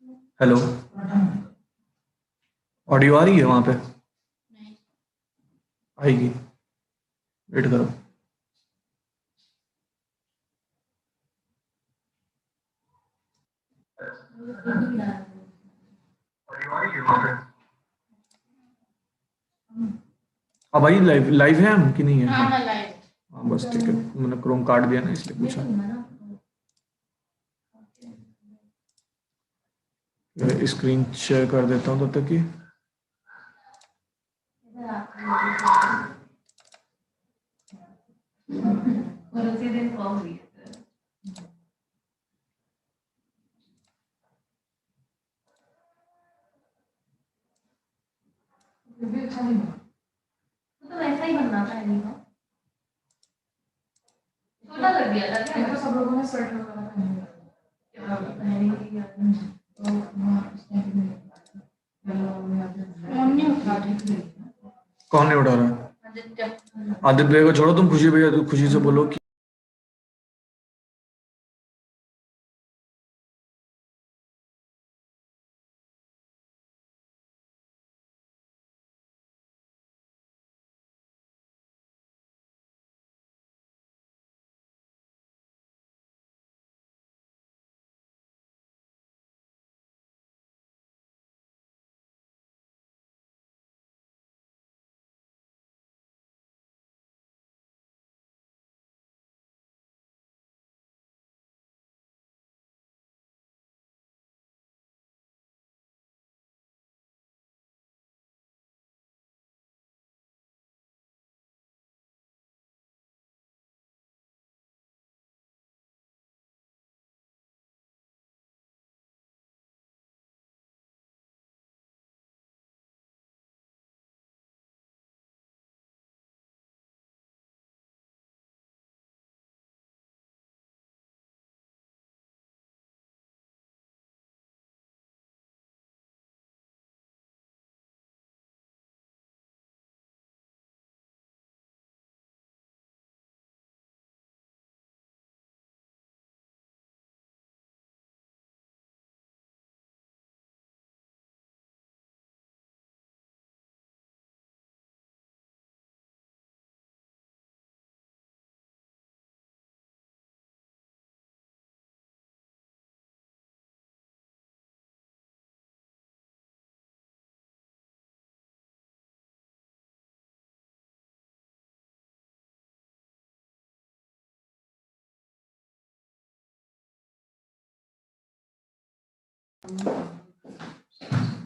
Hello. Audio आ रही है वहां पे? आएगी। वेट करो। ऑडियो आ रही है वहां पे? अब आई? लाइव लाइव है हम कि नहीं है? हाँ हाँ लाइव। हाँ बस ठीक है, मैंने क्रोम काट दिया ना इसलिए पूछा। स्क्रीन शेयर कर देता हूँ तब तक कि और उसी दिन कॉल हुई। तो वैसा ही बनना था नहीं तो छोटा कर दिया था क्या? तो सब लोगों ने स्वेटर वगैरह पहन लिया। पहनेंगे या तो वहाँ उस टाइम पे फोन नहीं उठा रही। कौन नहीं उठा रहा? आदित्य भैया को छोड़ो, तुम खुशी भैया तो खुशी से बोलो कि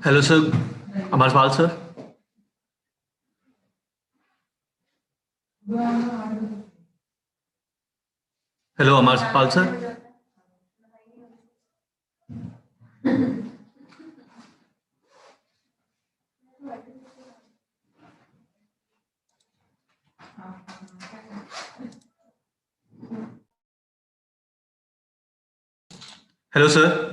hello sir, Amarpal sir. Hello Amarpal sir. Hello sir.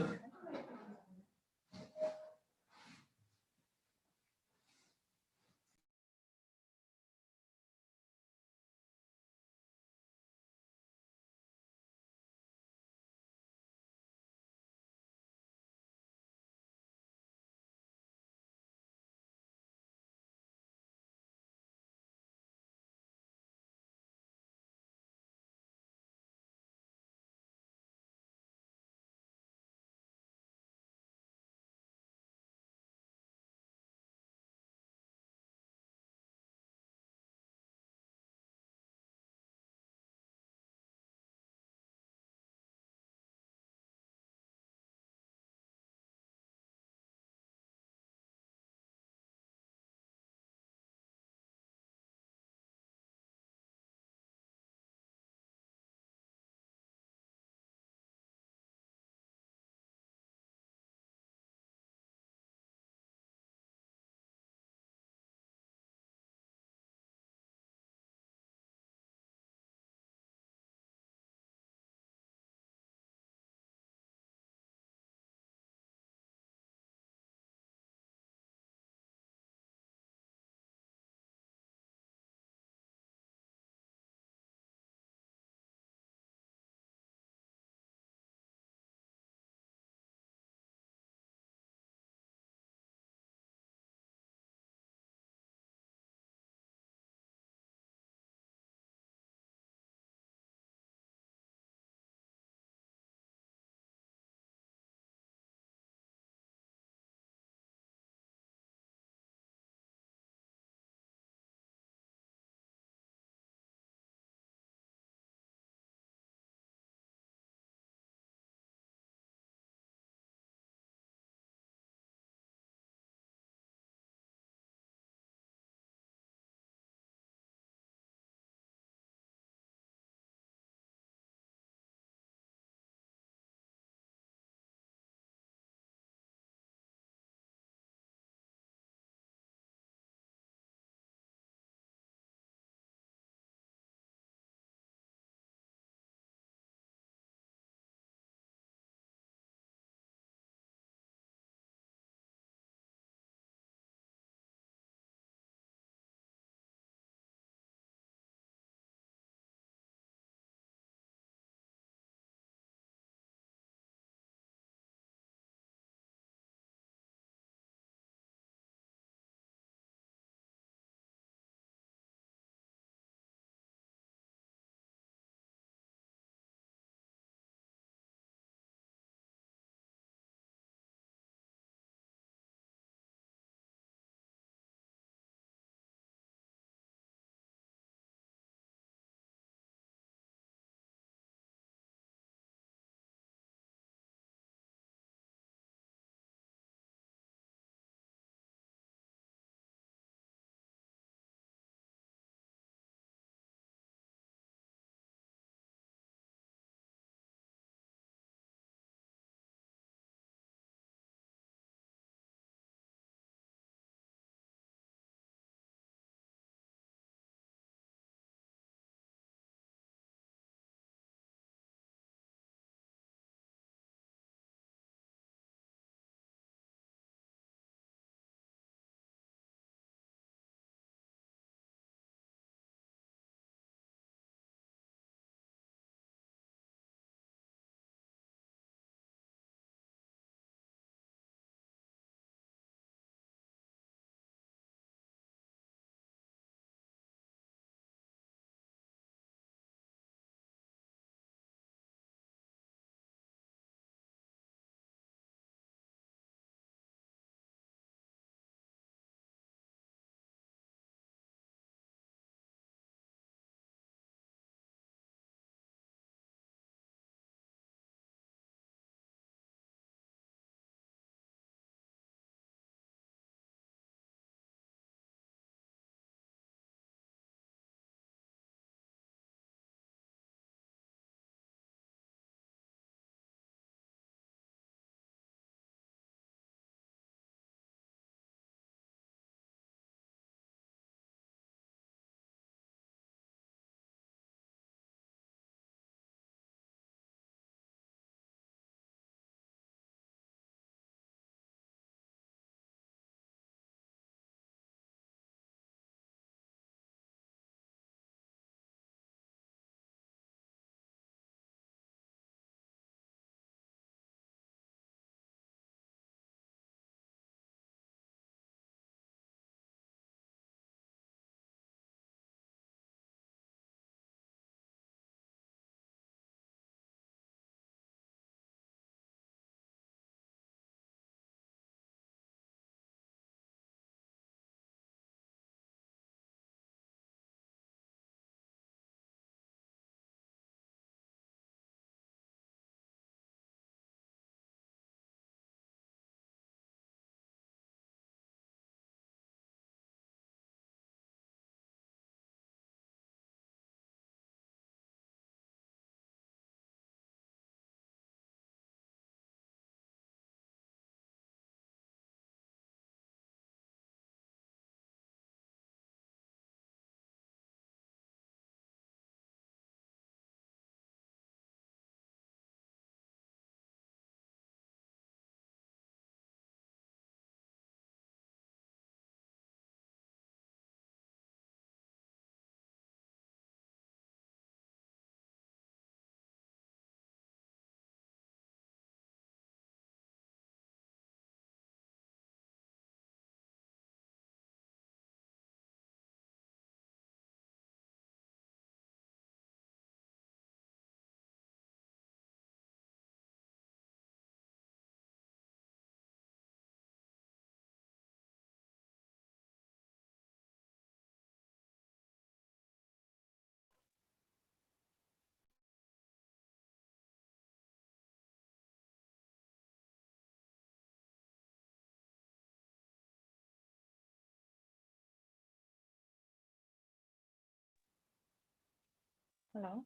Hello.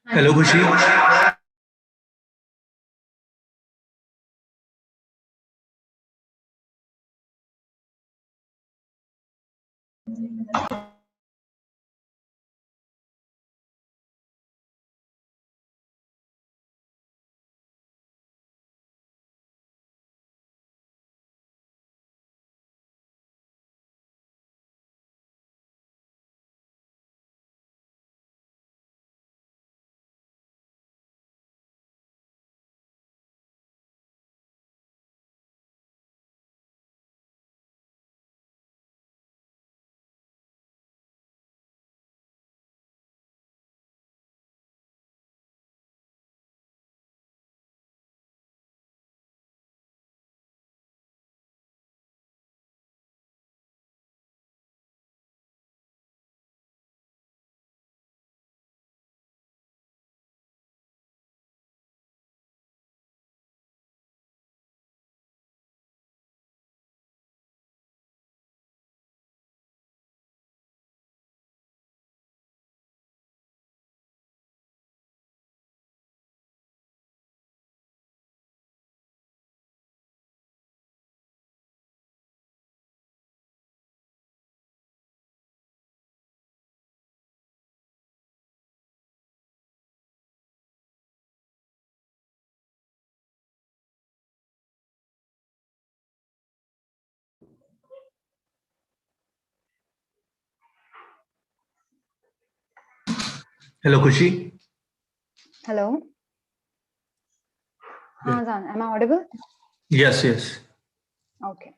Hello, Khushi. Hello, Khushi. Hello. Yeah. Zan, am I audible? Yes, yes. Okay.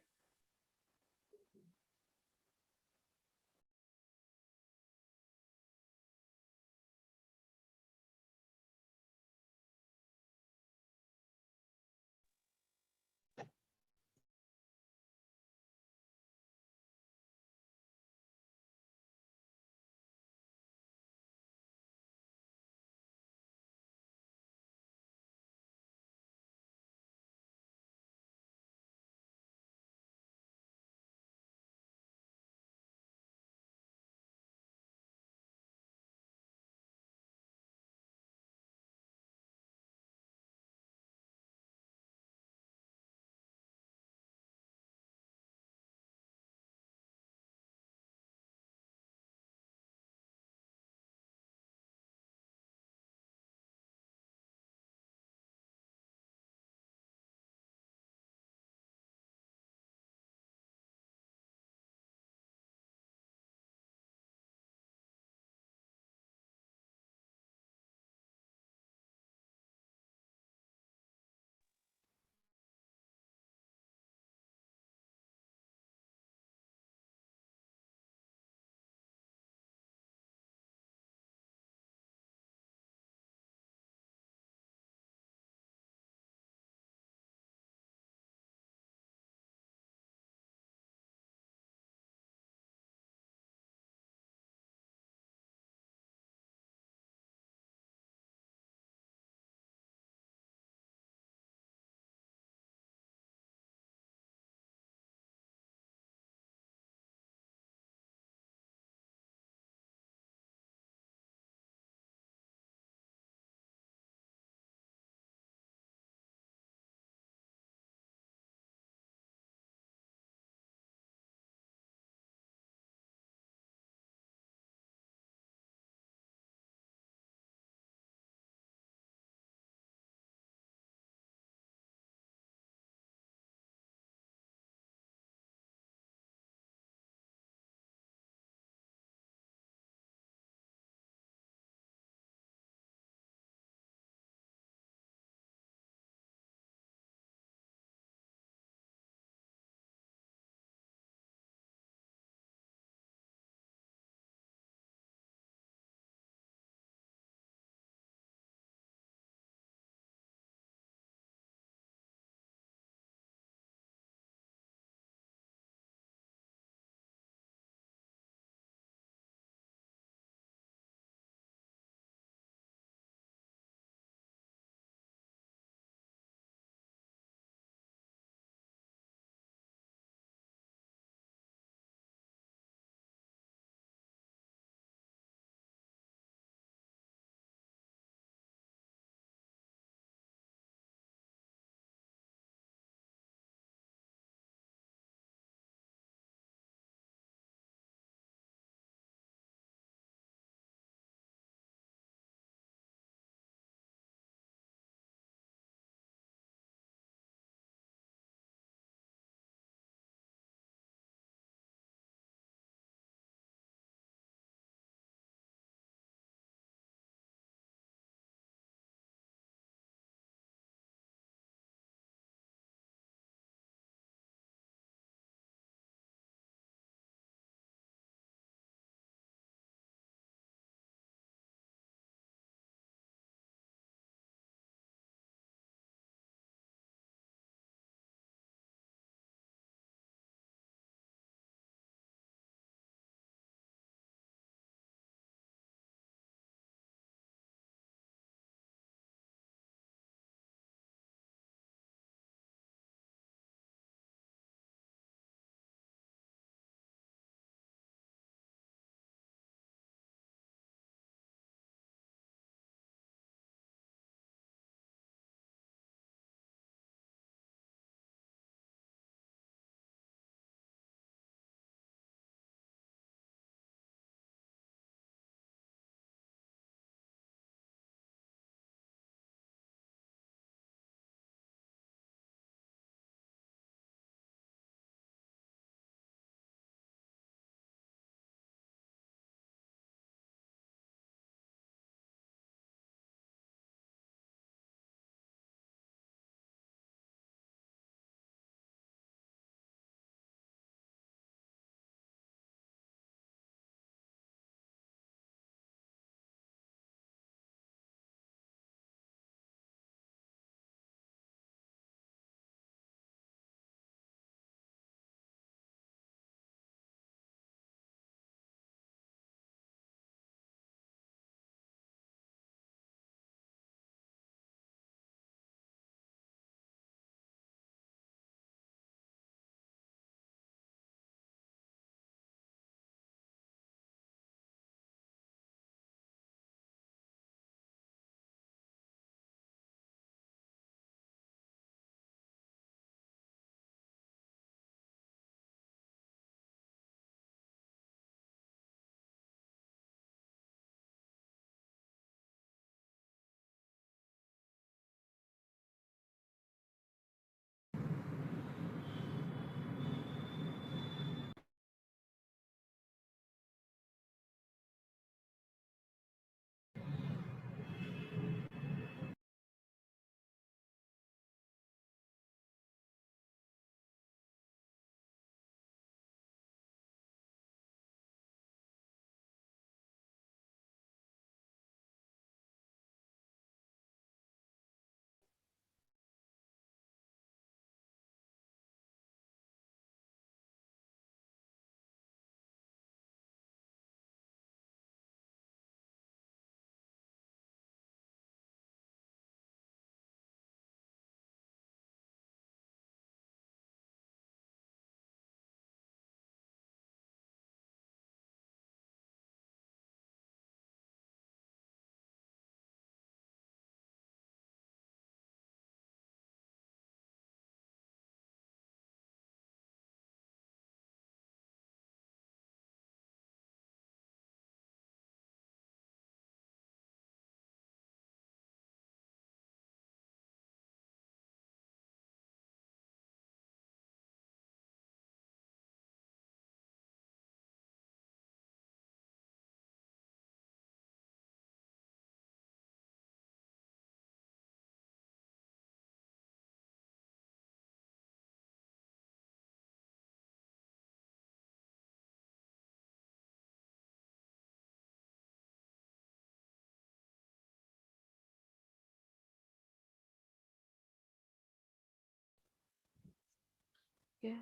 Okay.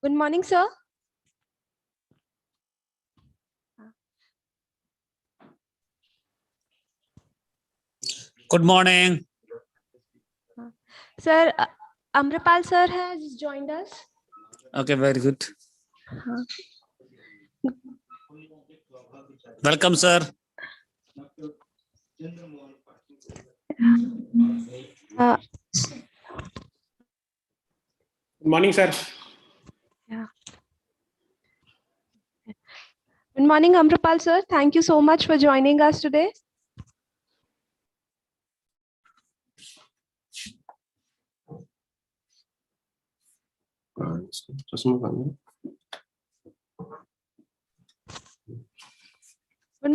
Good morning, sir. Good morning. Sir, Amrapal sir has joined us. Okay, very good. Welcome, sir. Uh, Good morning, sir. yeah. Good morning, Amrapal sir. Thank you so much for joining us today. Good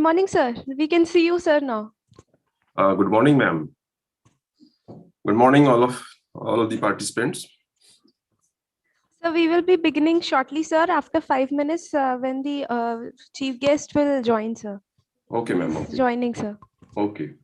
morning, sir. We can see you, sir, now. Good morning, ma'am. Good morning, all of the participants. So we will be beginning shortly, sir, after 5 minutes when the chief guest will join, sir. Okay, ma'am. He's Okay. joining, sir. Okay.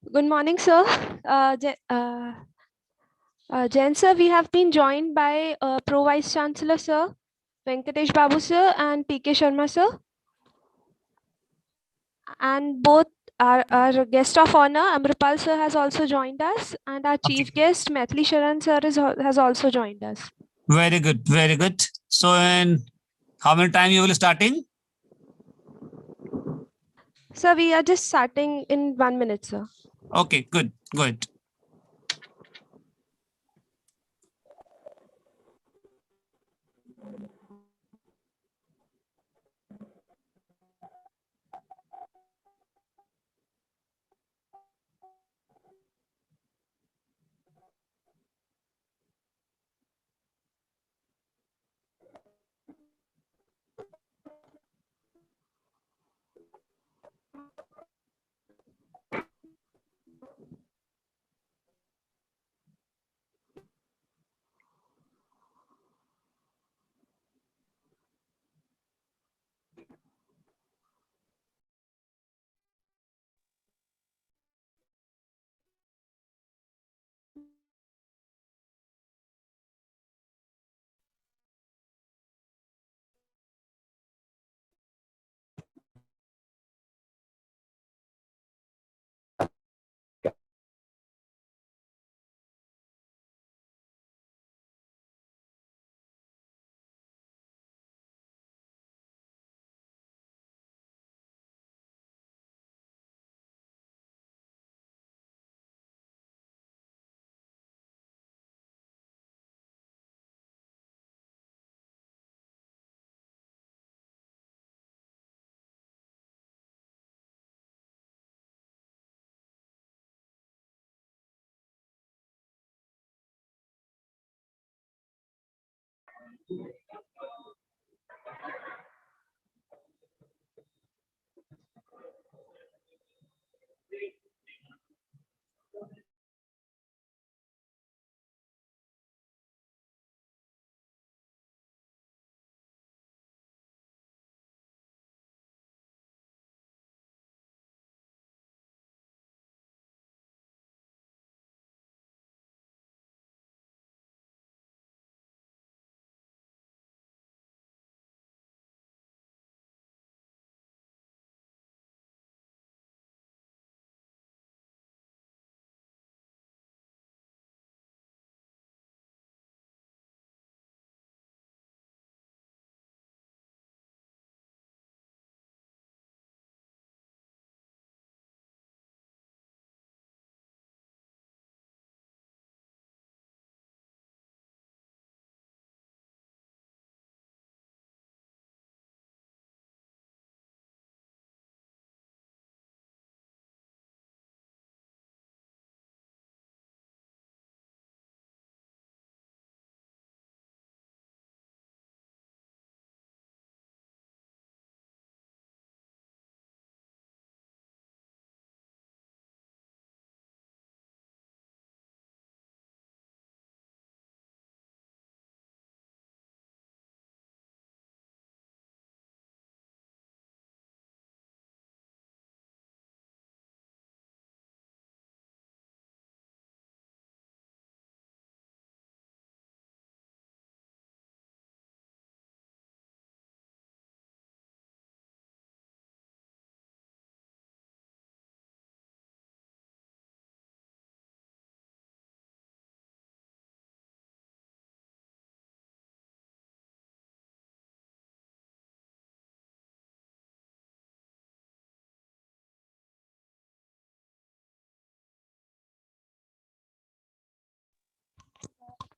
Good morning, sir. Jain sir, we have been joined by Pro Vice Chancellor sir, Venkatesh Babu sir, and PK Sharma sir, and both our guest of honor Amrapal sir has also joined us, and our Okay. chief guest Maithili Sharan sir has also joined us. Very good. Very good. So, in how many time you will starting? Sir, we are just starting in 1 minute, sir. Okay, good. Good.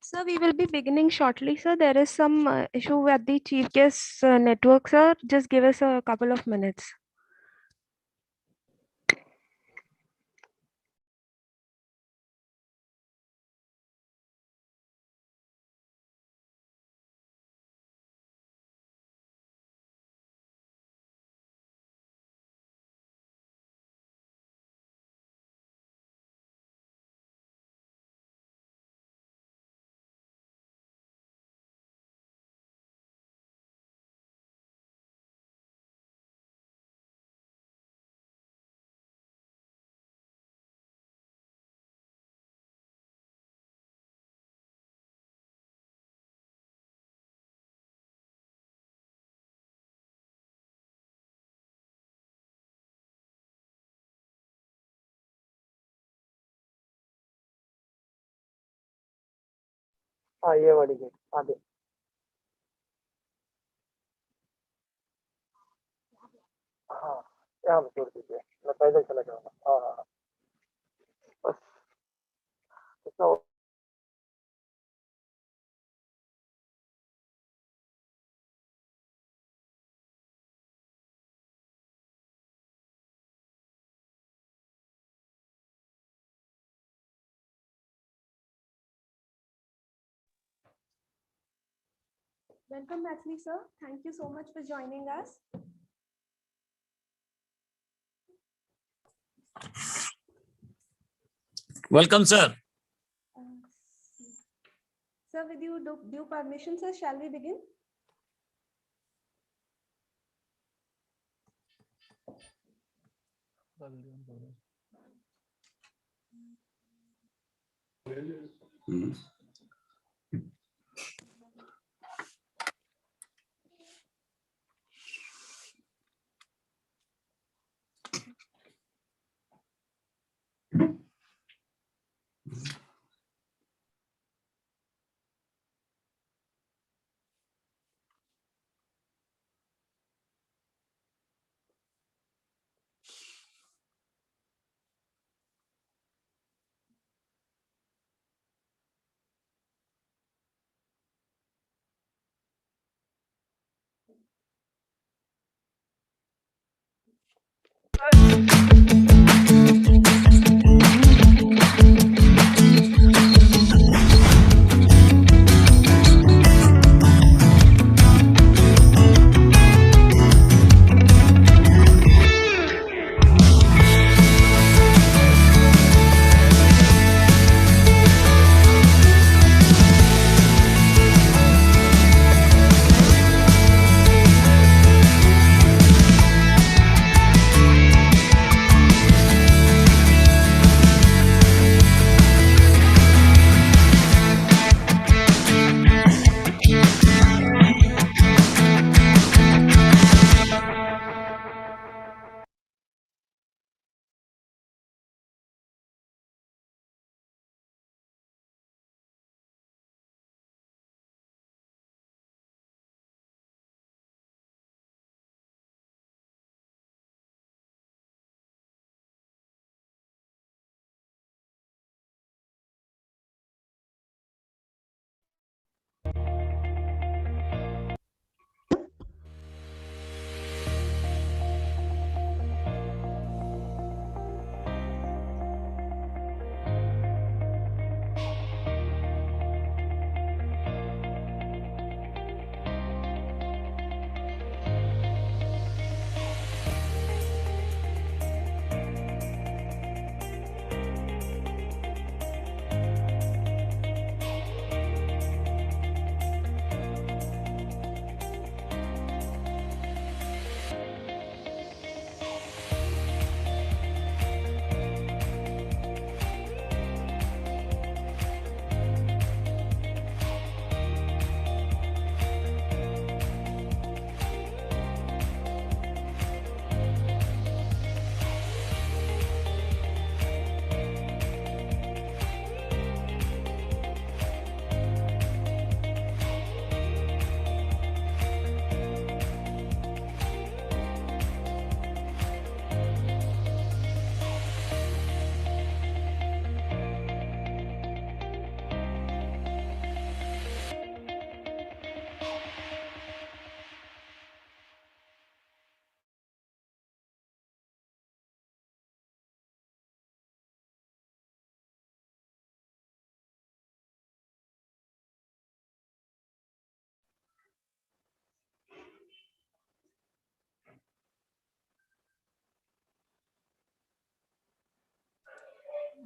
Sir, we will be beginning shortly, sir. There is some issue with the chief guest network, sir. Just give us a couple of minutes. हाँ ये वाली gate आगे। हाँ यहाँ पे छोड़ दीजिए, मैं पैदल चला जाऊंगा। हाँ हाँ हाँ, बस इतना Welcome, Natalie, sir. Thank you so much for joining us. Welcome, sir. Sir, with you due permission, sir, shall we begin? Hmm.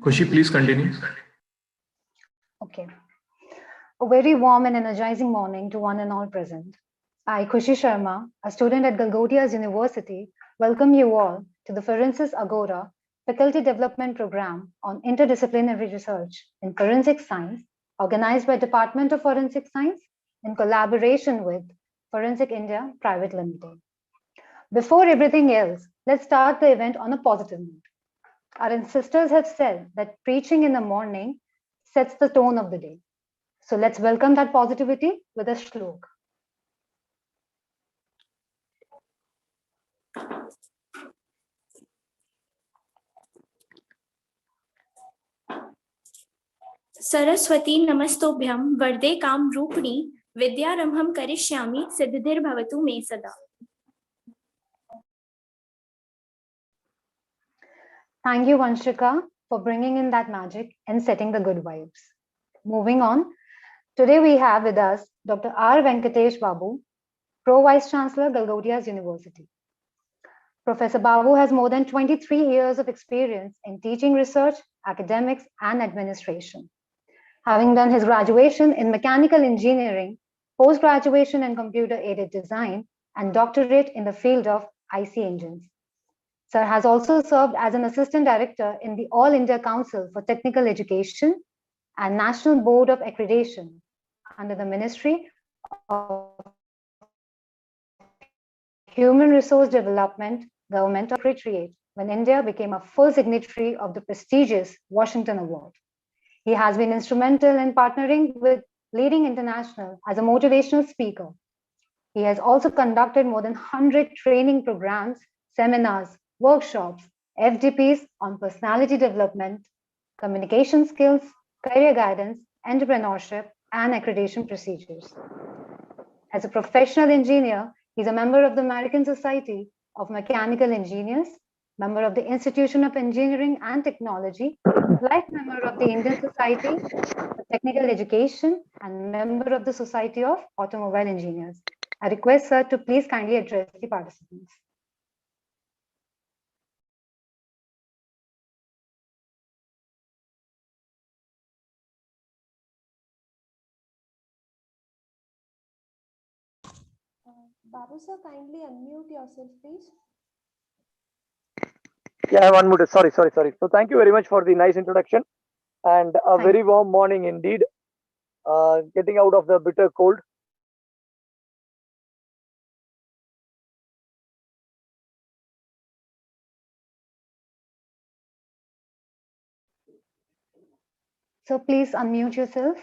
Khushi, please continue. Okay. A very warm and energizing morning to one and all present. I, Khushi Sharma, a student at Galgodias University, welcome you all to the Forensis Agora Faculty Development Program on Interdisciplinary Research in Forensic Science, organized by Department of Forensic Science in collaboration with Forensic India Private Limited. Before everything else, let's start the event on a positive note. Our ancestors have said that preaching in the morning sets the tone of the day. So let's welcome that positivity with a shlok. Saraswati नमस्तोभ्यं वरदे काम रूपिणी विद्यारंभं करिष्यामि सिद्धिर्भवतु मे सदा. Thank you, Vanshika, for bringing in that magic and setting the good vibes. Moving on, today we have with us Dr. R. Venkatesh Babu, Pro Vice Chancellor, Galgodias University. Professor Babu has more than 23 years of experience in teaching research, academics, and administration. Having done his graduation in mechanical engineering, post-graduation in computer-aided design, and doctorate in the field of IC engines. Sir has also served as an assistant director in the All India Council for Technical Education and National Board of Accreditation under the Ministry of Human Resource Development, Government of Secretariat, when India became a full signatory of the prestigious Washington Award. He has been instrumental in partnering with leading international as a motivational speaker. He has also conducted more than 100 training programs, seminars, workshops, FDPs on personality development, communication skills, career guidance, entrepreneurship, and accreditation procedures. As a professional engineer, he's a member of the American Society of Mechanical Engineers, member of the Institution of Engineering and Technology, life member of the Indian Society for Technical Education, and member of the Society of Automobile Engineers. I request sir to please kindly address the participants. Babu sir, kindly unmute yourself, please. Yeah, one minute. Sorry. So thank you very much for the nice introduction and a very warm morning indeed. Getting out of the bitter cold. So please unmute yourself.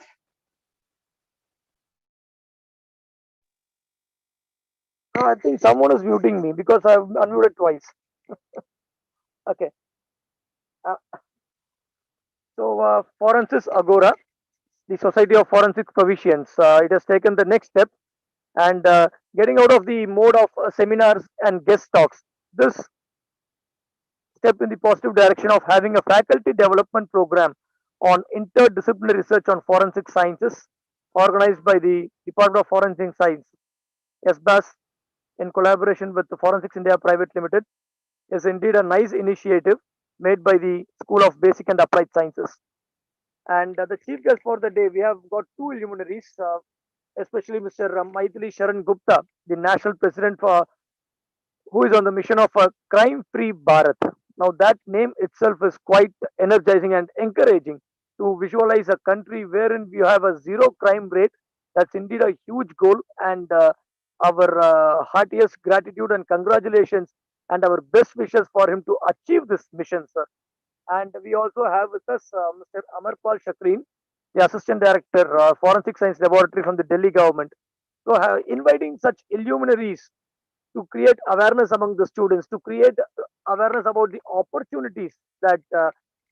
I think someone is muting me because I've unmuted twice. Okay. So Forensis Agora, the Society of Forensic Provisions, it has taken the next step and getting out of the mode of seminars and guest talks. This step in the positive direction of having a faculty development program on interdisciplinary research on forensic sciences organized by the Department of Forensic Science, SBAS, in collaboration with the Forensics India Private Limited, is indeed a nice initiative made by the School of Basic and Applied Sciences. And the chief guest for the day, we have got two luminaries, especially Mr. Maithili Sharan Gupta, the national president for who is on the mission of a crime-free Bharat. Now that name itself is quite energizing and encouraging to visualize a country wherein we have a zero crime rate. That's indeed a huge goal, and our heartiest gratitude and congratulations and our best wishes for him to achieve this mission, sir. And we also have with us Mr. Amarpal Shakreen, the Assistant Director, Forensic Science Laboratory from the Delhi government. So, inviting such illuminaries to create awareness among the students, to create awareness about the opportunities that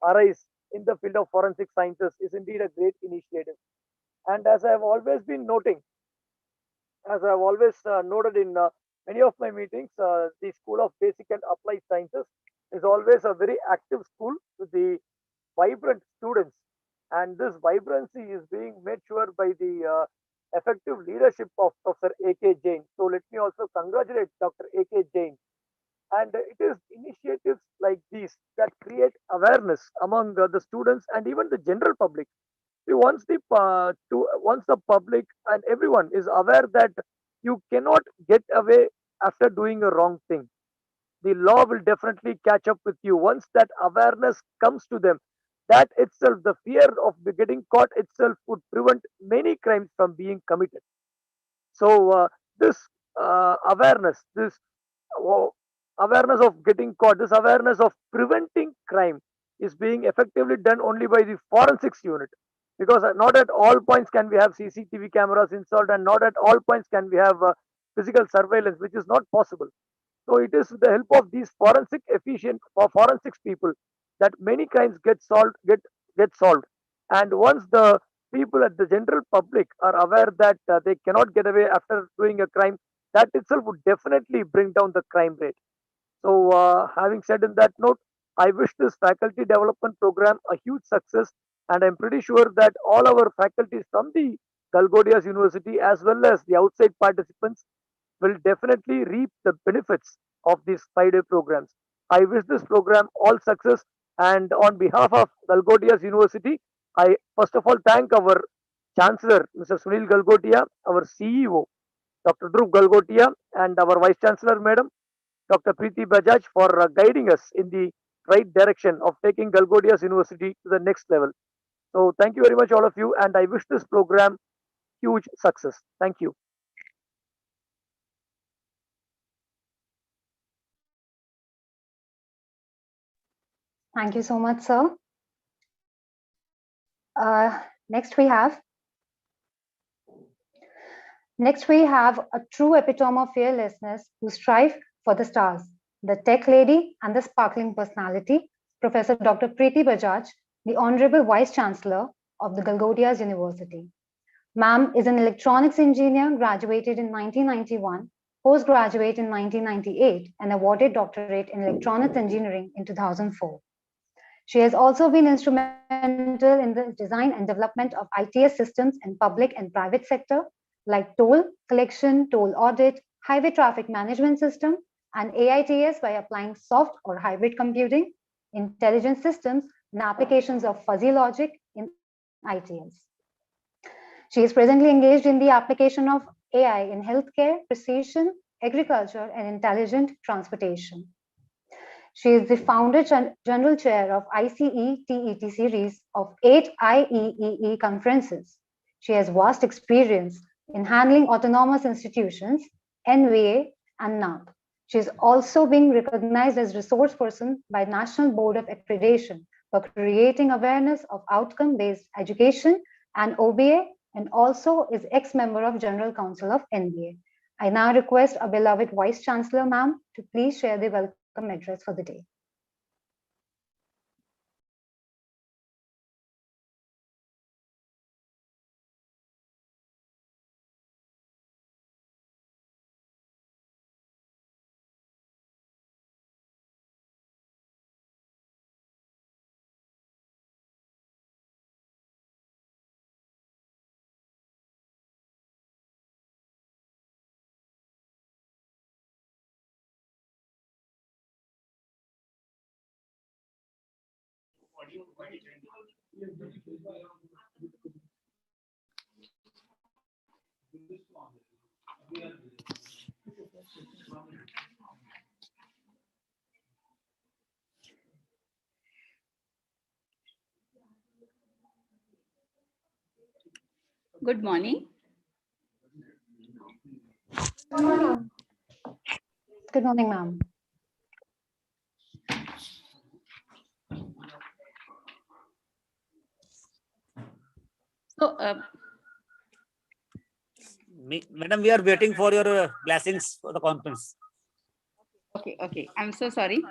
arise in the field of forensic sciences is indeed a great initiative. And as I have always been noting, as I have always noted in many of my meetings, the School of Basic and Applied Sciences is always a very active school with the vibrant students. And this vibrancy is being made sure by the effective leadership of Professor A.K. Jain. So let me also congratulate Dr. A.K. Jain. And it is initiatives like these that create awareness among the students and even the general public. See, once the public and everyone is aware that you cannot get away after doing a wrong thing, the law will definitely catch up with you. Once that awareness comes to them, that itself, the fear of getting caught itself would prevent many crimes from being committed. So this uh, awareness of getting caught, this awareness of preventing crime is being effectively done only by the forensics unit. because not at all points can we have CCTV cameras installed, and not at all points can we have physical surveillance, which is not possible. So it is with the help of these forensics people that many crimes get solved. And once the people at the general public are aware that they cannot get away after doing a crime, that itself would definitely bring down the crime rate. So, having said in that note, I wish this faculty development program a huge success, and I'm pretty sure that all our faculties from the Galgodias University as well as the outside participants will definitely reap the benefits of these 5-day programs. I wish this program all success, and on behalf of Galgodias University, I first of all thank our Chancellor, Mr. Sunil Galgotia, our CEO, Dr. Dhruv Galgotia, and our Vice Chancellor, Madam, Dr. Preeti Bajaj, for guiding us in the right direction of taking Galgodias University to the next level. So thank you very much, all of you, and I wish this program huge success. Thank you. Thank you so much, sir. Next we have a true epitome of fearlessness who strive for the stars, the tech lady and the sparkling personality, Professor Dr. Preeti Bajaj, the Honorable Vice Chancellor of the Galgodias University. Ma'am is an electronics engineer, graduated in 1991, postgraduate in 1998, and awarded doctorate in electronics engineering in 2004. She has also been instrumental in the design and development of ITS systems in public and private sector, like toll collection, toll audit, highway traffic management system, and AITS by applying soft or hybrid computing, intelligence systems, and applications of fuzzy logic in ITS. She is presently engaged in the application of AI in healthcare, precision, agriculture, and intelligent transportation. She is the founder general chair of ICE-TET series of 8 IEEE conferences. She has vast experience in handling autonomous institutions, NVA, and NAP. She is also being recognized as resource person by National Board of Accreditation for creating awareness of outcome-based education and OBA, and also is ex-member of General Council of NBA. I now request our beloved Vice Chancellor, ma'am, to please share the welcome address for the day. Good morning. Good morning, ma'am. So, Madam, we are waiting for your blessings for the conference. okay. I'm so sorry.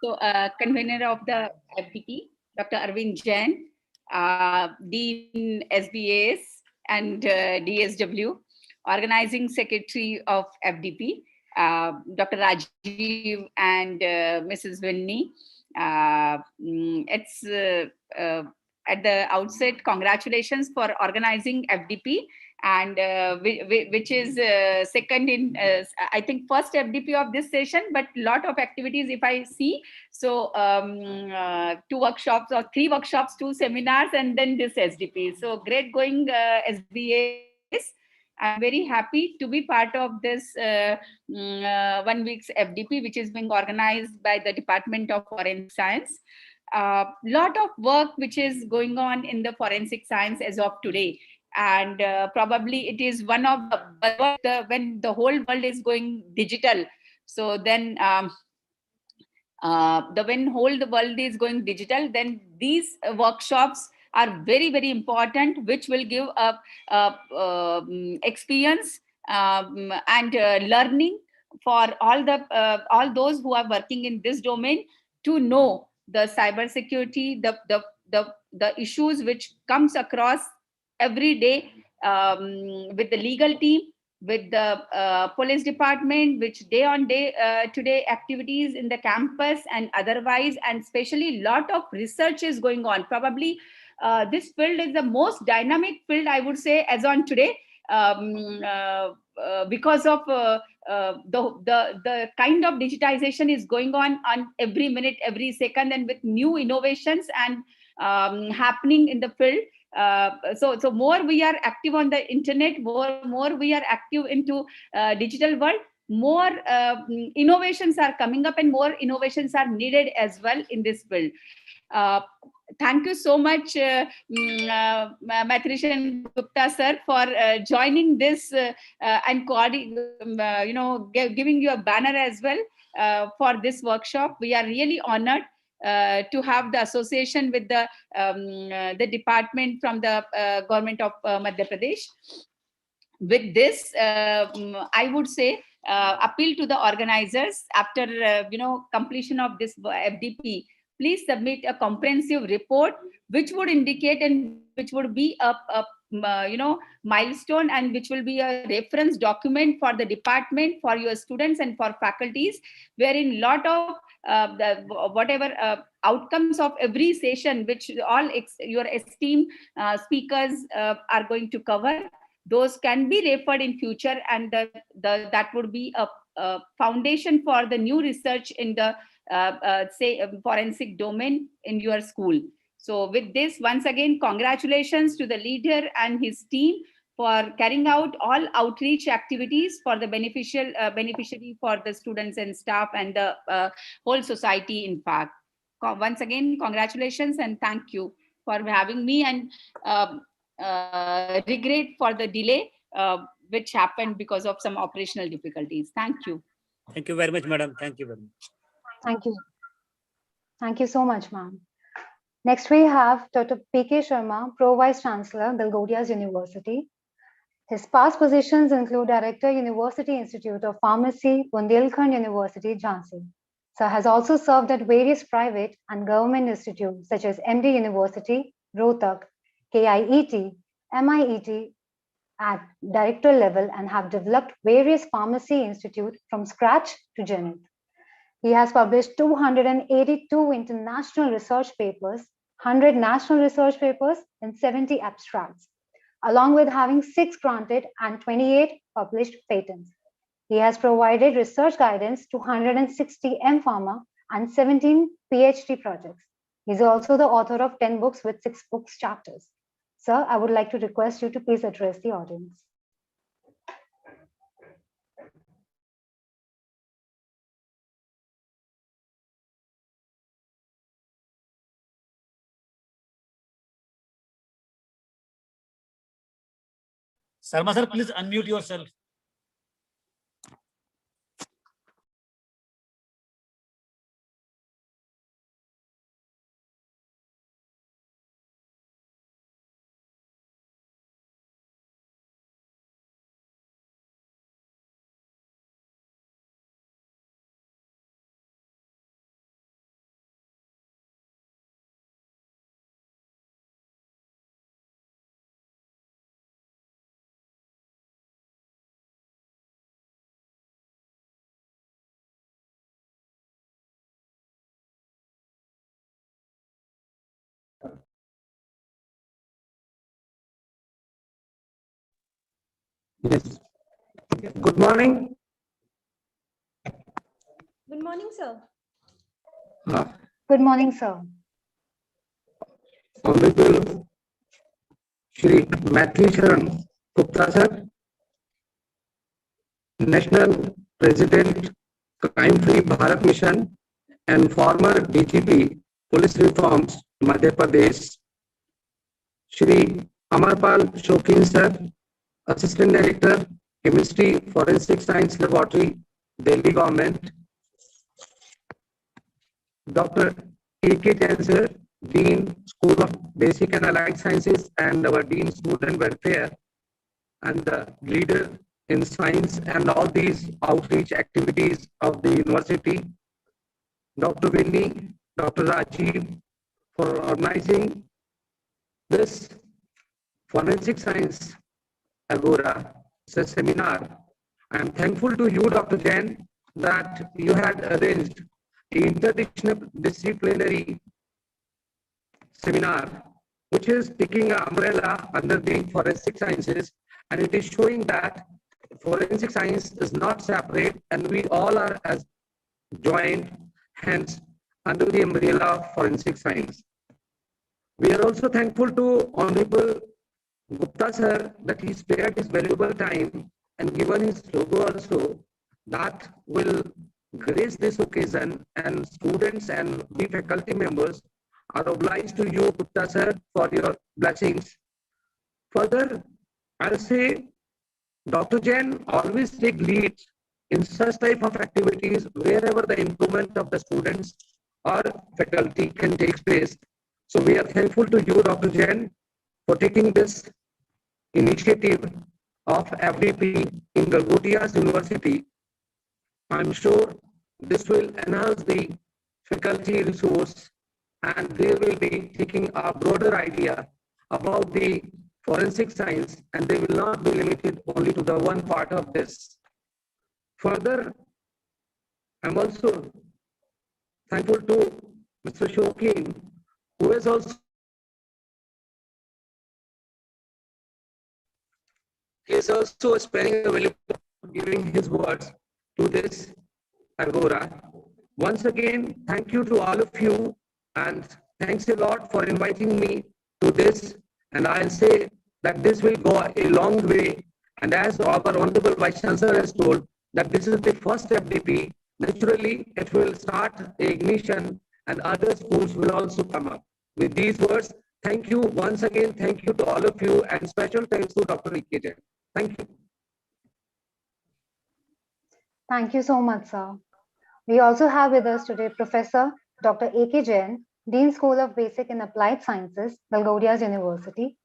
So, convener of the FDP, Dr. Arvind Jain, Dean SBAS and DSW, organizing secretary of FDP, Dr. Rajiv and Mrs. Vinny. It's at the outset, congratulations for organizing FDP, and which is second in, I think, first FDP of this session, but lot of activities if I see. So 2 workshops or 3 workshops, 2 seminars, and then this SDP. So great going SBAs. I'm very happy to be part of this 1 week's FDP, which is being organized by the Department of Forensic Science. Lot of work which is going on in the forensic science as of today. And probably it is one of the when the whole world is going digital. So then when whole the world is going digital, then these workshops are very, very important, which will give experience and learning for all those who are working in this domain to know the cybersecurity, the issues which comes across every day with the legal team, with the police department, which day on day today activities in the campus and otherwise, and especially lot of research is going on. Probably this field is the most dynamic field, I would say, as on today, because of the kind of digitization is going on every minute, every second, and with new innovations and happening in the field. So more we are active on the internet, more we are active into digital world, more innovations are coming up and more innovations are needed as well in this field. Thank you so much, Matherishan Gupta sir, for joining this and giving you a banner as well for this workshop. We are really honored to have the association with the department from the government of Madhya Pradesh. With this, I would say appeal to the organizers after completion of this FDP. Please submit a comprehensive report which would indicate and which would be a milestone and which will be a reference document for the department, for your students and for faculties, wherein lot of whatever outcomes of every session which all your esteemed speakers are going to cover, those can be referred in future, and that would be a foundation for the new research in the forensic domain in your school. So with this, once again, congratulations to the leader and his team for carrying out all outreach activities for the beneficiary for the students and staff and the whole society, in fact. Once again, congratulations and thank you for having me, and regret for the delay which happened because of some operational difficulties. Thank you. Thank you very much, madam. Thank you very much. Thank you. Thank you so much, ma'am. Next, we have Dr. P.K. Sharma, Pro Vice Chancellor, Galgodias University. His past positions include Director, University Institute of Pharmacy, Bundelkhand University, Jhansi. Sir has also served at various private and government institutes such as MD University, Rohtak, KIET, MIET at director level, and have developed various pharmacy institutes from scratch to Zenith. He has published 282 international research papers, 100 national research papers, and 70 abstracts, along with having 6 granted and 28 published patents. He has provided research guidance to 160 M.Pharma and 17 PhD projects. He is also the author of 10 books with 6 books chapters. Sir, I would like to request you to please address the audience. Sharma sir, please unmute yourself. Yes. Good morning. Good morning, sir. Good morning, sir. Honorable Shri Matherishan Gupta sir, National President, Crime Free Bharat Mission, and former DGP, Police Reforms, Madhya Pradesh. Shri Amarpal Shokin sir, Assistant Director, Chemistry, Forensic Science Laboratory, Delhi Government. Dr. A.K. Jain sir, Dean, School of Basic and Allied Sciences, and our Dean Student Welfare, and the leader in science and all these outreach activities of the university, Dr. Vinny, Dr. Rajiv, for organizing this Forensic Science Agora. It's a seminar. I am thankful to you, Dr. Jain, that you had arranged the interdisciplinary seminar, which is taking an umbrella under the forensic sciences, and it is showing that forensic science is not separate, and we all are as joined hands under the umbrella of forensic science. We are also thankful to Honorable Gupta sir that he spared his valuable time and given his logo also that will grace this occasion, and students and the faculty members are obliged to you, Gupta sir, for your blessings. Further, I'll say Dr. Jain always take lead in such type of activities wherever the improvement of the students or faculty can take place. So we are thankful to you, Dr. Jain, for taking this initiative of FDP in Galgottias University. I'm sure this will enhance the faculty resource, and they will be taking a broader idea about the forensic science, and they will not be limited only to the one part of this. Further, I'm also thankful to Mr. Shokin, who is also sparing the valuable giving his words to this Agora. Once again, thank you to all of you, and thanks a lot for inviting me to this. And I'll say that this will go a long way. And as our Honorable Vice Chancellor has told, that this is the first FDP, naturally it will start the ignition and other schools will also come up. With these words, thank you once again. Thank you to all of you, and special thanks to Dr. Jain. Thank you. Thank you so much, sir. We also have with us today Professor Dr. A.K. Jain, Dean School of Basic and Applied Sciences, Galgottias University.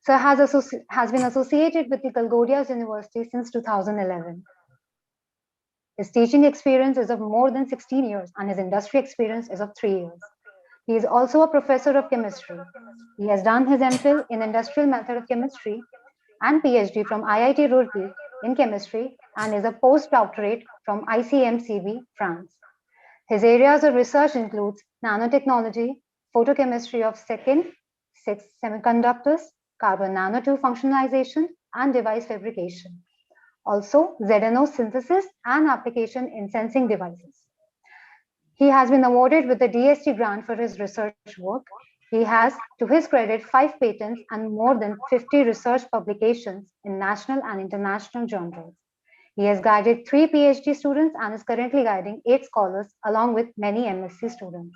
Sir has been associated with the Galgottias University since 2011. His teaching experience is of more than 16 years, and his industry experience is of 3 years. He is also a professor of chemistry. He has done his MPhil in Industrial Method of Chemistry and PhD from IIT Roorkee in chemistry, and is a postdoctorate from ICMCB, France. His areas of research includes nanotechnology, photochemistry of semiconductors, carbon nanotube functionalization, and device fabrication. Also, ZNO synthesis and application in sensing devices. He has been awarded with the DST grant for his research work. He has, to his credit, 5 patents and more than 50 research publications in national and international journals. He has guided 3 PhD students and is currently guiding 8 scholars along with many MSc students.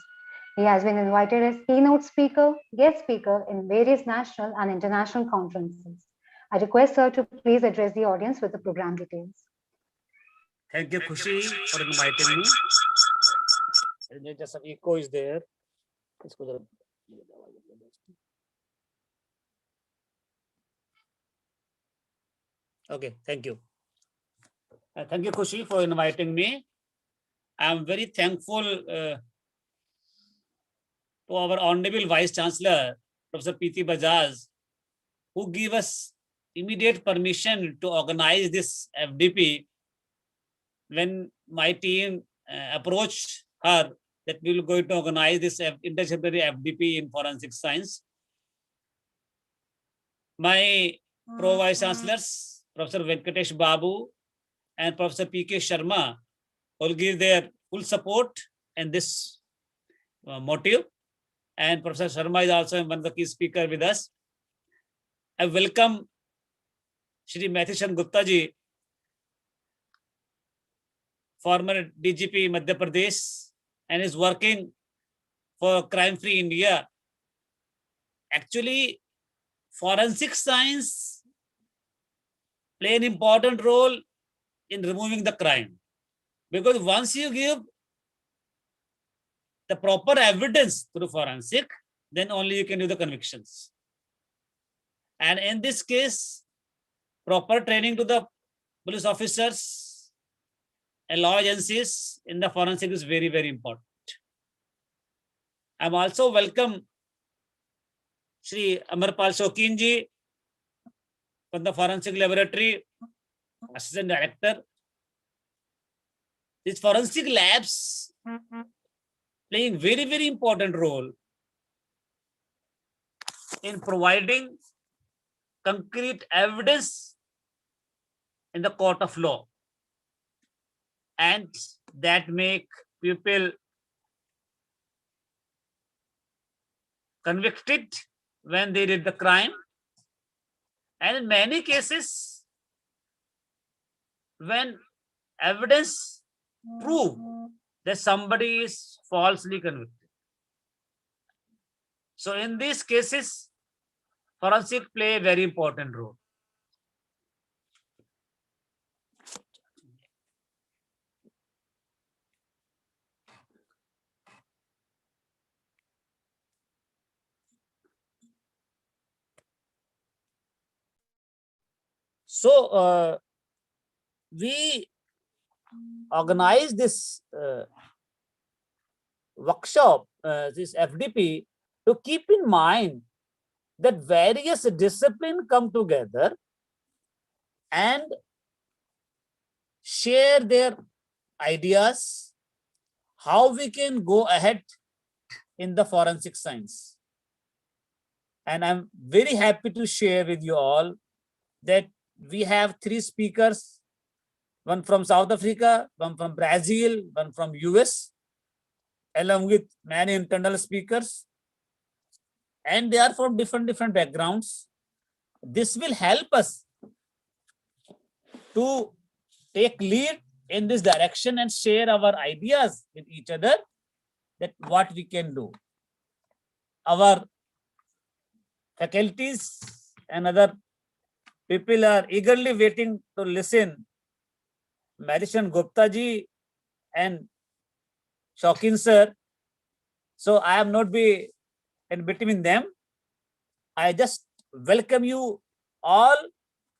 He has been invited as keynote speaker, guest speaker in various national and international conferences. I request sir to please address the audience with the program details. Thank you, Khushi, for inviting me. Just some echo is there. Okay, thank you. Thank you, Khushi, for inviting me. I'm very thankful to our Honorable Vice Chancellor, Professor P.T. Bajaj, who gave us immediate permission to organize this FDP. When my team approached her that we will going to organize this interdisciplinary FDP in forensic science, my Pro Vice Chancellors, Professor Venkatesh Babu and Professor P.K. Sharma, will give their full support in this motive. And Professor Sharma is also one of the key speakers with us. I welcome Shri Mathishan Gupta ji, former DGP Madhya Pradesh, and is working for crime-free India. Actually, forensic science play an important role in removing the crime, because once you give the proper evidence through forensic, then only you can do the convictions. And in this case, proper training to the police officers and law agencies in the forensic is very, very important. I'm also welcome Shri Amarpal Shokin ji from the forensic laboratory, assistant director. These forensic labs playing very, very important role in providing concrete evidence in the court of law, and that make people convicted when they did the crime. And in many cases, when evidence prove that somebody is falsely convicted. So in these cases, forensic play a very important role. So we organize this workshop, this FDP, to keep in mind that various disciplines come together and share their ideas, how we can go ahead in the forensic science. And I'm very happy to share with you all that we have 3 speakers, one from South Africa, one from Brazil, one from US, along with many internal speakers. And they are from different backgrounds. This will help us to take lead in this direction and share our ideas with each other, that what we can do. Our faculties and other people are eagerly waiting to listen. Madison Gupta ji and Shokin sir. So I am not be in between them. I just welcome you all,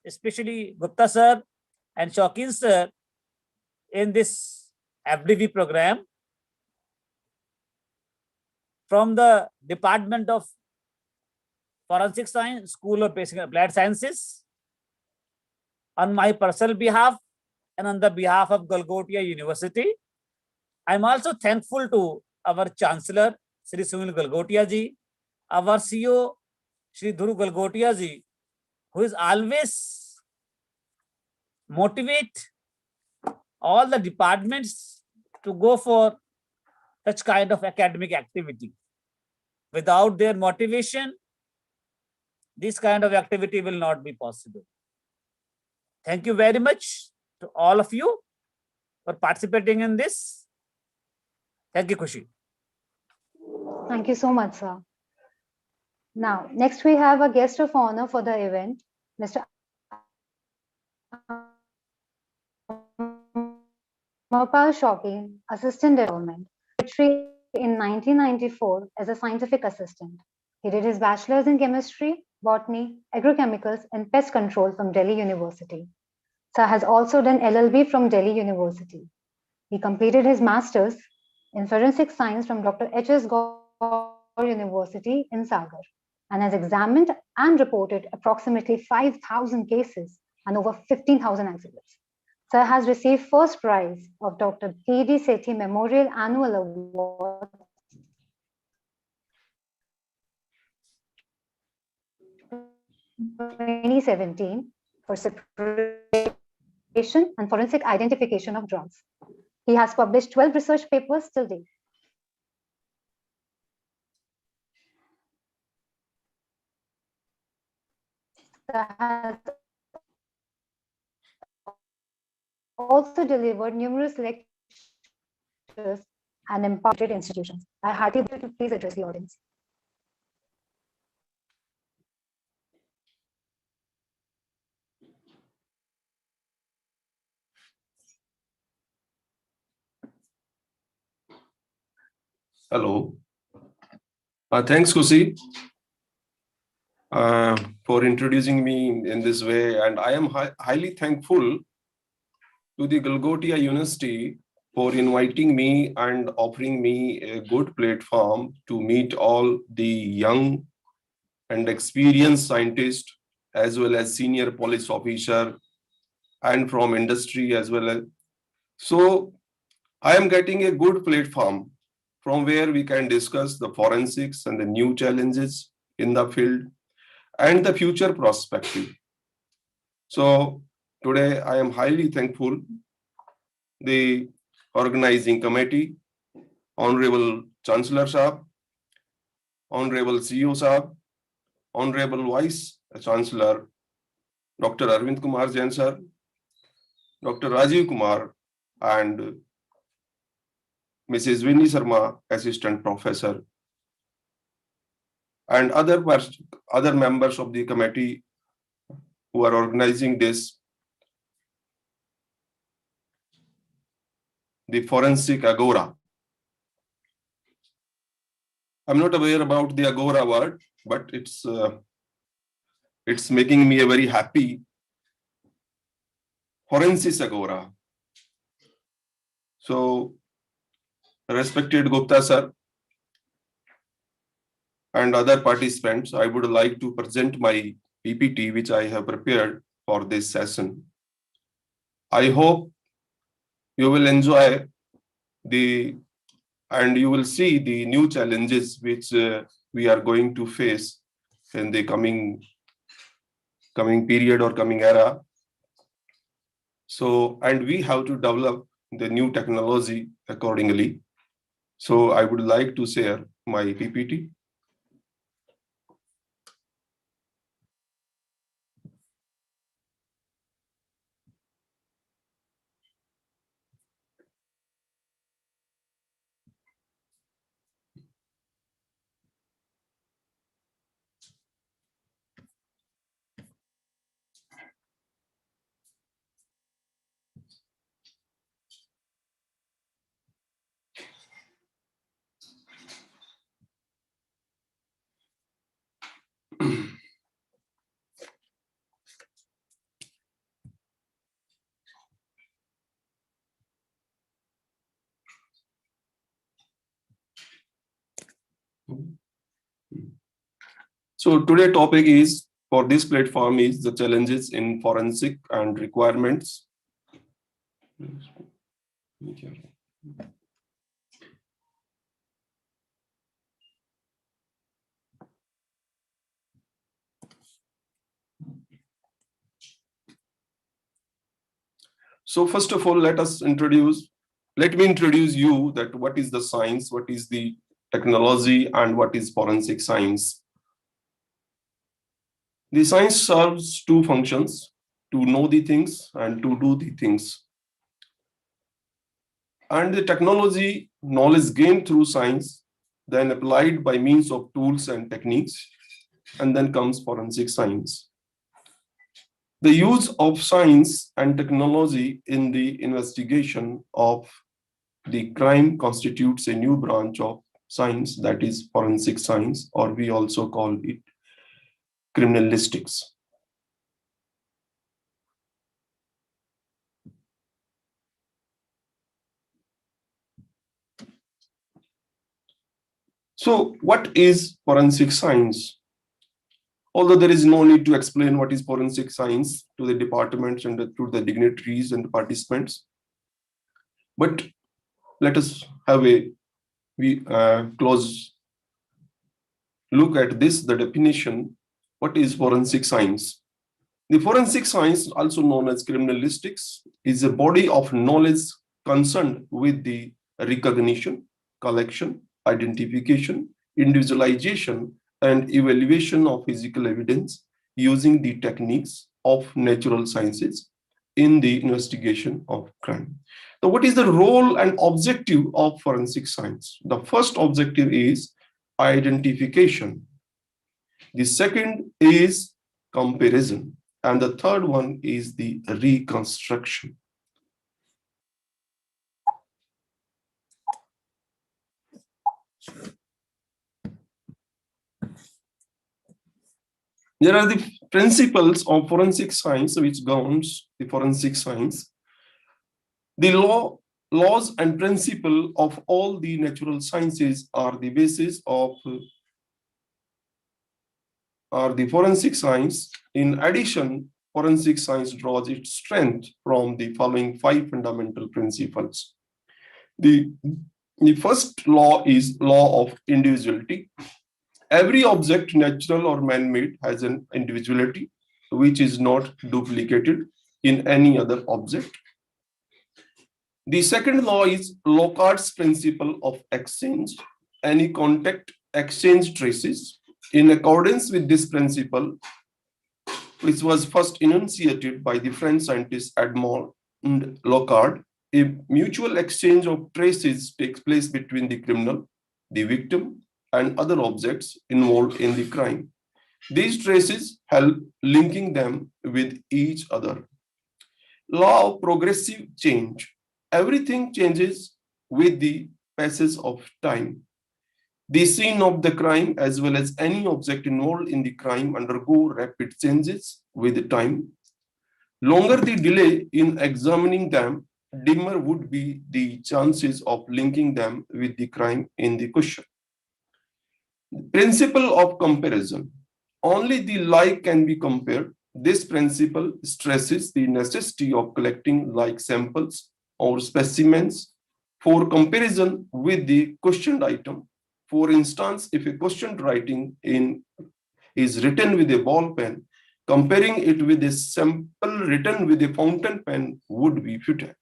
especially Gupta sir and Shokin sir, in this FDV program from the Department of Forensic Science, School of Basic Applied Sciences. On my personal behalf and on the behalf of Galgotia University, I'm also thankful to our Chancellor, Sri Sunil Galgotia ji, our CEO, Sri Dhuru Galgotia ji, who is always motivate all the departments to go for such kind of academic activity. Without their motivation, this kind of activity will not be possible. Thank you very much to all of you for participating in this. Thank you, Khushi. Thank you so much, sir. Now, next we have a guest of honor for the event, Mr. Amarpal Shokin, Assistant Development, Secretary in 1994 as a scientific assistant. He did his bachelor's in chemistry, botany, agrochemicals, and pest control from Delhi University. Sir has also done LLB from Delhi University. He completed his master's in forensic science from Dr. H.S. Gore University in Sagar, and has examined and reported approximately 5,000 cases and over 15,000 exhibits. Sir has received first prize of Dr. P.D. Sethi Memorial Annual Award 2017 for separation and forensic identification of drugs. He has published 12 research papers till date. Sir has also delivered numerous lectures and imparted institutions. I heartily invite you to please address the audience. Hello. Thanks, Kusi, for introducing me in this way. And I am highly thankful to the Galgotia University for inviting me and offering me a good platform to meet all the young and experienced scientists, as well as senior police officer and from industry as well. So I am getting a good platform from where we can discuss the forensics and the new challenges in the field and the future perspective. So today I am highly thankful the organizing committee, Honorable Chancellor Saab, Honorable CEO Saab, Honorable Vice Chancellor Dr. Arvind Kumar Jain sir, Dr. Rajiv Kumar, and Mrs. Vinny Sharma, Assistant Professor, and other members of the committee who are organizing this, the Forensic Agora. I'm not aware about the Agora word, but it's making me a very happy. Forensis Agora. So, respected Gupta sir and other participants, I would like to present my PPT which I have prepared for this session. I hope you will enjoy and you will see the new challenges which we are going to face in the coming period or coming era. So, and we have to develop the new technology accordingly. So I would like to share my PPT. So today topic is for this platform is the challenges in forensic and requirements. So first of all, let me introduce you that what is the science, what is the technology, and what is forensic science. The science serves two functions: to know the things and to do the things. And the technology, knowledge gained through science, then applied by means of tools and techniques, and then comes forensic science. The use of science and technology in the investigation of the crime constitutes a new branch of science, that is forensic science, or we also call it criminalistics. So what is forensic science? Although there is no need to explain what is forensic science to the departments and to the dignitaries and the participants, but let us have a close look at this, the definition. What is forensic science? The forensic science, also known as criminalistics, is a body of knowledge concerned with the recognition, collection, identification, individualization, and evaluation of physical evidence using the techniques of natural sciences in the investigation of crime. So what is the role and objective of forensic science? The first objective is identification. The second is comparison. And the third one is the reconstruction. There are the principles of forensic science which governs the forensic science. The laws and principle of all the natural sciences are the basis of the forensic science. In addition, forensic science draws its strength from the following 5 fundamental principles. The first law is law of individuality. Every object, natural or man-made, has an individuality which is not duplicated in any other object. The second law is Locard's principle of exchange. Any contact exchange traces. In accordance with this principle, which was first enunciated by the French scientist Edmond Locard, a mutual exchange of traces takes place between the criminal, the victim, and other objects involved in the crime. These traces help linking them with each other. Law of progressive change. Everything changes with the passage of time. The scene of the crime as well as any object involved in the crime undergo rapid changes with time. Longer the delay in examining them, dimmer would be the chances of linking them with the crime in the question. Principle of comparison. Only the like can be compared. This principle stresses the necessity of collecting like samples or specimens for comparison with the questioned item. For instance, if a questioned writing is written with a ball pen, comparing it with a sample written with a fountain pen would be futile.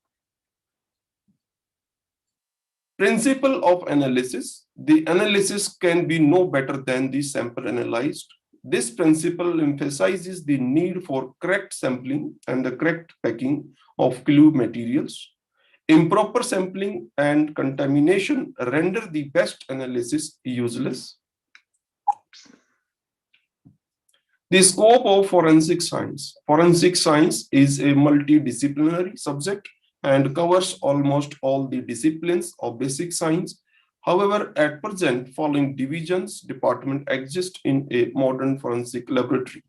Principle of analysis. The analysis can be no better than the sample analyzed. This principle emphasizes the need for correct sampling and the correct packing of clue materials. Improper sampling and contamination render the best analysis useless. The scope of forensic science. Forensic science is a multidisciplinary subject and covers almost all the disciplines of basic science. However, at present, following divisions, departments exist in a modern forensic laboratory.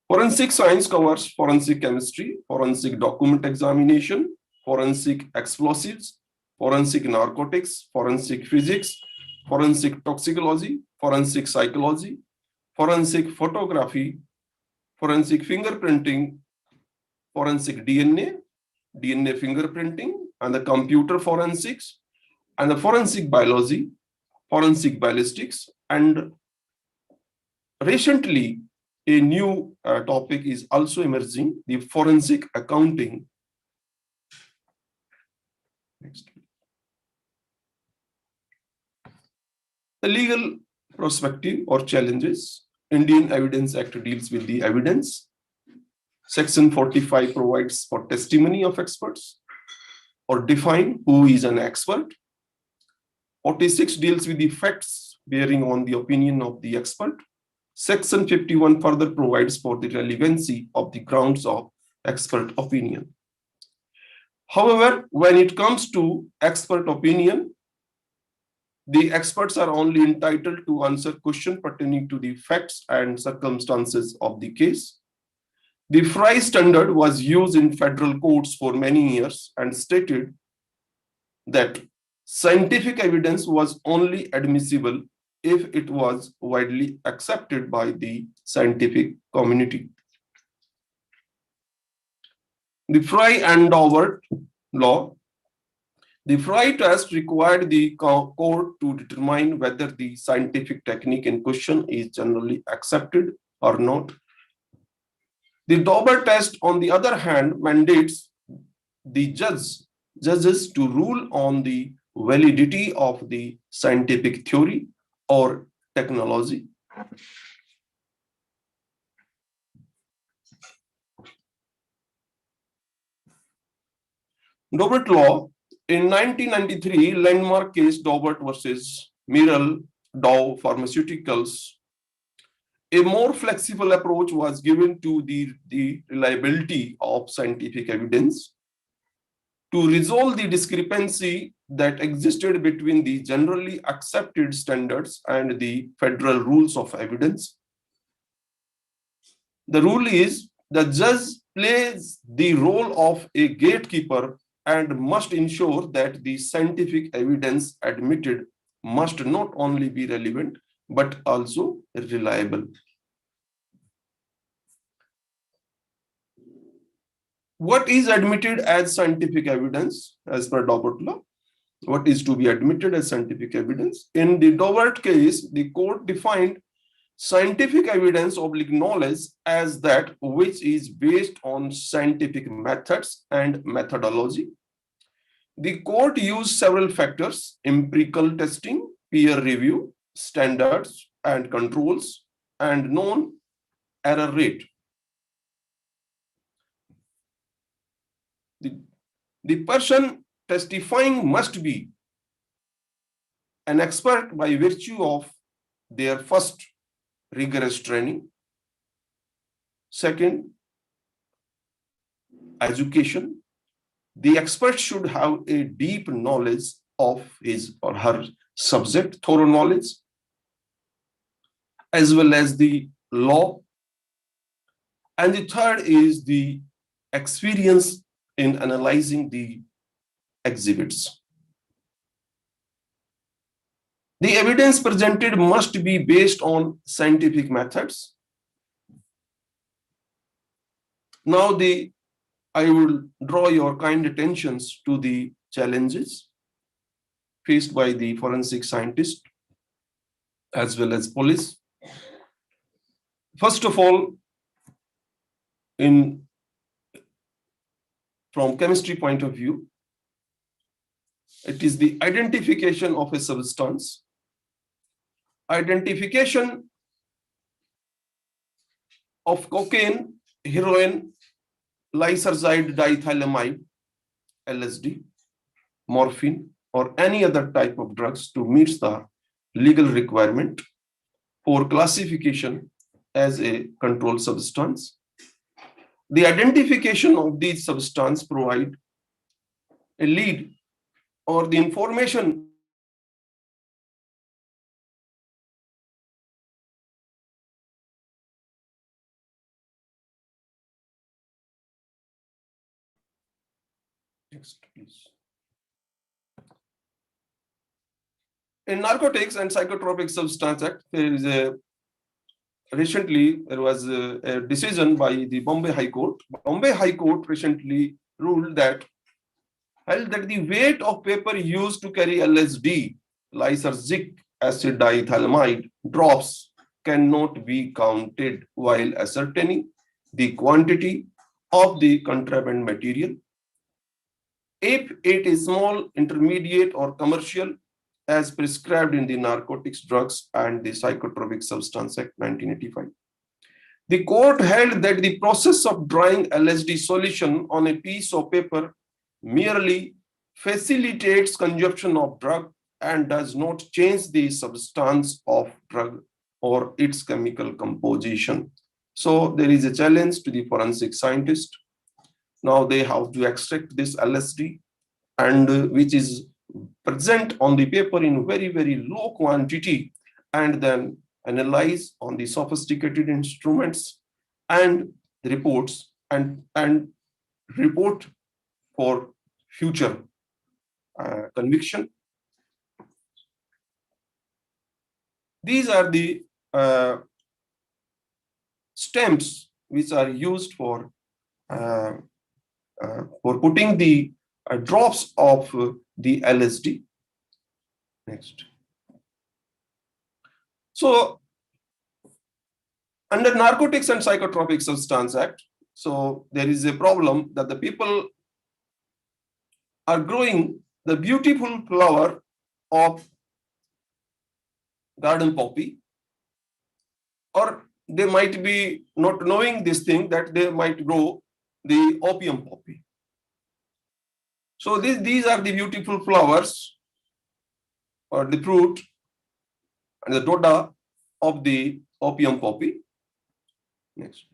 Forensic science covers forensic chemistry, forensic document examination, forensic explosives, forensic narcotics, forensic physics, forensic toxicology, forensic psychology, forensic photography, forensic fingerprinting, forensic DNA fingerprinting, and the computer forensics, and the forensic biology, forensic ballistics, and recently a new topic is also emerging, the forensic accounting. Next. The legal perspective or challenges. Indian Evidence Act deals with the evidence. Section 45 provides for testimony of experts or define who is an expert. 46 deals with the facts bearing on the opinion of the expert. Section 51 further provides for the relevancy of the grounds of expert opinion. However, when it comes to expert opinion, the experts are only entitled to answer questions pertaining to the facts and circumstances of the case. The Fry standard was used in federal courts for many years and stated that scientific evidence was only admissible if it was widely accepted by the scientific community. The Fry and Daubert law. The Fry test required the court to determine whether the scientific technique in question is generally accepted or not. The Daubert test, on the other hand, mandates the judges to rule on the validity of the scientific theory or technology. Daubert law. In 1993, landmark case Daubert versus Merrill Dow Pharmaceuticals, a more flexible approach was given to the reliability of scientific evidence. To resolve the discrepancy that existed between the generally accepted standards and the federal rules of evidence. The rule is the judge plays the role of a gatekeeper and must ensure that the scientific evidence admitted must not only be relevant but also reliable. What is admitted as scientific evidence as per Daubert law? What is to be admitted as scientific evidence? In the Daubert case, the court defined scientific evidence oblique knowledge as that which is based on scientific methods and methodology. The court used several factors: empirical testing, peer review, standards and controls, and known error rate. The person testifying must be an expert by virtue of their first, rigorous training, second, education. The expert should have a deep knowledge of his or her subject, thorough knowledge, as well as the law. And the third is the experience in analyzing the exhibits. The evidence presented must be based on scientific methods. Now I will draw your kind attentions to the challenges faced by the forensic scientist as well as police. First of all, from chemistry point of view, it is the identification of a substance. Identification of cocaine, heroin, lysergide diethylamide, LSD, morphine, or any other type of drugs to meet the legal requirement for classification as a controlled substance. The identification of these substances provide a lead or the information next, please. In Narcotics and Psychotropic Substance Act, recently there was a decision by the Bombay High Court. Bombay High Court recently ruled that the weight of paper used to carry LSD, lysergic acid diethylamide drops, cannot be counted while ascertaining the quantity of the contraband material. If it is small, intermediate, or commercial, as prescribed in the Narcotics, Drugs, and the Psychotropic Substance Act 1985. The court held that the process of drying LSD solution on a piece of paper merely facilitates consumption of drug and does not change the substance of drug or its chemical composition. So there is a challenge to the forensic scientist. Now they have to extract this LSD, and which is present on the paper in very, very low quantity, and then analyze on the sophisticated instruments and the reports and report for future conviction. These are the stamps which are used for putting the drops of the LSD. Next. So, under Narcotics and Psychotropic Substance Act, so there is a problem that the people are growing the beautiful flower of garden poppy, or they might be not knowing this thing that they might grow the opium poppy. So these are the beautiful flowers or the fruit and the doda of the opium poppy. Next.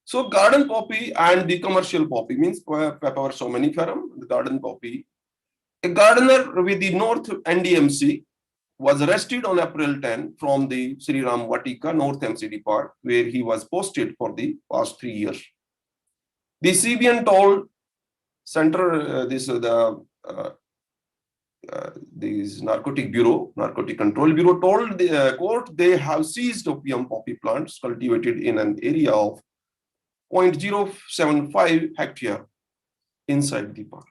So garden poppy and the commercial poppy means Papaver somniferum, the garden poppy, A gardener with the North NDMC was arrested on April 10 from the Sri Ram Vatika North MCD Park, where he was posted for the past 3 years. The CBN told this Narcotic Control Bureau told the court they have seized opium poppy plants cultivated in an area of 0.075 hectare inside the park.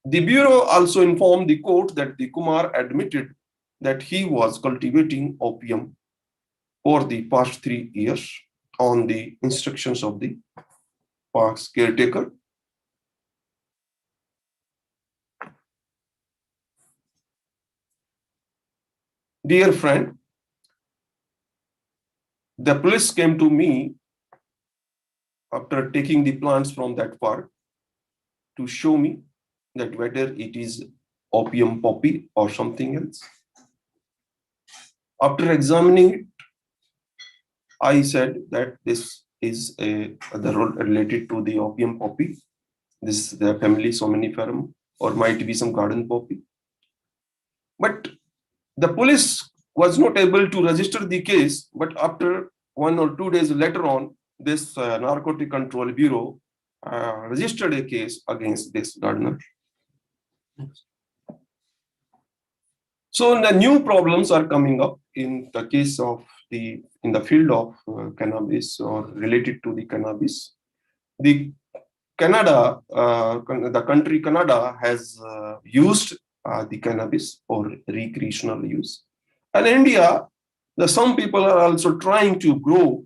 The Bureau also informed the court that the Kumar admitted that he was cultivating opium for the past 3 years on the instructions of the park's caretaker. Dear friend, the police came to me after taking the plants from that park to show me that whether it is opium poppy or something else. After examining it, I said that this is the role related to the opium poppy. This is the family somniferum, or might be some garden poppy. But the police was not able to register the case, but after 1 or 2 days later on, this Narcotic Control Bureau registered a case against this gardener. So the new problems are coming up in the case of in the field of cannabis or related to the cannabis. The country Canada has used the cannabis for recreational use. And India, some people are also trying to grow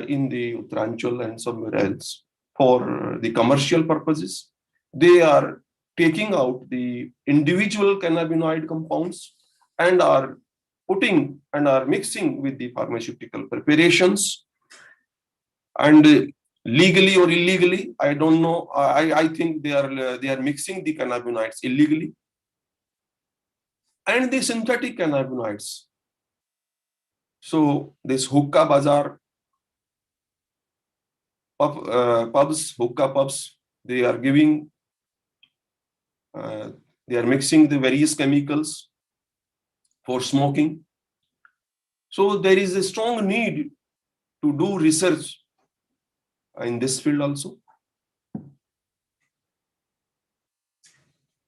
in the Uttaranchal and somewhere else for the commercial purposes. They are taking out the individual cannabinoid compounds and are putting and are mixing with the pharmaceutical preparations. And legally or illegally, I don't know. I think they are mixing the cannabinoids illegally. And the synthetic cannabinoids. So this hookah bazaar, hookah pubs, they are giving, they are mixing the various chemicals for smoking. So there is a strong need to do research in this field also.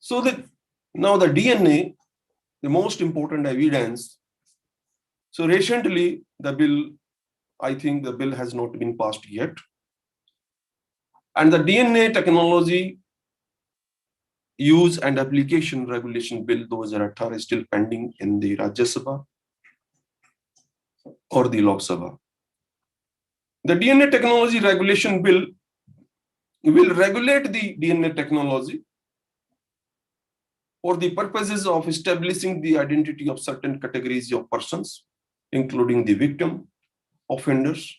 So that now the DNA, the most important evidence. So recently the bill, I think the bill has not been passed yet. And the DNA technology use and application regulation bill 2018 is still pending in the Rajya Sabha or the Lok Sabha. The DNA technology regulation bill will regulate the DNA technology for the purposes of establishing the identity of certain categories of persons, including the victim, offenders,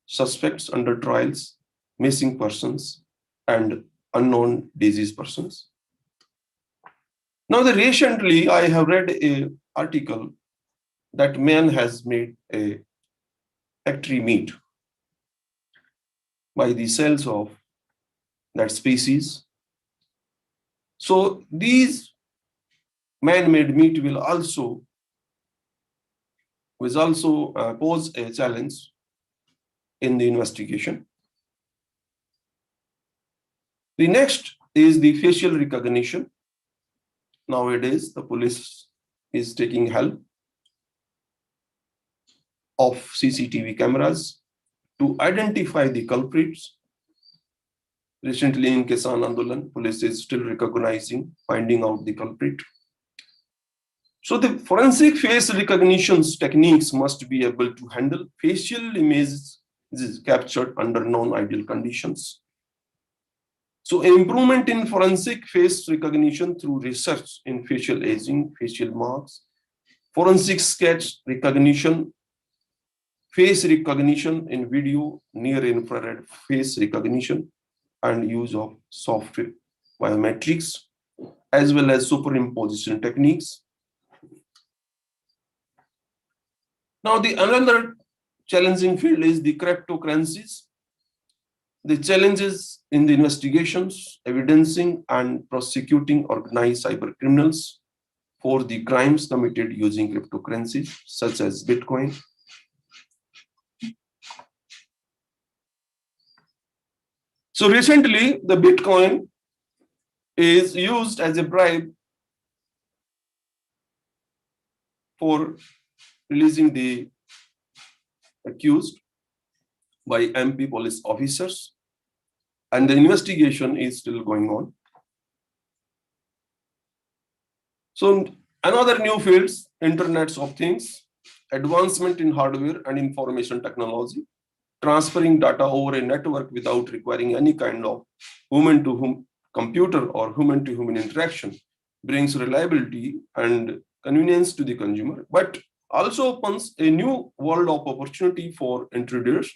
suspects under trials, missing persons, and unknown disease persons. Now, recently I have read an article that man has made a factory meat by the cells of that species. So these man-made meat will also pose a challenge in the investigation. The next is the facial recognition. Nowadays, the police is taking help of CCTV cameras to identify the culprits. Recently in Kisan Andolan, police is still recognizing, finding out the culprit. So the forensic face recognition techniques must be able to handle facial images captured under non-ideal conditions. So improvement in forensic face recognition through research in facial aging, facial marks, forensic sketch recognition, face recognition in video, near infrared face recognition, and use of software biometrics, as well as superimposition techniques. Now, the another challenging field is the cryptocurrencies. the challenges in the investigations, evidencing and prosecuting organized cyber criminals for the crimes committed using cryptocurrencies such as Bitcoin. So recently, the Bitcoin is used as a bribe for releasing the accused by MP police officers, and the investigation is still going on. So another new fields, Internet of Things, advancement in hardware and information technology, transferring data over a network without requiring any kind of human-to-human computer or human-to-human interaction, brings reliability and convenience to the consumer, but also opens a new world of opportunity for intruders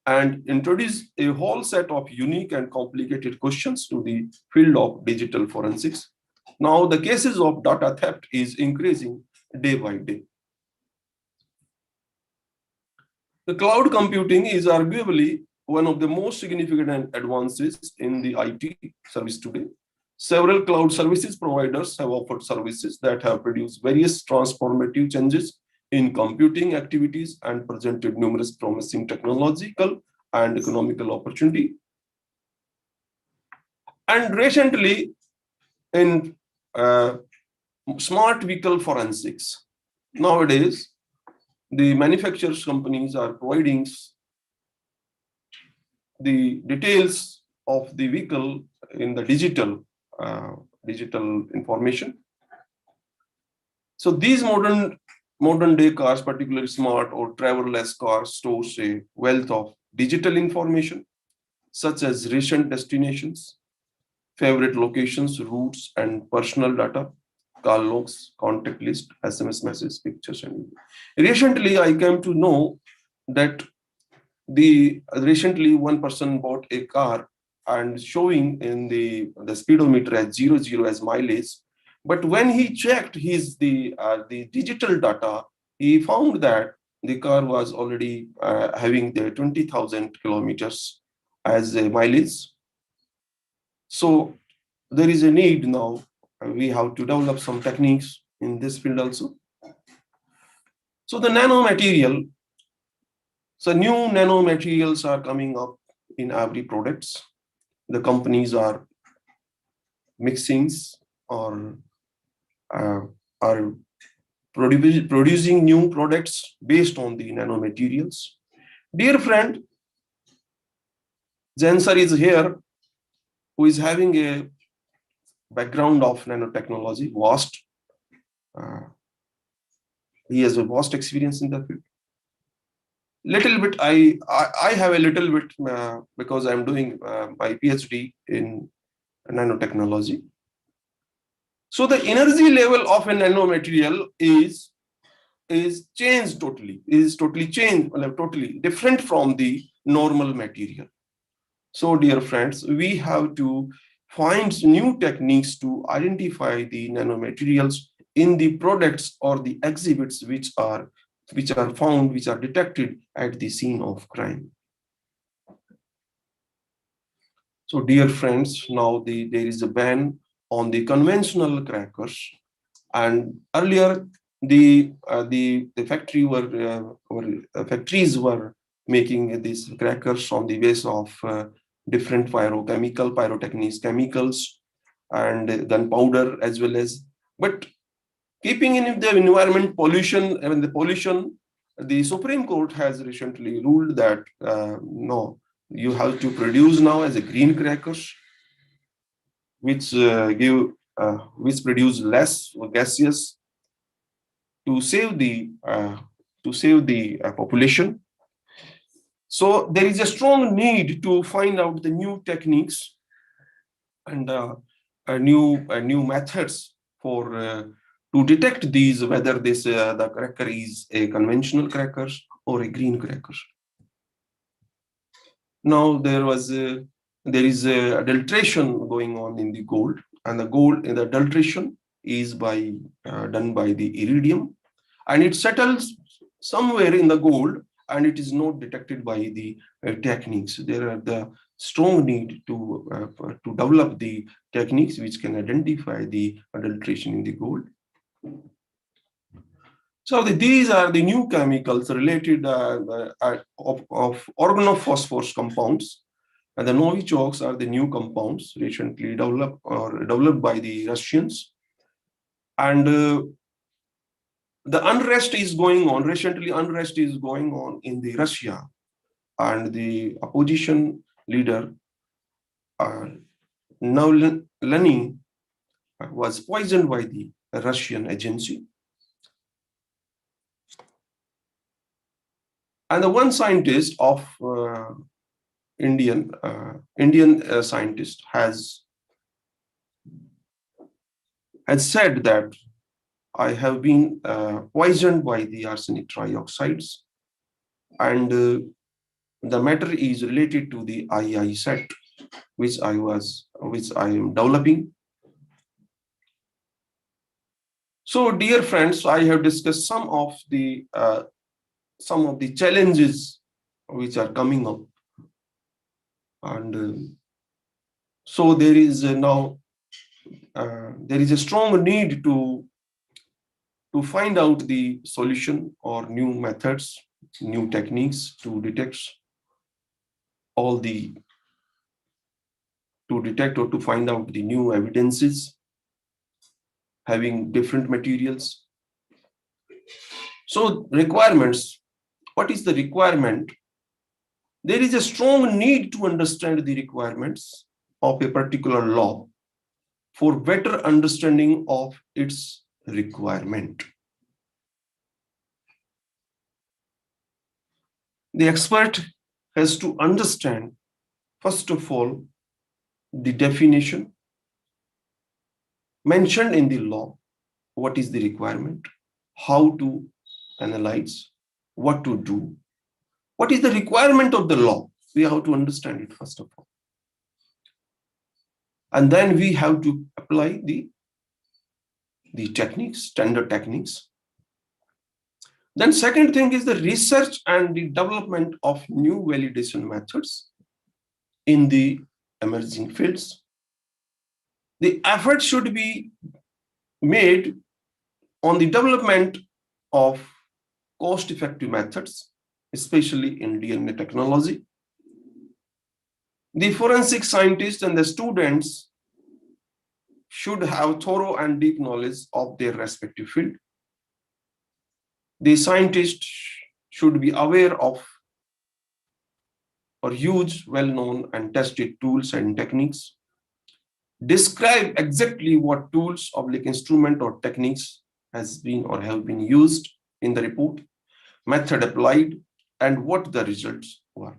and introduce a whole set of unique and complicated questions to the field of digital forensics. Now, the cases of data theft is increasing day by day. The cloud computing is arguably one of the most significant advances in the IT service today. Several cloud services providers have offered services that have produced various transformative changes in computing activities and presented numerous promising technological and economical opportunity. And recently, in smart vehicle forensics, nowadays, the manufacturers companies are providing the details of the vehicle in the digital information. So these modern day cars, particularly smart or travel-less cars, stores a wealth of digital information, such as recent destinations, favorite locations, routes, and personal data, call logs, contact list, SMS messages, pictures, and recently I came to know that recently one person bought a car and showing in the speedometer as 00 as mileage, but when he checked the digital data, he found that the car was already having the 20,000 kilometers as a mileage. So there is a need now. We have to develop some techniques in this field also. So the nanomaterial. So new nanomaterials are coming up in every products. The companies are mixing or are producing new products based on the nanomaterials. Dear friend, Jensar is here, who is having a background of nanotechnology, vast. He has a vast experience in that field. Little bit, I have a little bit because I'm doing my PhD in nanotechnology. So the energy level of a nanomaterial is changed totally, totally different from the normal material. So dear friends, we have to find new techniques to identify the nanomaterials in the products or the exhibits which are detected at the scene of crime. So dear friends, now there is a ban on the conventional crackers, and earlier the factories were making these crackers on the base of different pyrotechnics chemicals and gunpowder as well as, but keeping in the environment pollution and the pollution, the Supreme Court has recently ruled that no, you have to produce now as a green crackers, which produce less gaseous to save the population. So there is a strong need to find out the new techniques and new methods for to detect these, whether the cracker is a conventional cracker or a green cracker. Now there is adulteration going on in the gold, and the adulteration is done by the iridium, and it settles somewhere in the gold, and it is not detected by the techniques. There are the strong need to develop the techniques which can identify the adulteration in the gold. So these are the new chemicals related of organophosphorus compounds, and the novichoks are the new compounds recently developed by the Russians. And the unrest is going on. Recently, unrest is going on in the Russia, and the opposition leader Navalny was poisoned by the Russian agency. And the one scientist of Indian scientist has said that I have been poisoned by the arsenic trioxides, and the matter is related to the II set, which I am developing. So, dear friends, I have discussed some of the challenges which are coming up, and so there is now there is a strong need to find out the solution or new methods, new techniques to detect or to find out the new evidences having different materials. So requirements, what is the requirement? There is a strong need to understand the requirements of a particular law for better understanding of its requirement. The expert has to understand, first of all, the definition mentioned in the law, what is the requirement, how to analyze, what to do, what is the requirement of the law. We have to understand it first of all. And then we have to apply the techniques, standard techniques. Then second thing is the research and the development of new validation methods in the emerging fields. The effort should be made on the development of cost-effective methods, especially in DNA technology. The forensic scientists and the students should have thorough and deep knowledge of their respective field. The scientists should be aware of or use well-known and tested tools and techniques. Describe exactly what tools, instrument or techniques has been or have been used in the report, method applied, and what the results were.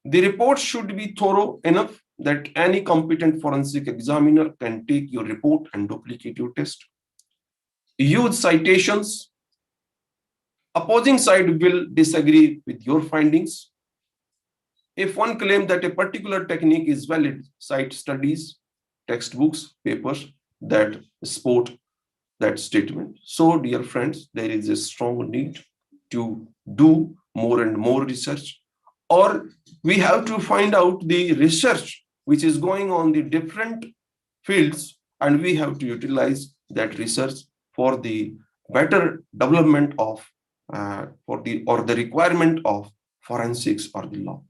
The report should be thorough enough that any competent forensic examiner can take your report and duplicate your test. Use citations. Opposing side will disagree with your findings. If one claims that a particular technique is valid, cite studies, textbooks, papers that support that statement. So, dear friends, there is a strong need to do more and more research, or we have to find out the research which is going on the different fields, and we have to utilize that research for the better development of the requirement of forensics or the law.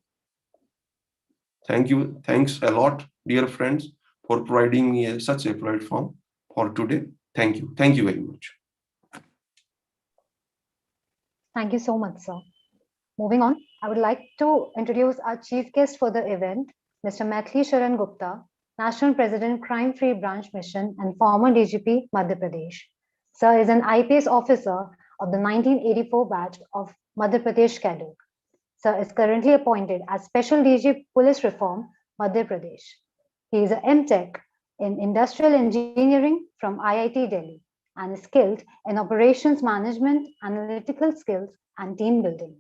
Thank you. Thanks a lot, dear friends, for providing me such a platform for today. Thank you. Thank you very much. Thank you so much, sir. Moving on, I would like to introduce our chief guest for the event, Mr. Maithili Sharan Gupta, National President, Crime-Free Branch Mission and former DGP, Madhya Pradesh. Sir is an IPS officer of the 1984 batch of Madhya Pradesh cadre. Sir is currently appointed as Special DG Police Reform, Madhya Pradesh. He is a MTech in Industrial Engineering from IIT Delhi and is skilled in operations management, analytical skills, and team building.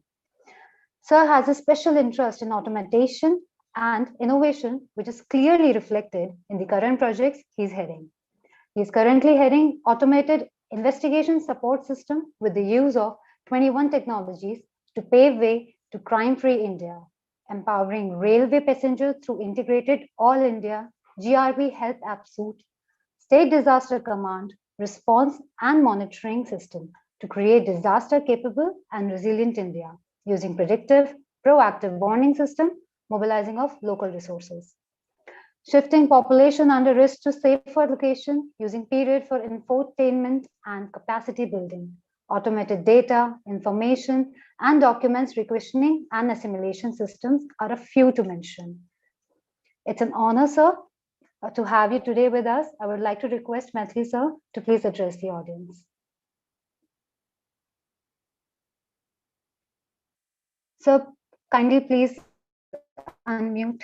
Sir has a special interest in automation and innovation, which is clearly reflected in the current projects he's heading. He is currently heading automated investigation support system with the use of 21 technologies to pave way to crime-free India, empowering railway passengers through integrated All India GRB Health App Suite, State Disaster Command, response and monitoring system to create disaster-capable and resilient India using predictive, proactive warning system, mobilizing of local resources. Shifting population under risk to safer location using period for infotainment and capacity building, automated data, information, and documents requisitioning and assimilation systems are a few to mention. It's an honor, sir, to have you today with us. I would like to request Maithili, sir, to please address the audience. Sir, kindly please unmute.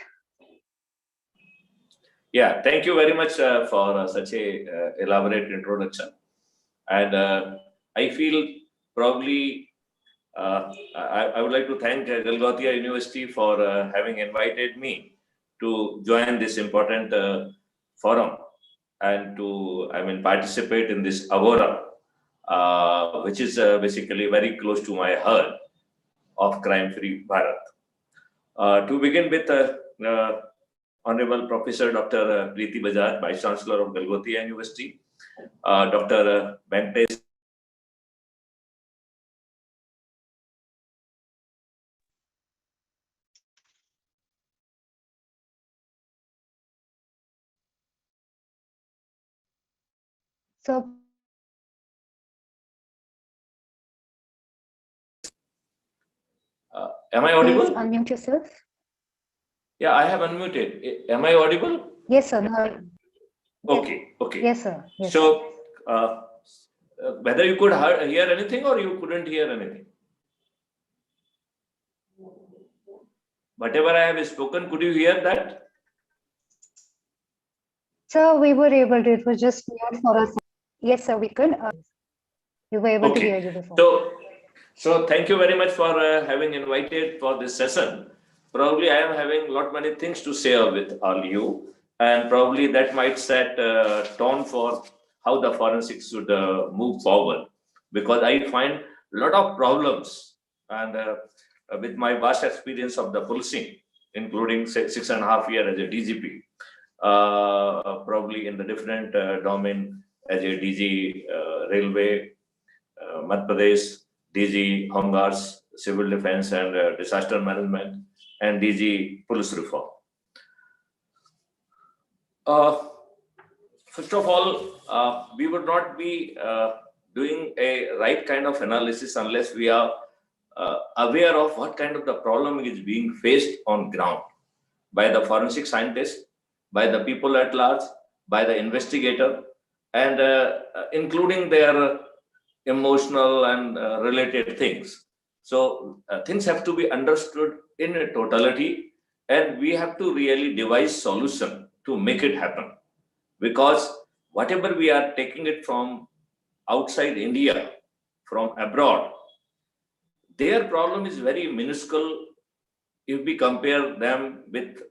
Yeah, thank you very much for such a elaborate introduction. And I feel probably I would like to thank Galgotia University for having invited me to join this important forum and to, participate in this Agora, which is basically very close to my heart of crime-free Bharat. To begin with, Honorable Professor Dr. Preeti Bajaj, Vice Chancellor of Galgotia University, Dr. Venkatesh. So, Am I audible? please unmute yourself. Yeah, I have unmuted. Am I audible? Yes, sir. No. Okay, okay. Yes, sir. Yes, so, whether you could hear anything or you couldn't hear anything? Whatever I have spoken, could you hear that? Sir, we were able to. It was just mute for us. Yes, sir, we could. We were able to hear you before. So thank you very much for having invited for this session. Probably I am having many things to share with all you, and probably that might set tone for how the forensics should move forward. Because I find a lot of problems, and with my vast experience of the policing, including 6.5 years as a DGP, probably in the different domain as a DG Railway, Madhya Pradesh, DG Home Guards, Civil Defense and Disaster Management, and DG Police Reform. First of all, we would not be doing a right kind of analysis unless we are aware of what kind of the problem is being faced on ground by the forensic scientists, by the people at large, by the investigator, and including their emotional and related things. So things have to be understood in a totality, and we have to really devise solution to make it happen. Because whatever we are taking it from outside India, from abroad, their problem is very minuscule if we compare them with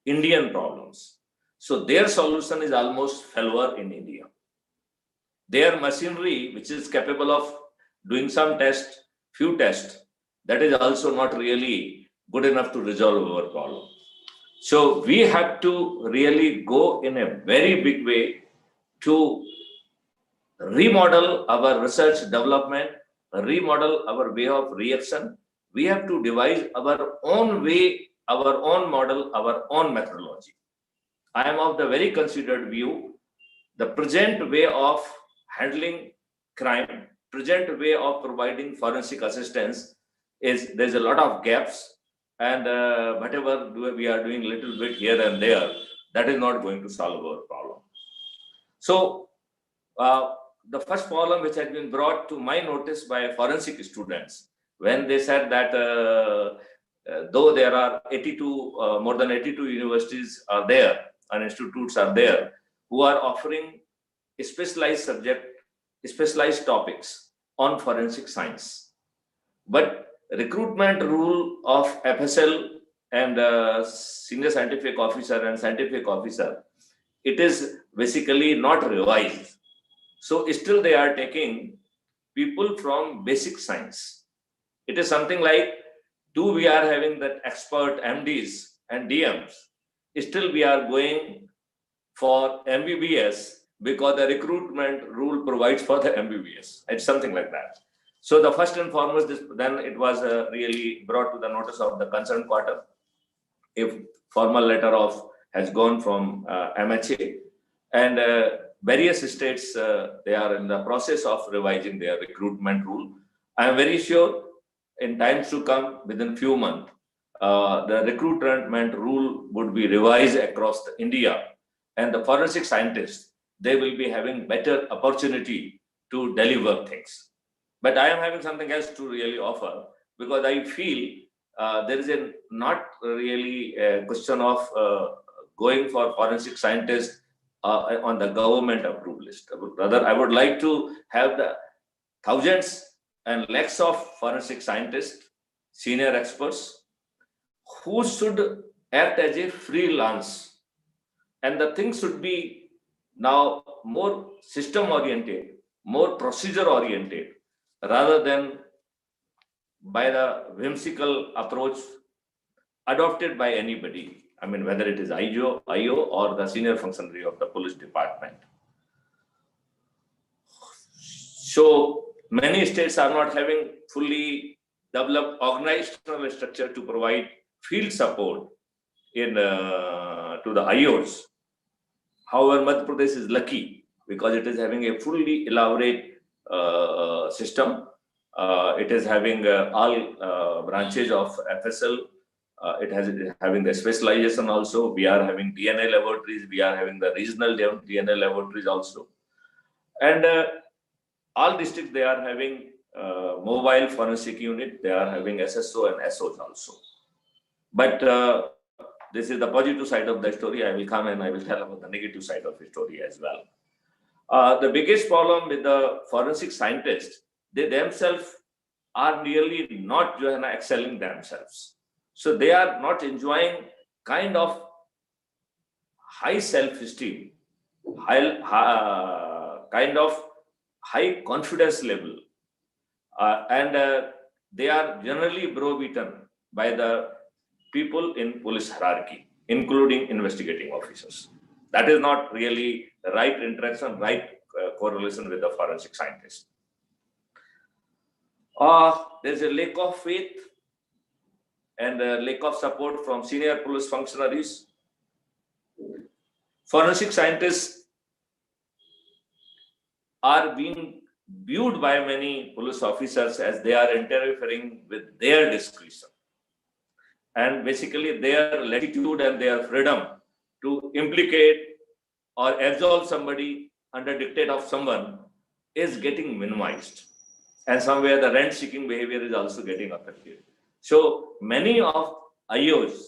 Indian problems. So their solution is almost failure in India. Their machinery, which is capable of doing some tests, few tests, that is also not really good enough to resolve our problem. So we have to really go in a very big way to remodel our research development, remodel our way of reaction. We have to devise our own way, our own model, our own methodology. I am of the very considered view, the present way of handling crime, present way of providing forensic assistance there's a lot of gaps, and whatever we are doing little bit here and there, that is not going to solve our problem. So the first problem which had been brought to my notice by forensic students, when they said that though there are more than 82 universities are there and institutes are there who are offering specialized subject, specialized topics on forensic science, but recruitment rule of FSL and senior scientific officer and scientific officer, it is basically not revised. So still they are taking people from basic science. It is something like, do we are having that expert MDs and DMs, still we are going for MBBS because the recruitment rule provides for the MBBS. It's something like that. So the first and foremost, then it was really brought to the notice of the concerned quarter. If formal letter of has gone from MHA, and various states, they are in the process of revising their recruitment rule. I am very sure in times to come, within few months, the recruitment rule would be revised across India, and the forensic scientists, they will be having better opportunity to deliver things. But I am having something else to really offer, because I feel there is not really a question of going for forensic scientists on the government approved list. Rather, I would like to have the thousands and lakhs of forensic scientists, senior experts, who should act as a freelance. And the thing should be now more system oriented, more procedure oriented, rather than by the whimsical approach adopted by anybody. I mean, whether it is IO or the senior functionary of the police department. So many states are not having fully developed organizational structure to provide field support in to the IOs. However, Madhya Pradesh is lucky because it is having a fully elaborate system. It is having all branches of FSL. It has having the specialization also. We are having DNA laboratories. We are having the regional DNA laboratories also. And all districts, they are having mobile forensic unit. They are having SSO and SOs also. But this is the positive side of the story. I will come and I will tell about the negative side of the story as well. The biggest problem with the forensic scientists, they themselves are really not excelling themselves. So they are not enjoying kind of high self-esteem, kind of high confidence level. And they are generally browbeaten by the people in police hierarchy, including investigating officers. That is not really the right interaction, right correlation with the forensic scientist. There's a lack of faith and a lack of support from senior police functionaries. Forensic scientists are being viewed by many police officers as they are interfering with their discretion. And basically their latitude and their freedom to implicate or absolve somebody under dictate of someone is getting minimized. And somewhere the rent-seeking behavior is also getting affected. So many of IOs,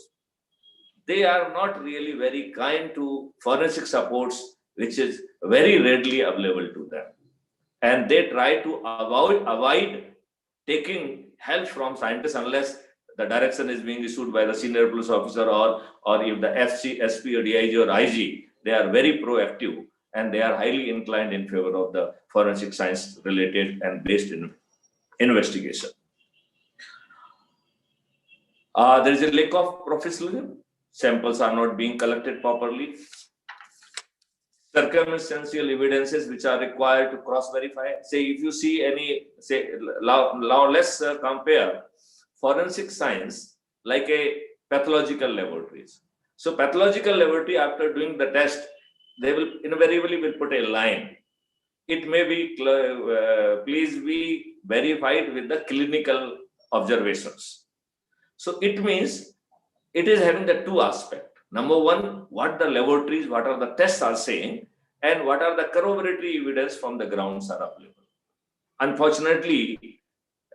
they are not really very kind to forensic supports, which is very readily available to them. And they try to avoid taking help from scientists unless the direction is being issued by the senior police officer, or if the FC, SP, or DIG or IG, they are very proactive and they are highly inclined in favor of the forensic science related and based in investigation. There is a lack of professionalism. Samples are not being collected properly. Circumstantial evidences which are required to cross-verify. Say, if you see any, say, now let's compare forensic science like a pathological laboratories. So pathological laboratory, after doing the test, they will invariably will put a line. It may be, please be verified with the clinical observations. So it means it is having the two aspects. Number one, what the laboratories, what are the tests are saying, and what are the corroboratory evidence from the grounds are available. Unfortunately,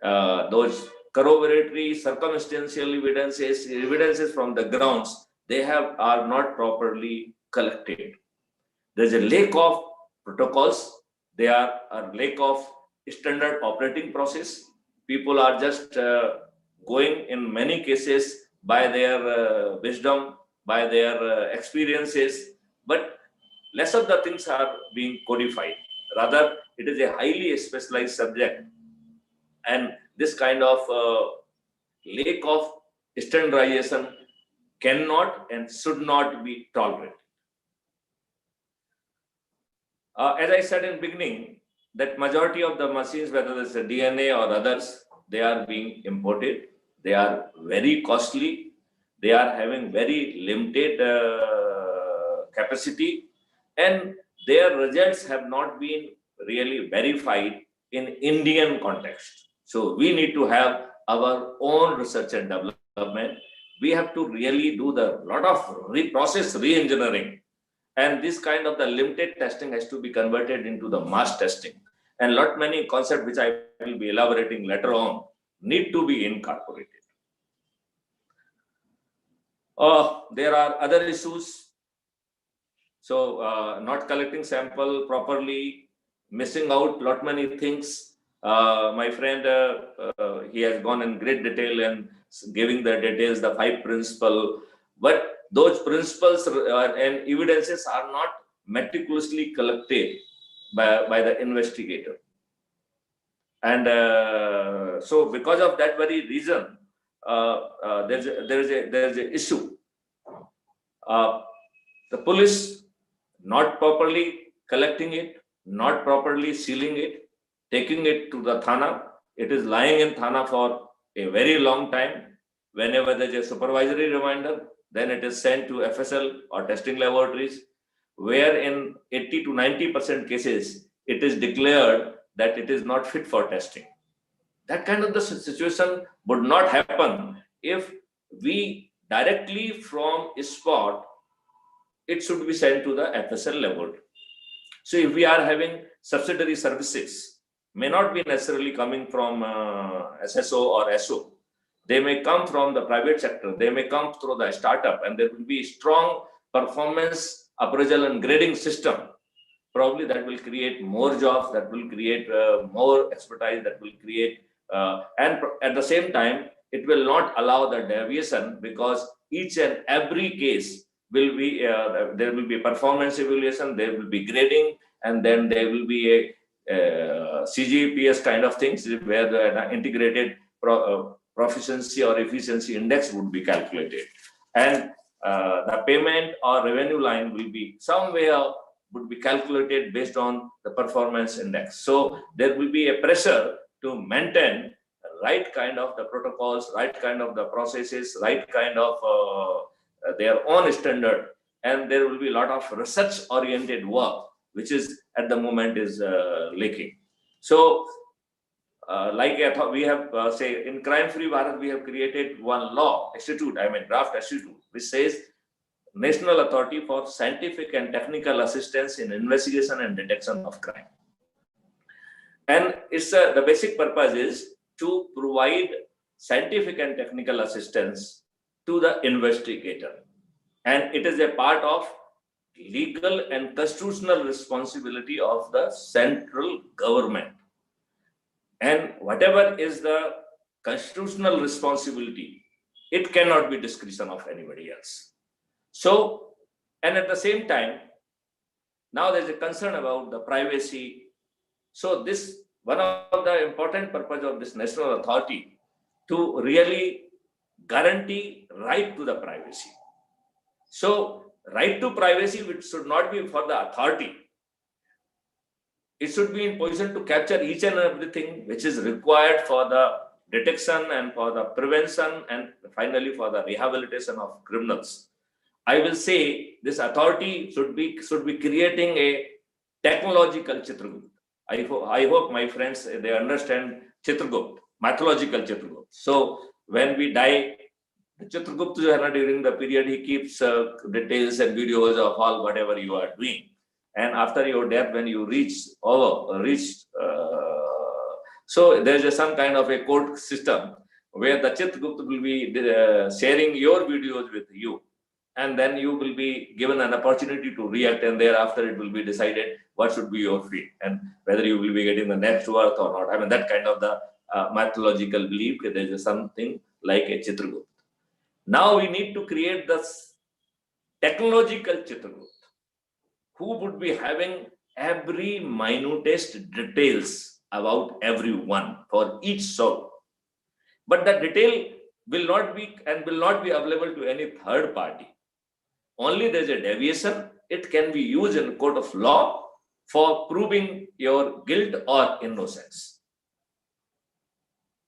those corroboratory circumstantial evidences from the grounds, they are not properly collected. There's a lack of protocols. There are a lack of standard operating process. People are just going in many cases by their wisdom, by their experiences, but less of the things are being codified. Rather, it is a highly specialized subject, and this kind of lack of standardization cannot and should not be tolerated. As I said in beginning, that majority of the machines, whether it's a DNA or others, they are being imported. They are very costly. They are having very limited capacity, and their results have not been really verified in Indian context. So we need to have our own research and development. We have to really do the lot of process re-engineering. And this kind of the limited testing has to be converted into the mass testing. And lot many concepts which I will be elaborating later on need to be incorporated. There are other issues. So not collecting sample properly, missing out lot many things. My friend, he has gone in great detail and giving the details, the 5 principles. But those principles and evidences are not meticulously collected by the investigator. And so because of that very reason, there's a issue. The police not properly collecting it, not properly sealing it, taking it to the Thana. It is lying in Thana for a very long time. Whenever there is a supervisory reminder, then it is sent to FSL or testing laboratories, where in 80 to 90% cases, it is declared that it is not fit for testing. That kind of the situation would not happen if we directly from a spot, it should be sent to the FSL laboratory. So if we are having subsidiary services, may not be necessarily coming from SSO or SO. They may come from the private sector. They may come through the startup, and there will be strong performance appraisal and grading system. Probably that will create more jobs, that will create more expertise, that will create, and at the same time, it will not allow the deviation, because each and every case will be, there will be performance evaluation, there will be grading, and then there will be a CGPS kind of things where the integrated proficiency or efficiency index would be calculated. And the payment or revenue line will be somewhere would be calculated based on the performance index. So there will be a pressure to maintain right kind of the protocols, right kind of the processes, right kind of their own standard. And there will be a lot of research oriented work, which is at the moment is lacking. So like I thought, we have say in Crime Free Bharat, we have created one law institute, draft institute, which says National Authority for Scientific and Technical Assistance in Investigation and Detection of Crime. And it's the basic purpose is to provide scientific and technical assistance to the investigator. And it is a part of legal and constitutional responsibility of the central government. And whatever is the constitutional responsibility, it cannot be discretion of anybody else. So, and at the same time, now there's a concern about the privacy. So this, one of the important purpose of this national authority to really guarantee right to the privacy. So right to privacy, which should not be for the authority. It should be in position to capture each and everything which is required for the detection and for the prevention and finally for the rehabilitation of criminals. I will say this authority should be creating a technological Chitragupt. I hope my friends, they understand Chitragupt, mythological Chitragupt. So when we die, Chitragupt during the period, he keeps details and videos of all whatever you are doing. And after your death, when you reach, so there is some kind of a code system where the Chitragupt will be sharing your videos with you. And then you will be given an opportunity to react, and thereafter it will be decided what should be your fate and whether you will be getting the next worth or not. That kind of the mythological belief that there is something like a Chitragupt. Now we need to create this technological Chitragupt, who would be having every minutest details about everyone for each soul. but the detail will not be available to any third party. Only there's a deviation. It can be used in court of law for proving your guilt or innocence.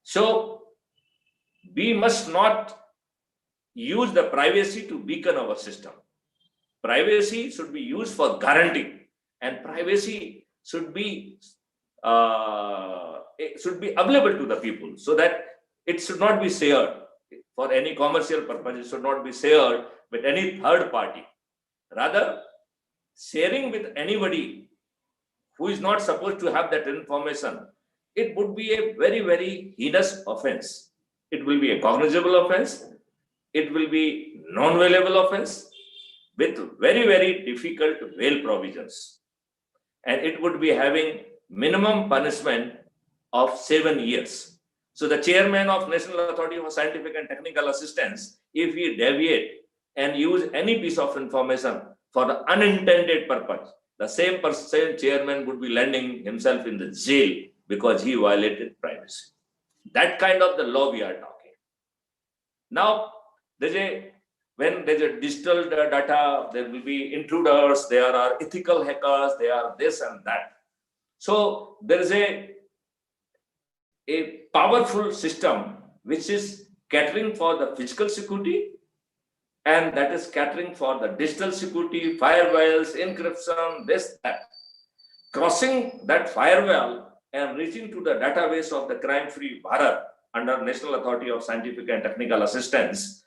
So we must not use the privacy to weaken our system. Privacy should be used for guarantee, and privacy should be available to the people, so that it should not be shared for any commercial purpose. It should not be shared with any third party. Rather, sharing with anybody who is not supposed to have that information, it would be a very, very heinous offense. It will be a cognizable offense. It will be non-bailable offense with very, very difficult bail provisions. And it would be having minimum punishment of 7 years. So the chairman of National Authority for Scientific and Technical Assistance, if he deviate and use any piece of information for the unintended purpose, the same chairman would be landing himself in the jail because he violated privacy. That kind of the law we are talking. Now, when there's a digital data, there will be intruders, there are ethical hackers, there are this and that. So there is a powerful system which is catering for the physical security, and that is catering for the digital security, firewalls, encryption, this, that. Crossing that firewall and reaching to the database of the crime-free Bharat under National Authority of Scientific and Technical Assistance,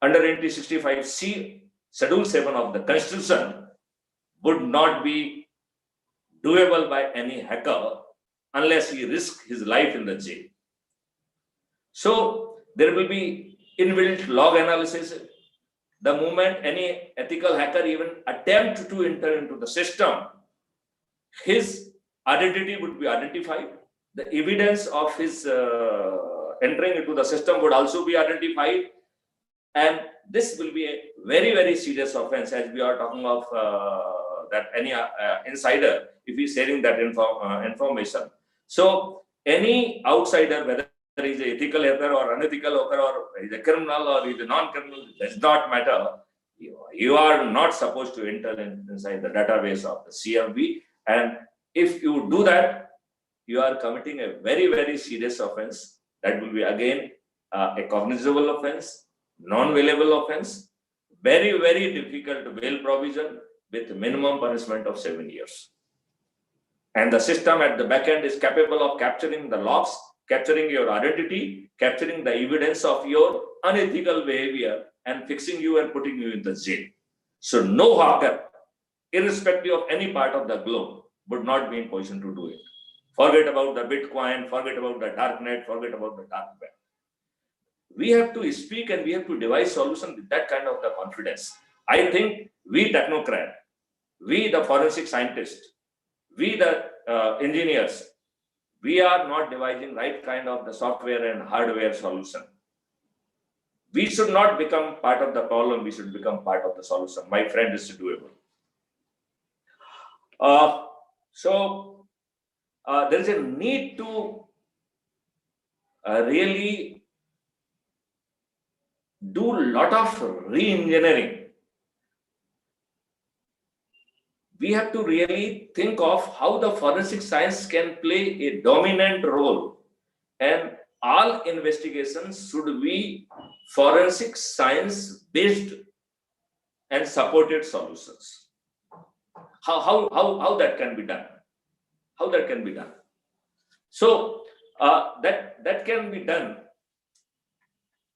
under 1965C, Schedule 7 of the Constitution, would not be doable by any hacker unless he risks his life in the jail. So there will be inbuilt log analysis. The moment any ethical hacker even attempt to enter into the system, his identity would be identified. The evidence of his entering into the system would also be identified. And this will be a very, very serious offense, as we are talking of that any insider, if he's sharing that information. So any outsider, whether he's an ethical hacker or unethical hacker, or he's a criminal or he's a non-criminal, does not matter. You are not supposed to enter inside the database of the CMB. And if you do that, you are committing a very, very serious offense. That will be again a cognizable offense, non-bailable offense, very, very difficult bail provision with minimum punishment of 7 years. And the system at the back end is capable of capturing the logs, capturing your identity, capturing the evidence of your unethical behavior, and fixing you and putting you in the jail. So no hacker, irrespective of any part of the globe, would not be in position to do it. Forget about the Bitcoin, forget about the darknet, forget about the dark web. We have to speak and we have to devise solutions with that kind of the confidence. I think we technocrat, we the forensic scientists, we the engineers, we are not devising right kind of the software and hardware solution. We should not become part of the problem, we should become part of the solution. My friend, is doable. There is a need to really do a lot of re-engineering. We have to really think of how the forensic science can play a dominant role, and all investigations should be forensic science based and supported solutions. How that can be done? How that can be done? So that can be done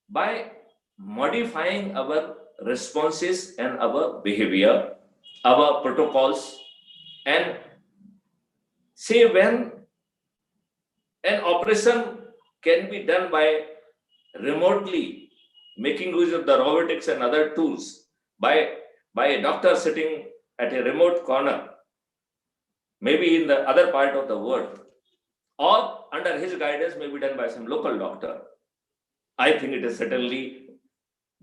by modifying our responses and our behavior, our protocols, and say when an operation can be done by remotely making use of the robotics and other tools by a doctor sitting at a remote corner, maybe in the other part of the world, or under his guidance may be done by some local doctor. I think it is certainly,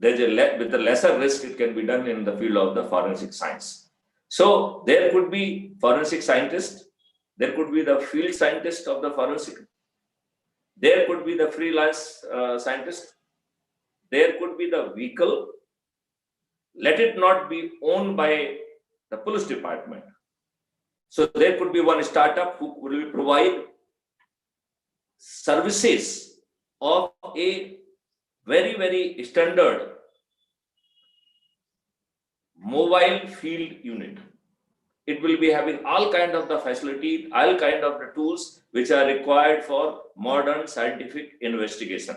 with the lesser risk, it can be done in the field of the forensic science. So there could be forensic scientists, there could be the field scientist of the forensic, There could be the freelance scientist. There could be the vehicle. Let it not be owned by the police department. So there could be one startup who will provide services of a very, very standard mobile field unit. It will be having all kind of the facility, all kind of the tools which are required for modern scientific investigation.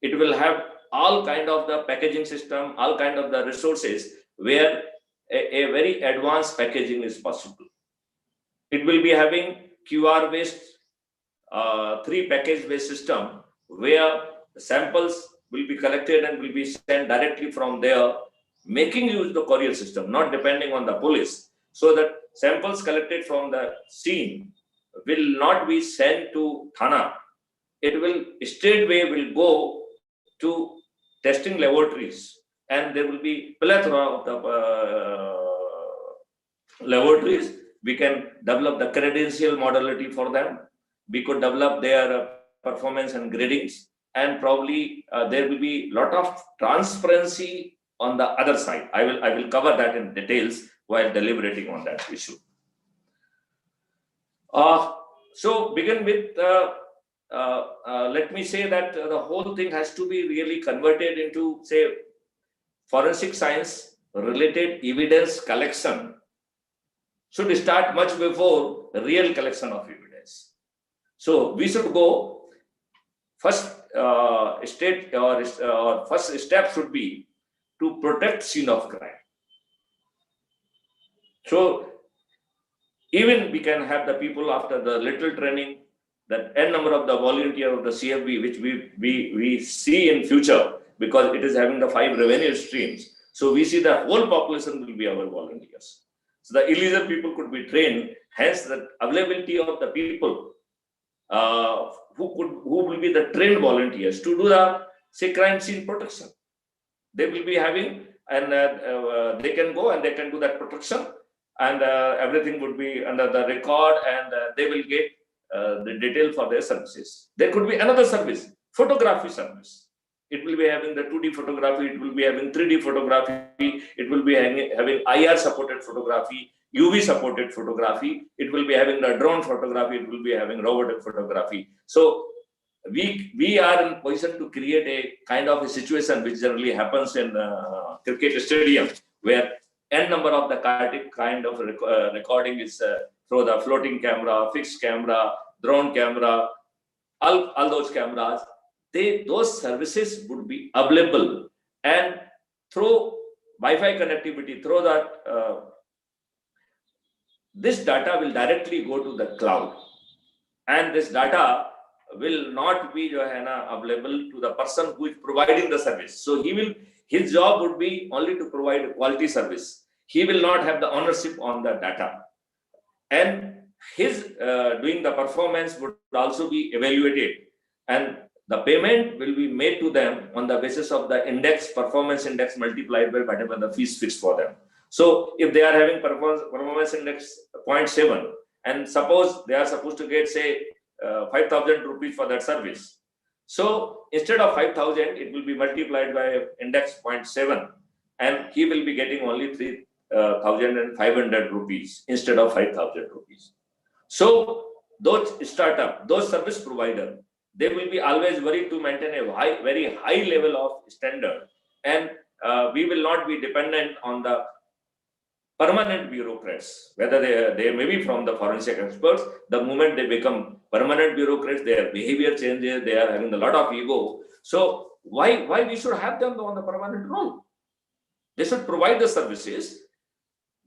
It will have all kind of the packaging system, all kind of the resources where a very advanced packaging is possible. It will be having QR based, 3 package based system where samples will be collected and will be sent directly from there, making use the courier system, not depending on the police, so that samples collected from the scene will not be sent to Thana. It will straightway will go to testing laboratories, and there will be plethora of the laboratories. We can develop the credential modality for them. We could develop their performance and gradings, and probably there will be a lot of transparency on the other side. I will cover that in details while deliberating on that issue. So begin with, let me say that the whole thing has to be really converted into, say, forensic science related evidence collection should start much before real collection of evidence. So we should go, first first step should be to protect scene of crime. So even we can have the people after the little training, that n number of the volunteer of the CFB, which we see in future, because it is having the 5 revenue streams. So we see the whole population will be our volunteers. So the illegal people could be trained, hence the availability of the people who will be the trained volunteers to do the, say, crime scene protection. They will be having, and they can go and they can do that protection, and everything would be under the record, and they will get the detail for their services. There could be another service, photography service. It will be having the 2D photography, it will be having 3D photography, it will be having IR supported photography, UV supported photography, it will be having the drone photography, it will be having robotic photography. So we are in position to create a kind of a situation which generally happens in cricket stadium, where n number of the kind of recording is through the floating camera, fixed camera, drone camera, all those cameras. Those services would be available, and through Wi-Fi connectivity, through that, this data will directly go to the cloud, and this data will not be available to the person who is providing the service. So his job would be only to provide a quality service. He will not have the ownership on the data, and his doing the performance would also be evaluated, and the payment will be made to them on the basis of the index, performance index multiplied by whatever the fees fixed for them. So if they are having performance index 0.7, and suppose they are supposed to get, say, 5,000 rupees for that service. So instead of 5,000, it will be multiplied by index 0.7, and he will be getting only 3,500 rupees instead of 5,000 rupees. So those startup, those service provider, they will be always worried to maintain a very high level of standard, and we will not be dependent on the permanent bureaucrats, whether they may be from the forensic experts. The moment they become permanent bureaucrats, their behavior changes, they are having a lot of ego. So why we should have them on the permanent role? They should provide the services.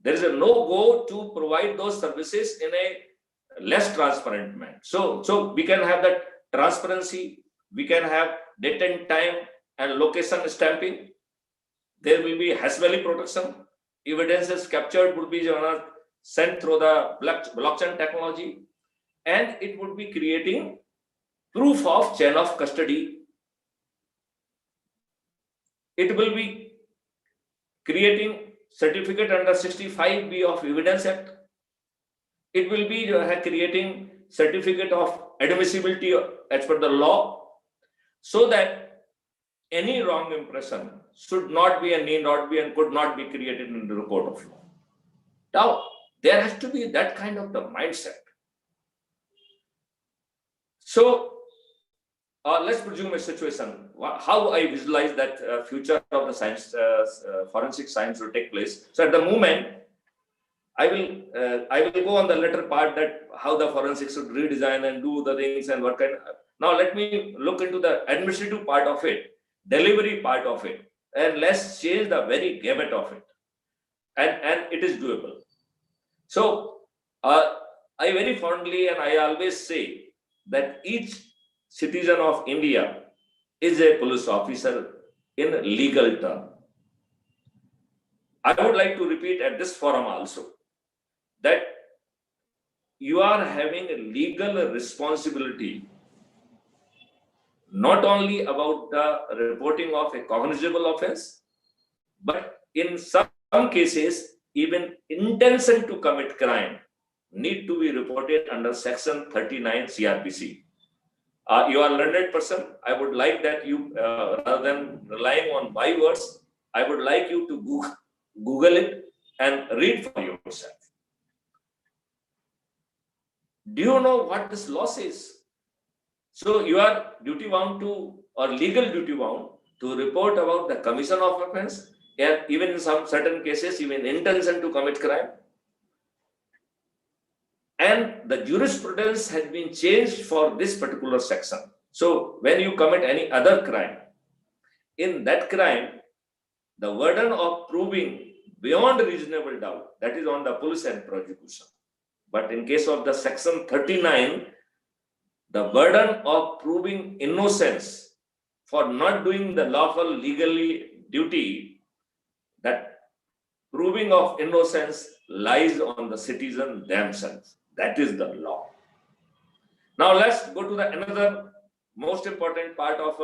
There is a no-go to provide those services in a less transparent manner. So we can have that transparency, we can have date and time and location stamping. There will be hash value protection. Evidences captured would be sent through the blockchain technology, and it would be creating proof of chain of custody. It will be creating certificate under 65B of Evidence Act. It will be creating certificate of admissibility as per the law, so that any wrong impression should not be and need not be and could not be created in the court of law. Now, there has to be that kind of the mindset. So, let's presume a situation, how I visualize that future of the science, forensic science will take place. So at the moment, I will go on the latter part, that how the forensics should redesign and do the things and what kind. Now let me look into the administrative part of it, delivery part of it, and let's change the very gamut of it. And it is doable. So I very fondly and I always say that each citizen of India is a police officer in legal term. I would like to repeat at this forum also that you are having a legal responsibility not only about the reporting of a cognizable offense, but in some cases, even intention to commit crime need to be reported under Section 39 CRPC. You are a learned person. I would like that you, rather than relying on my words, I would like you to Google it and read for yourself. Do you know what this law says? So you are duty bound to, or legal duty bound to report about the commission of offense, and even in some certain cases, even intention to commit crime. And the jurisprudence has been changed for this particular section. So when you commit any other crime, in that crime, the burden of proving beyond reasonable doubt, that is on the police and prosecution. But in case of the Section 39, the burden of proving innocence for not doing the lawful legally duty, that proving of innocence lies on the citizen themselves. That is the law. Now let's go to the another most important part of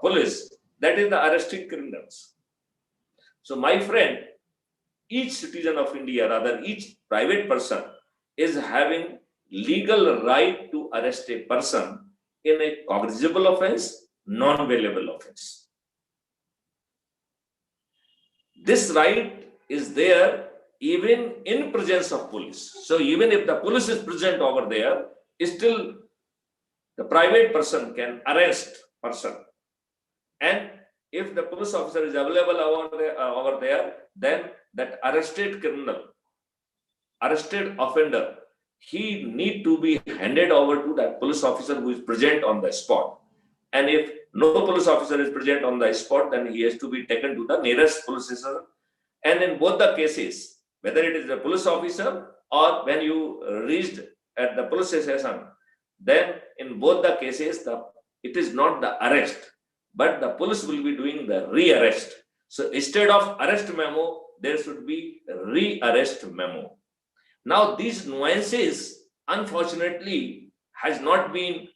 police, that is the arresting criminals. So my friend, each citizen of India, rather each private person, is having legal right to arrest a person in a cognizable offense, non-bailable offense. This right is there even in presence of police. So even if the police is present over there, still the private person can arrest person. And if the police officer is available over there, then that arrested criminal, arrested offender, he need to be handed over to that police officer who is present on the spot. And if no police officer is present on the spot, then he has to be taken to the nearest police station. And in both the cases, whether it is a police officer or when you reached at the police station, then in both the cases, it is not the arrest, but the police will be doing the re-arrest. So instead of arrest memo, there should be re-arrest memo. Now these nuances, unfortunately, has not been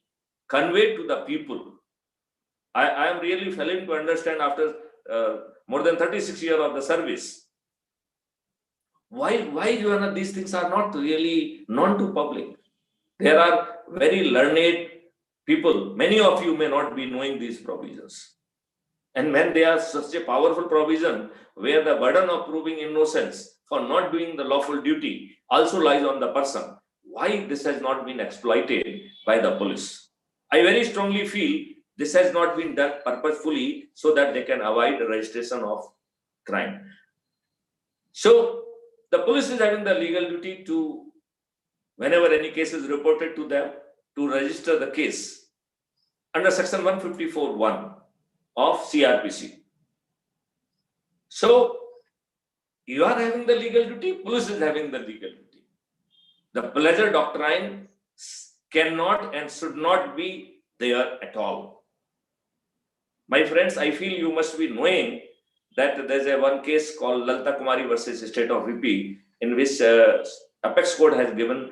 conveyed to the people. I am really failing to understand after more than 36 years of the service. Why these things are not really known to public? There are very learned people. Many of you may not be knowing these provisions. And when they are such a powerful provision where the burden of proving innocence for not doing the lawful duty also lies on the person, why this has not been exploited by the police? I very strongly feel this has not been done purposefully so that they can avoid the registration of crime. So the police is having the legal duty to, whenever any case is reported to them, to register the case under Section 154(1) of CRPC. So you are having the legal duty, police is having the legal duty. The pleasure doctrine cannot and should not be there at all. My friends, I feel you must be knowing that there's a one case called Lalita Kumari versus State of VP, in which Apex Court has given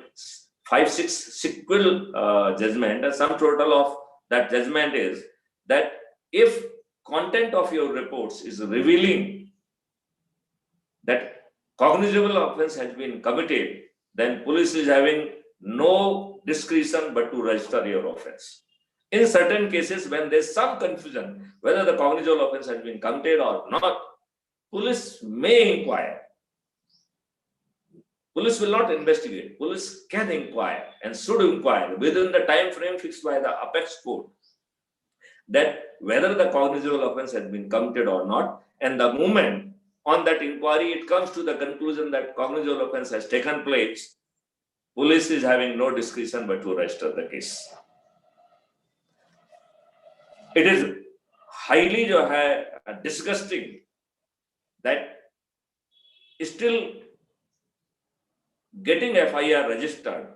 5-6 sequel judgment, and some total of that judgment is that if content of your reports is revealing that cognizable offense has been committed, then police is having no discretion but to register your offense. In certain cases, when there's some confusion whether the cognizable offense has been committed or not, police may inquire. Police will not investigate. Police can inquire and should inquire within the time frame fixed by the apex court that whether the cognizable offense has been committed or not. And the moment on that inquiry it comes to the conclusion that cognizable offense has taken place, police is having no discretion but to register the case. It is highly disgusting that still getting FIR registered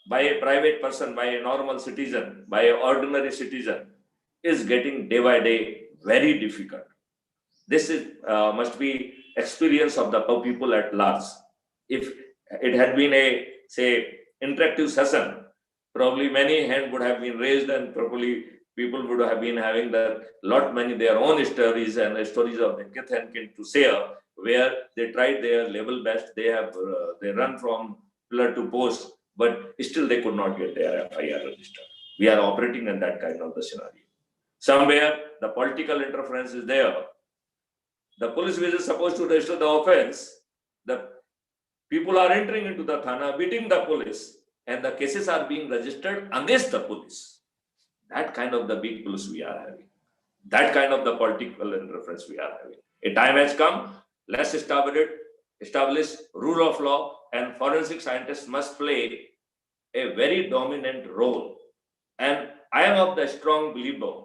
by a private person, by a normal citizen, by an ordinary citizen is getting day by day very difficult. This is must be experience of the people at large. If it had been a, say, interactive session, probably many hands would have been raised and probably people would have been having their own stories and stories of the kith and kin to share, where they tried their level best. They run from pillar to post, but still they could not get their FIR registered. We are operating in that kind of the scenario. Somewhere the political interference is there. The police which is supposed to register the offense, the people are entering into the thana, beating the police, and the cases are being registered against the police. That kind of the big police we are having. That kind of the political interference we are having. A time has come, let's establish rule of law, and forensic scientists must play a very dominant role. And I am of the strong believer,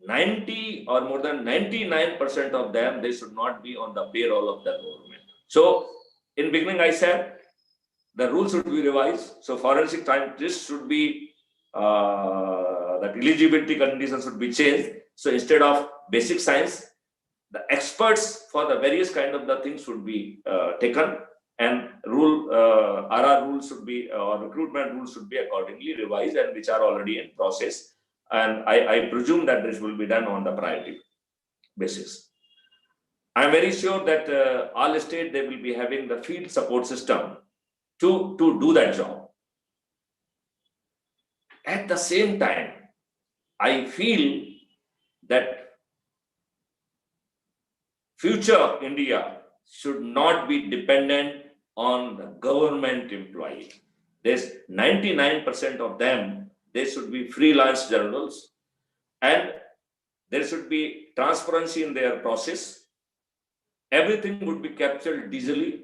90 or more than 99% of them, they should not be on the payroll of the government. So in beginning I said, the rules should be revised. So forensic scientists should be, that eligibility conditions should be changed. So instead of basic science, the experts for the various kind of the things should be taken, and RR rules should be, or recruitment rules should be accordingly revised, and which are already in process. And I presume that this will be done on the priority basis. I'm very sure that all states, they will be having the field support system to do that job. At the same time, I feel that future India should not be dependent on the government employee. There's 99% of them, they should be freelance journals, and there should be transparency in their process. Everything would be captured digitally.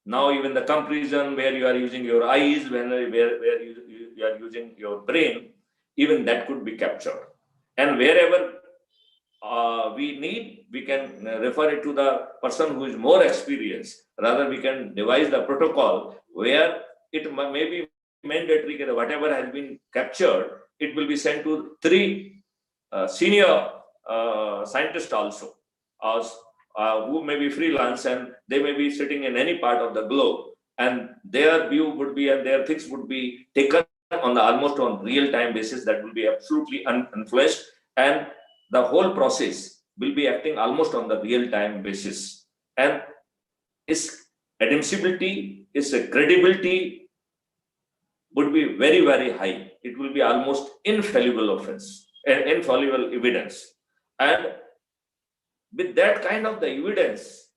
Now even the comparison where you are using your eyes, where you are using your brain, even that could be captured. And wherever we need, we can refer it to the person who is more experienced. Rather, we can devise the protocol where it may be mandatory that whatever has been captured, it will be sent to 3 senior scientists also, who may be freelance, and they may be sitting in any part of the globe, and their view would be and their things would be taken on the almost on real-time basis. That will be absolutely uninfluenced, and the whole process will be acting almost on the real-time basis. And its admissibility, its credibility would be very, very high. It will be almost infallible evidence. And with that kind of the evidence,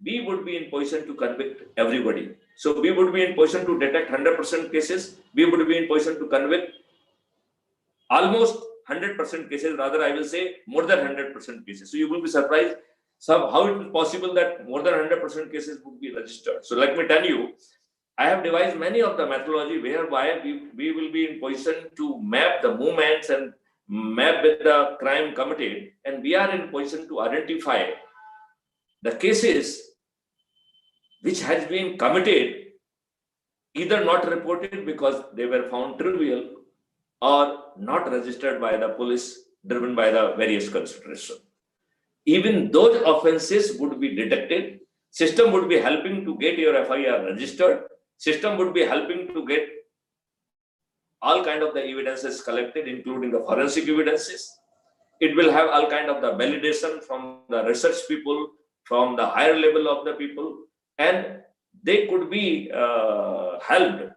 we would be in position to convict everybody. So we would be in position to detect 100% cases. We would be in position to convict almost 100% cases. Rather, I will say more than 100% cases. So you will be surprised how it is possible that more than 100% cases would be registered. So let me tell you, I have devised many of the methodology whereby we will be in position to map the movements and map with the crime committed, and we are in position to identify the cases which has been committed, either not reported because they were found trivial or not registered by the police, driven by the various considerations. Even those offenses would be detected. System would be helping to get your FIR registered. System would be helping to get all kind of the evidences collected, including the forensic evidences. It will have all kind of the validation from the research people, from the higher level of the people, and they could be helped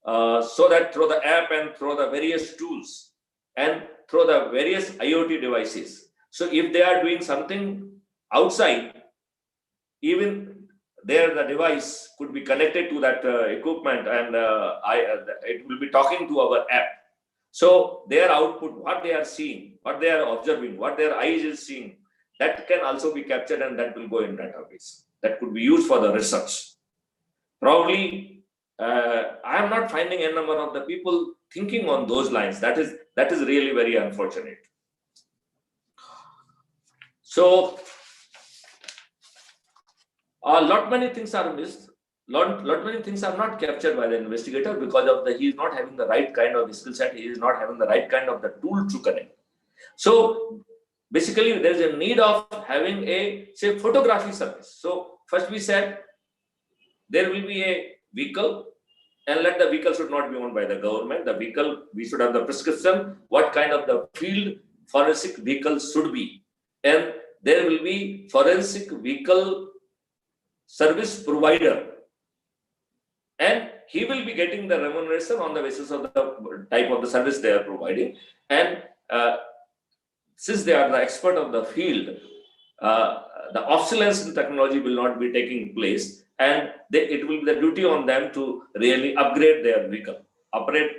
so that through the app and through the various tools and through the various IoT devices. So if they are doing something outside, even there the device could be connected to that equipment, and it will be talking to our app. So their output, what they are seeing, what they are observing, what their eyes is seeing, that can also be captured and that will go in database. That could be used for the research. Probably, I am not finding a number of the people thinking on those lines. That is really very unfortunate. So, a lot many things are missed. Lot many things are not captured by the investigator because of he is not having the right kind of skill set. He is not having the right kind of the tool to connect. So basically, there is a need of having a photography service. So first we said there will be a vehicle, and let the vehicle should not be owned by the government. The vehicle, we should have the prescription, what kind of the field forensic vehicle should be, and there will be forensic vehicle service provider, and he will be getting the remuneration on the basis of the type of the service they are providing. And since they are the expert of the field, the obsolescence in technology will not be taking place, and it will be the duty on them to really upgrade their vehicle,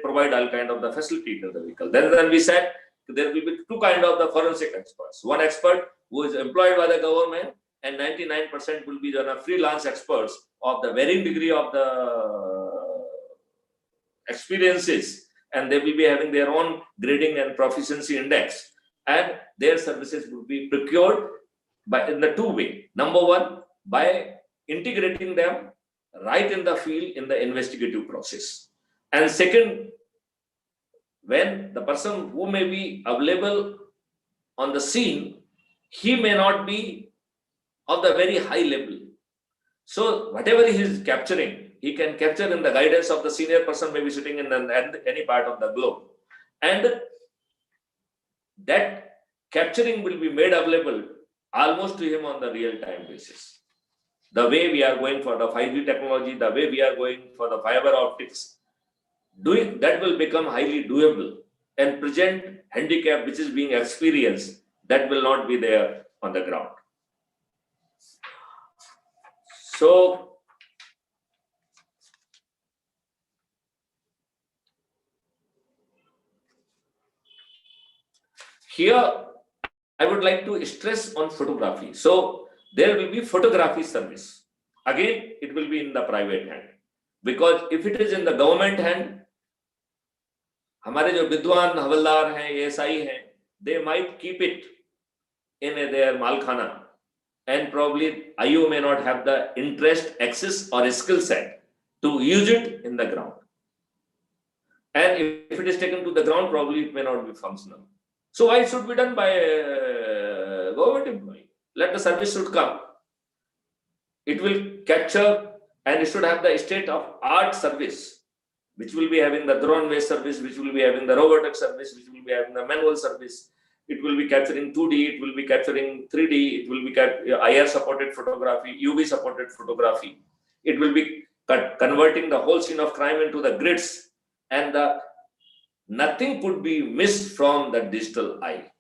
provide all kind of the facility to the vehicle. Then we said there will be two kind of the forensic experts. One expert who is employed by the government, and 99% will be the freelance experts of the varying degree of the experiences, and they will be having their own grading and proficiency index, and their services will be procured in the two way. Number one, by integrating them right in the field in the investigative process, and second, when the person who may be available on the scene, he may not be of the very high level. So whatever he is capturing, he can capture in the guidance of the senior person, maybe sitting in any part of the globe, and that capturing will be made available almost to him on the real-time basis. The way we are going for the 5G technology, the way we are going for the fiber optics, that will become highly doable, and present handicap which is being experienced, that will not be there on the ground. So here I would like to stress on photography. So there will be photography service. Again, it will be in the private hand, because if it is in the government hand, हमारे जो विद्वान हवलदार हैं, ASI हैं, they might keep it in their malkhana, and probably IO may not have the interest, access or skill set to use it in the ground. And if it is taken to the ground, probably it may not be functional. So why it should be done by a government employee? Let the service should come. It will capture, and it should have the state of art service, which will be having the drone-based service, which will be having the robotic service, which will be having the manual service. It will be capturing 2D, it will be capturing 3D, it will be IR-supported photography, UV-supported photography. It will be converting the whole scene of crime into the grids, and nothing could be missed from the digital eye.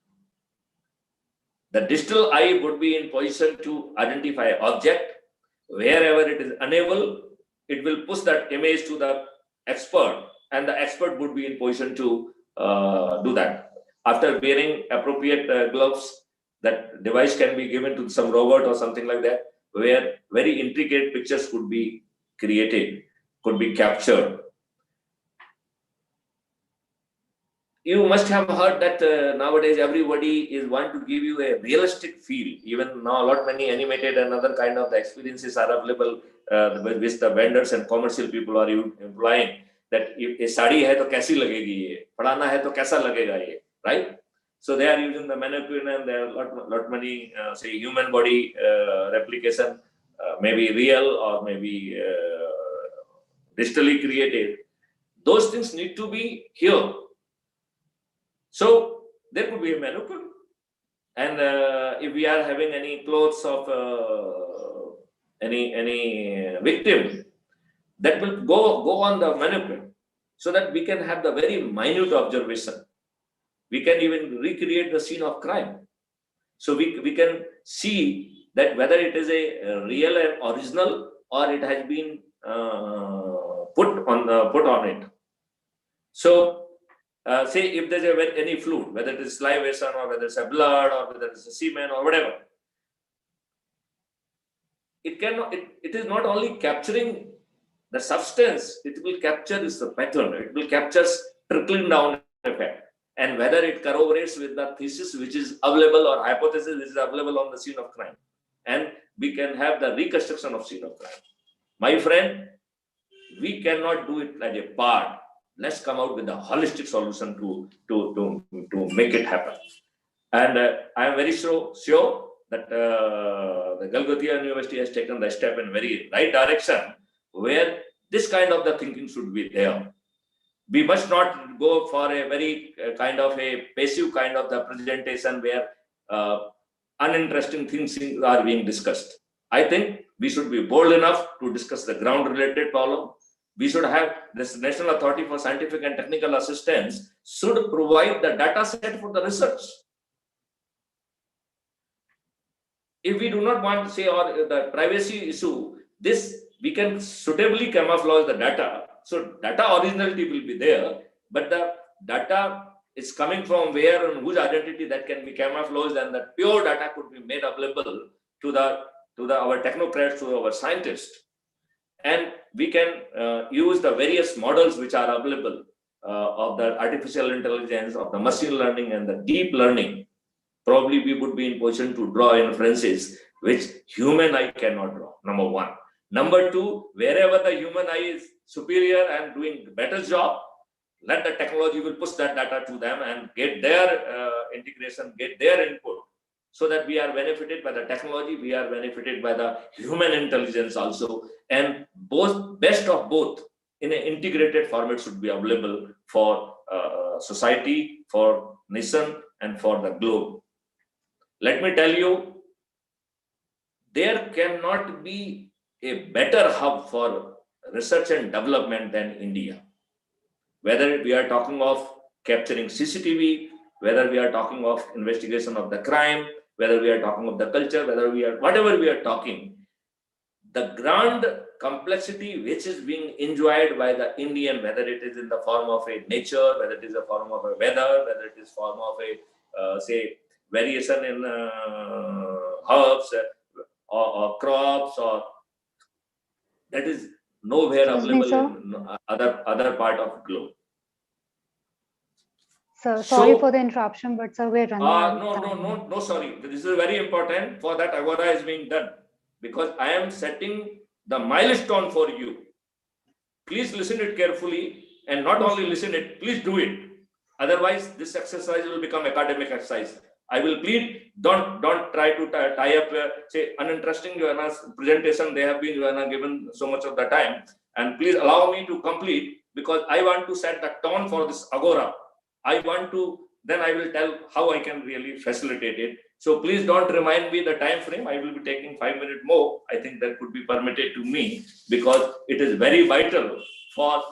The digital eye would be in position to identify object. Wherever it is unable, it will push that image to the expert, and the expert would be in position to do that. After wearing appropriate gloves, that device can be given to some robot or something like that, where very intricate pictures could be created, could be captured. You must have heard that nowadays everybody is want to give you a realistic feel. Even now, a lot many animated and other kind of the experiences are available, which the vendors and commercial people are employing. That if a sari hai to kaisi lagegi ye, padana hai to kaisa lagega ye, right? So they are using the mannequin, and there are lot many say human body replication, maybe real or maybe digitally created. Those things need to be here. So there could be a mannequin, and if we are having any clothes of any victim, that will go on the manuscript, so that we can have the very minute observation. We can even recreate the scene of crime. So we can see that whether it is a real and original, or it has been put on it. So say if there's any fluid, whether it is salivation, or whether it's a blood, or whether it's a semen, or whatever, it is not only capturing the substance, it will capture the pattern, it will capture trickling down effect, and whether it corroborates with the thesis which is available, or hypothesis which is available on the scene of crime, and we can have the reconstruction of scene of crime. My friend, we cannot do it like a part. Let's come out with a holistic solution to make it happen. And I am very sure that the Galgotia University has taken the step in very right direction, where this kind of the thinking should be there. We must not go for a very kind of a passive kind of the presentation where uninteresting things are being discussed. I think we should be bold enough to discuss the ground related problem. We should have this National Authority for Scientific and Technical Assistance should provide the data set for the research. If we do not want to say, or the privacy issue, this we can suitably camouflage the data. So data originality will be there, but the data is coming from where and whose identity that can be camouflaged, and that pure data could be made available to our technocrats, to our scientists. And we can use the various models which are available of the artificial intelligence, of the machine learning and the deep learning. Probably we would be in position to draw inferences which human eye cannot draw, number one. Number two, wherever the human eye is superior and doing better job, let the technology will push that data to them and get their integration, get their input, so that we are benefited by the technology, we are benefited by the human intelligence also, and both, best of both in an integrated format should be available for society, for nation, and for the globe. Let me tell you, there cannot be a better hub for research and development than India. Whether we are talking of capturing CCTV, whether we are talking of investigation of the crime, whether we are talking of the culture, whatever we are talking, the grand complexity which is being enjoyed by the Indian, whether it is in the form of a nature, whether it is a form of a weather, whether it is form of a say variation in herbs or crops, or that is nowhere available in other part of globe. Sir, sorry for the interruption, but sir, we're running out of time. No, sorry. This is very important. For that, Agora is being done, because I am setting the milestone for you. Please listen it carefully, and not only listen it, please do it. Otherwise, this exercise will become academic exercise. I will plead, don't try to tie up, say, uninteresting presentation. They have been given so much of the time, and please allow me to complete, because I want to set the tone for this Agora. I want to, then I will tell how I can really facilitate it. So please don't remind me the time frame. I will be taking 5 minutes more. I think that could be permitted to me, because it is very vital for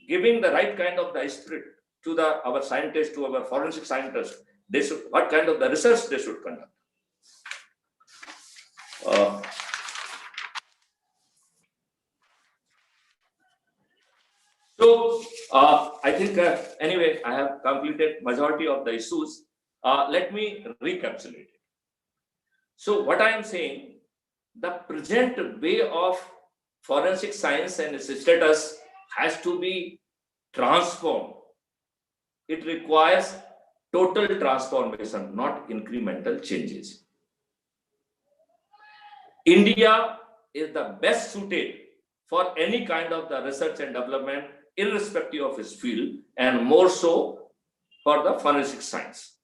giving the right kind of the spirit to our scientists, to our forensic scientists. They should, what kind of the research they should conduct. I think anyway, I have completed majority of the issues. Let me recapitulate it. So what I am saying, the present way of forensic science and its status has to be transformed. It requires total transformation, not incremental changes. India is the best suited for any kind of the research and development, irrespective of its field, and more so for the forensic science.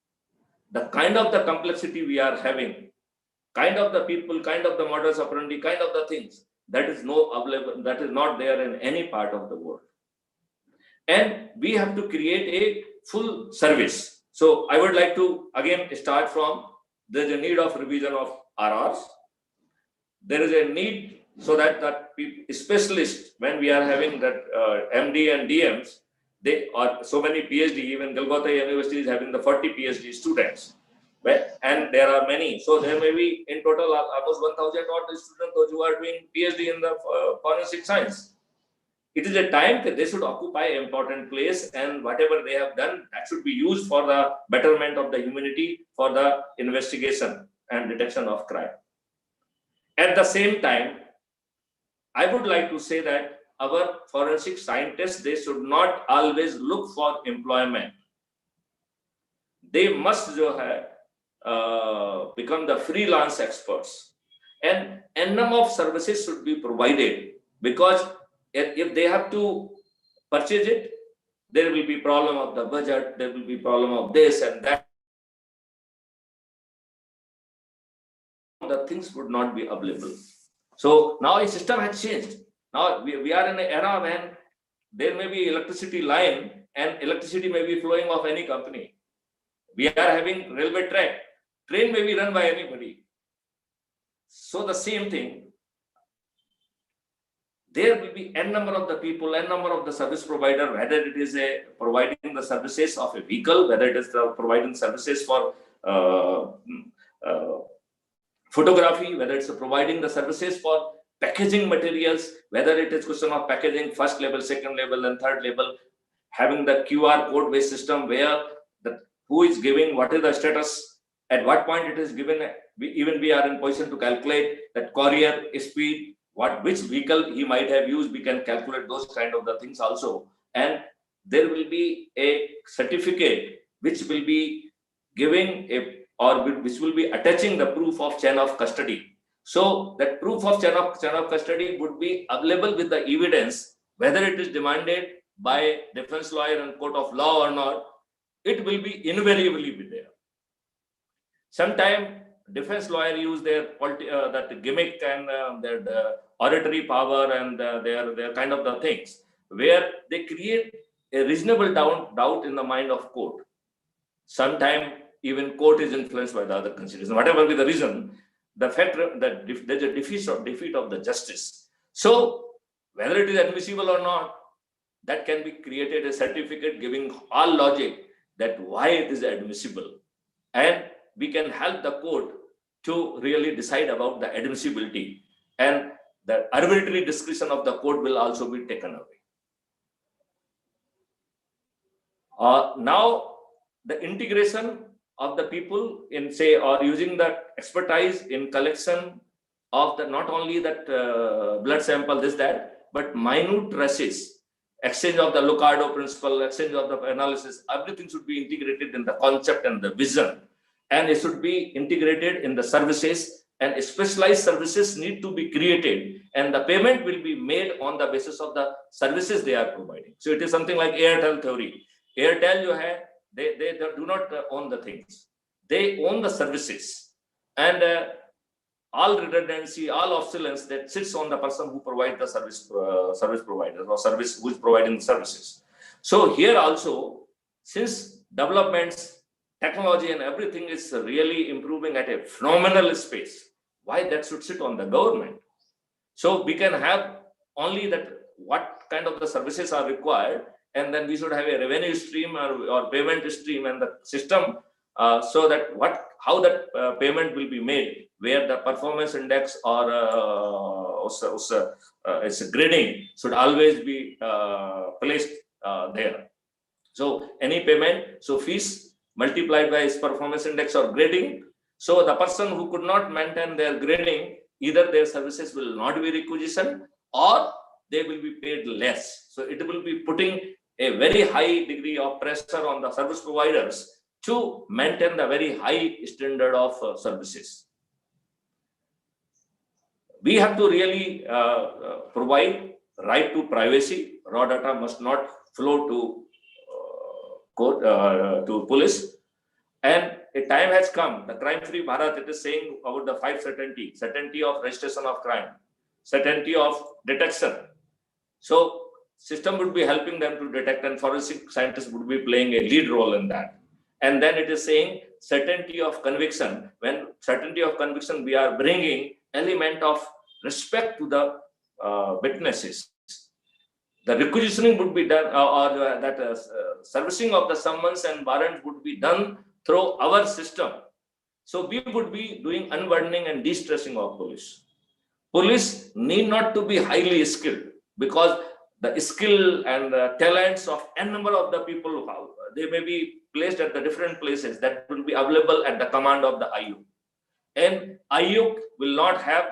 The kind of the complexity we are having, kind of the people, kind of the modus operandi, kind of the things, that is not there in any part of the world. And we have to create a full service. So I would like to again start from, there's a need of revision of RRs. there is a need so that specialists, when we are having that MD and DMs, they are so many PhD, even Calcutta University is having the 40 PhD students, right? And there are many. So there may be in total almost 1,000 odd students, those who are doing PhD in the forensic science. It is a time that they should occupy an important place, and whatever they have done, that should be used for the betterment of the humanity, for the investigation and detection of crime. At the same time, I would like to say that our forensic scientists, they should not always look for employment. They must become the freelance experts, and a number of services should be provided, because if they have to purchase it, there will be problem of the budget, there will be problem of this and that. The things would not be available. So now a system has changed. Now we are in an era when there may be electricity line and electricity may be flowing off any company. We are having railway track. Train may be run by anybody. So the same thing. There will be n number of the people, n number of the service provider, whether it is providing the services of a vehicle, whether it is providing services for photography, whether it's providing the services for packaging materials, whether it is question of packaging first level, second level, and third level, having the QR code based system where who is giving, what is the status, at what point it is given. We are in position to calculate that courier speed, which vehicle he might have used. We can calculate those kind of the things also. And there will be a certificate which will be giving which will be attaching the proof of chain of custody. So that proof of chain of custody would be available with the evidence, whether it is demanded by defense lawyer and court of law or not, it will be invariably be there. Sometimes defense lawyer use their that gimmick and their oratory power and their kind of the things where they create a reasonable doubt in the mind of court. Sometimes even court is influenced by the other considerations. Whatever be the reason, the fact that there's a defeat of the justice. So whether it is admissible or not, that can be created a certificate giving all logic that why it is admissible, and we can help the court to really decide about the admissibility, and the arbitrary discretion of the court will also be taken away. Now the integration of the people in or using the expertise in collection of the not only that blood sample, but minute traces, exchange of the Locardo principle, exchange of the analysis, everything should be integrated in the concept and the vision, and it should be integrated in the services, and specialized services need to be created, and the payment will be made on the basis of the services they are providing. So it is something like Airtel theory. Airtel, they do not own the things. They own the services, and all redundancy, all obsolescence that sits on the person who provides the service provider or service who is providing the services. So here also, since developments, technology and everything is really improving at a phenomenal space, why that should sit on the government? So we can have only that what kind of the services are required, and then we should have a revenue stream or payment stream and the system, so that how that payment will be made, where the performance index or its grading should always be placed there. So any payment, so fees multiplied by its performance index or grading. So the person who could not maintain their grading, either their services will not be requisitioned or they will be paid less. So it will be putting a very high degree of pressure on the service providers to maintain the very high standard of services. We have to really provide right to privacy. Raw data must not flow to court, to police. And a time has come, the crime-free Bharat, it is saying about the 5 certainty: certainty of registration of crime, certainty of detection. So system would be helping them to detect, and forensic scientists would be playing a lead role in that. And then it is saying certainty of conviction. When certainty of conviction we are bringing, element of respect to the witnesses. The requisitioning would be done, servicing of the summons and warrant would be done through our system. So we would be doing unburdening and de-stressing of police. Police need not to be highly skilled, because the skill and the talents of n number of the people, they may be placed at the different places that will be available at the command of the IU. And IU will not have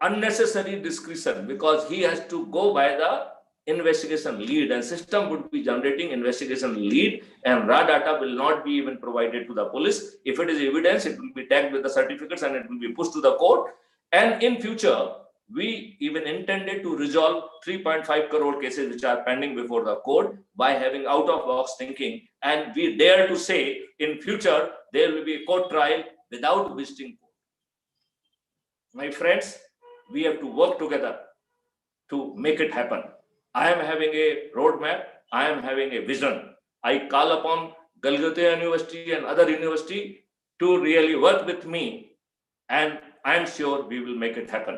unnecessary discretion, because he has to go by the investigation lead, and system would be generating investigation lead, and raw data will not be even provided to the police. If it is evidence, it will be tagged with the certificates and it will be pushed to the court. And in future, we even intended to resolve 3.5 crore cases which are pending before the court by having out-of-box thinking. And we dare to say in future, there will be a court trial without visiting court. My friends, we have to work together to make it happen. I am having a roadmap. I am having a vision. I call upon Galgatia University and other university to really work with me, and I am sure we will make it happen.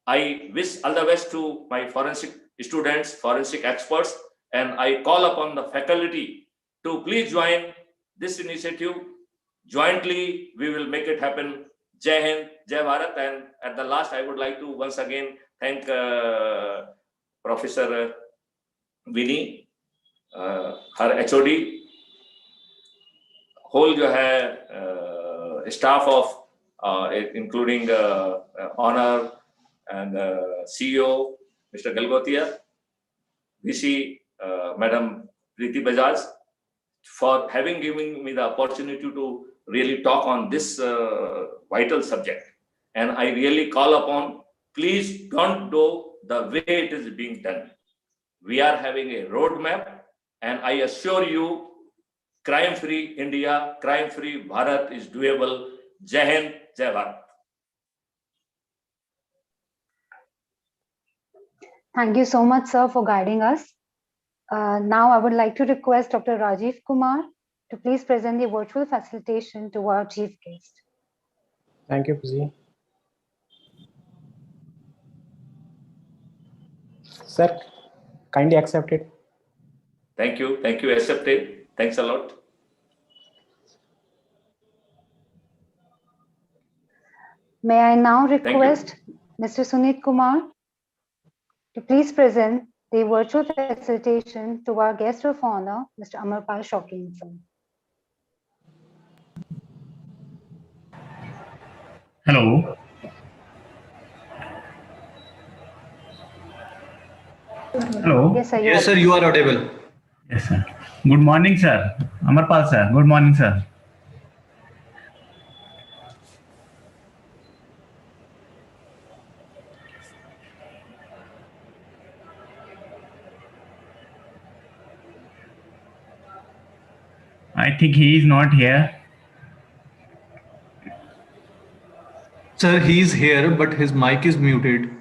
I wish all the best to my forensic students, forensic experts, and I call upon the faculty to please join this initiative. Jointly, we will make it happen. Jai Hind, Jai Bharat. And at the last, I would like to once again thank Professor Vinny, her HOD, whole staff of including Honor and CEO Mr. Galgotia, VC Madam Preeti Bajaj, for having given me the opportunity to really talk on this vital subject. And I really call upon, please don't do the way it is being done. We are having a roadmap, and I assure you, crime-free India, crime-free Bharat is doable. Jai Hind, Jai Bharat. Thank you so much, sir, for guiding us. Now I would like to request Dr. Rajiv Kumar to please present the virtual facilitation to our chief guest. Thank you, Puji. Sir, kindly accept it. Thank you. Thank you. Accepted. Thanks a lot. May I now request Mr. Sunit Kumar to please present the virtual facilitation to our guest of honor, Mr. Amarpal Shaukin. Hello. Hello. Yes, sir. Yes, sir, you are audible. Yes, sir. Good morning, sir. Amarpal, sir. Good morning, sir. I think he is not here. Sir, he is here, but his mic is muted.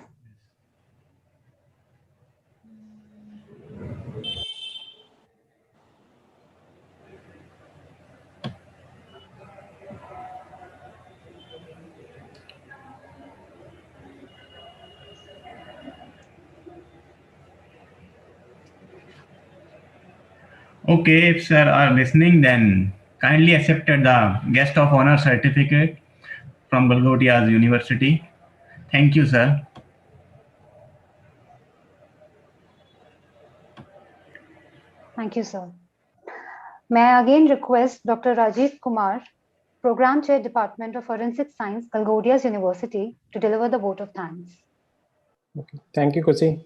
Okay, if sir are listening, then kindly accepted the guest of honor certificate from Galgotia's University. Thank you, sir. Thank you, sir. May I again request Dr. Rajiv Kumar, Program Chair, Department of Forensic Science, Galgodia's University, to deliver the vote of thanks. Okay. Thank you, Kusi.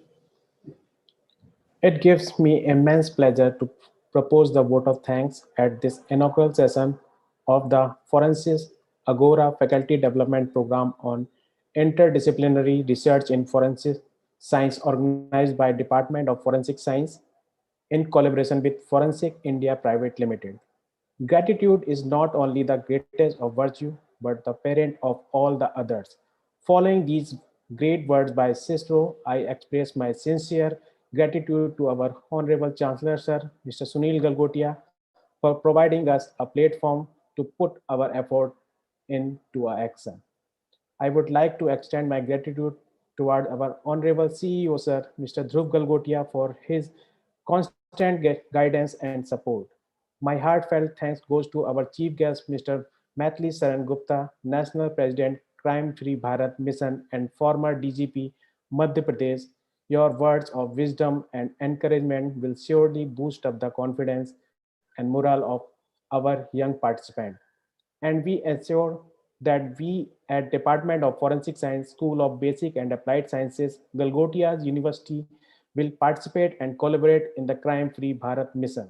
It gives me immense pleasure to propose the vote of thanks at this inaugural session of the Forensis Agora Faculty Development Program on Interdisciplinary Research in Forensic Science, organized by Department of Forensic Science in collaboration with Forensic India Private Limited. Gratitude is not only the greatest of virtue, but the parent of all the others. Following these great words by Cicero, I express my sincere gratitude to our Honorable Chancellor, Sir, Mr. Sunil Galgotia, for providing us a platform to put our effort into action. I would like to extend my gratitude toward our Honorable CEO, Sir, Mr. Dhruv Galgotia, for his constant guidance and support. My heartfelt thanks goes to our chief guest, Mr. Maithili Saran Gupta, National President, Crime Free Bharat Mission, and former DGP, Madhya Pradesh. Your words of wisdom and encouragement will surely boost up the confidence and morale of our young participants. And we ensure that we at Department of Forensic Science, School of Basic and Applied Sciences, Galgotia's University will participate and collaborate in the crime-free Bharat mission.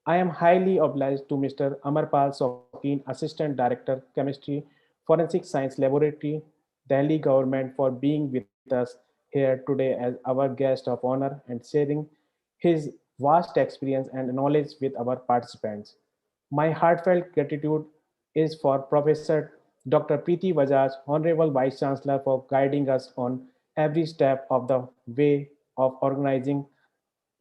I am highly obliged to Mr. Amarpal Sokin, Assistant Director, Chemistry, Forensic Science Laboratory, Delhi government for being with us here today as our guest of honor and sharing his vast experience and knowledge with our participants. My heartfelt gratitude is for Professor Dr. Preeti Bajaj, Honorable Vice Chancellor, for guiding us on every step of the way of organizing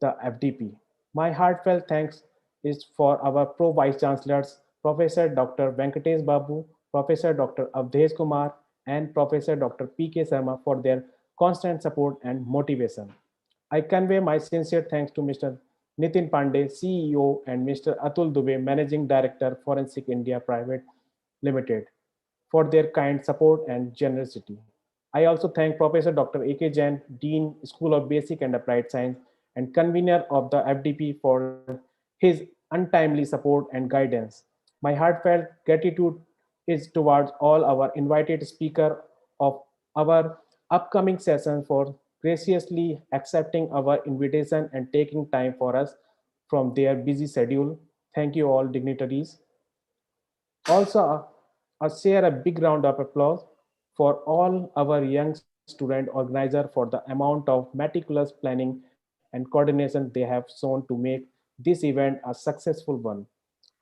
the FDP. My heartfelt thanks is for our Pro Vice Chancellors, Professor Dr. Venkatesh Babu, Professor Dr. Avdesh Kumar, and Professor Dr. P.K. Sharma for their constant support and motivation. I convey my sincere thanks to Mr. Nitin Pandey, CEO, and Mr. Atul Dubey, Managing Director, Forensic India Private Limited, for their kind support and generosity. I also thank Professor Dr. A.K. Jain, Dean, School of Basic and Applied Science, and convener of the FDP for his untimely support and guidance. My heartfelt gratitude is towards all our invited speakers of our upcoming session for graciously accepting our invitation and taking time for us from their busy schedule. Thank you all dignitaries. Also, I share a big round of applause for all our young student organizer for the amount of meticulous planning and coordination they have shown to make this event a successful one.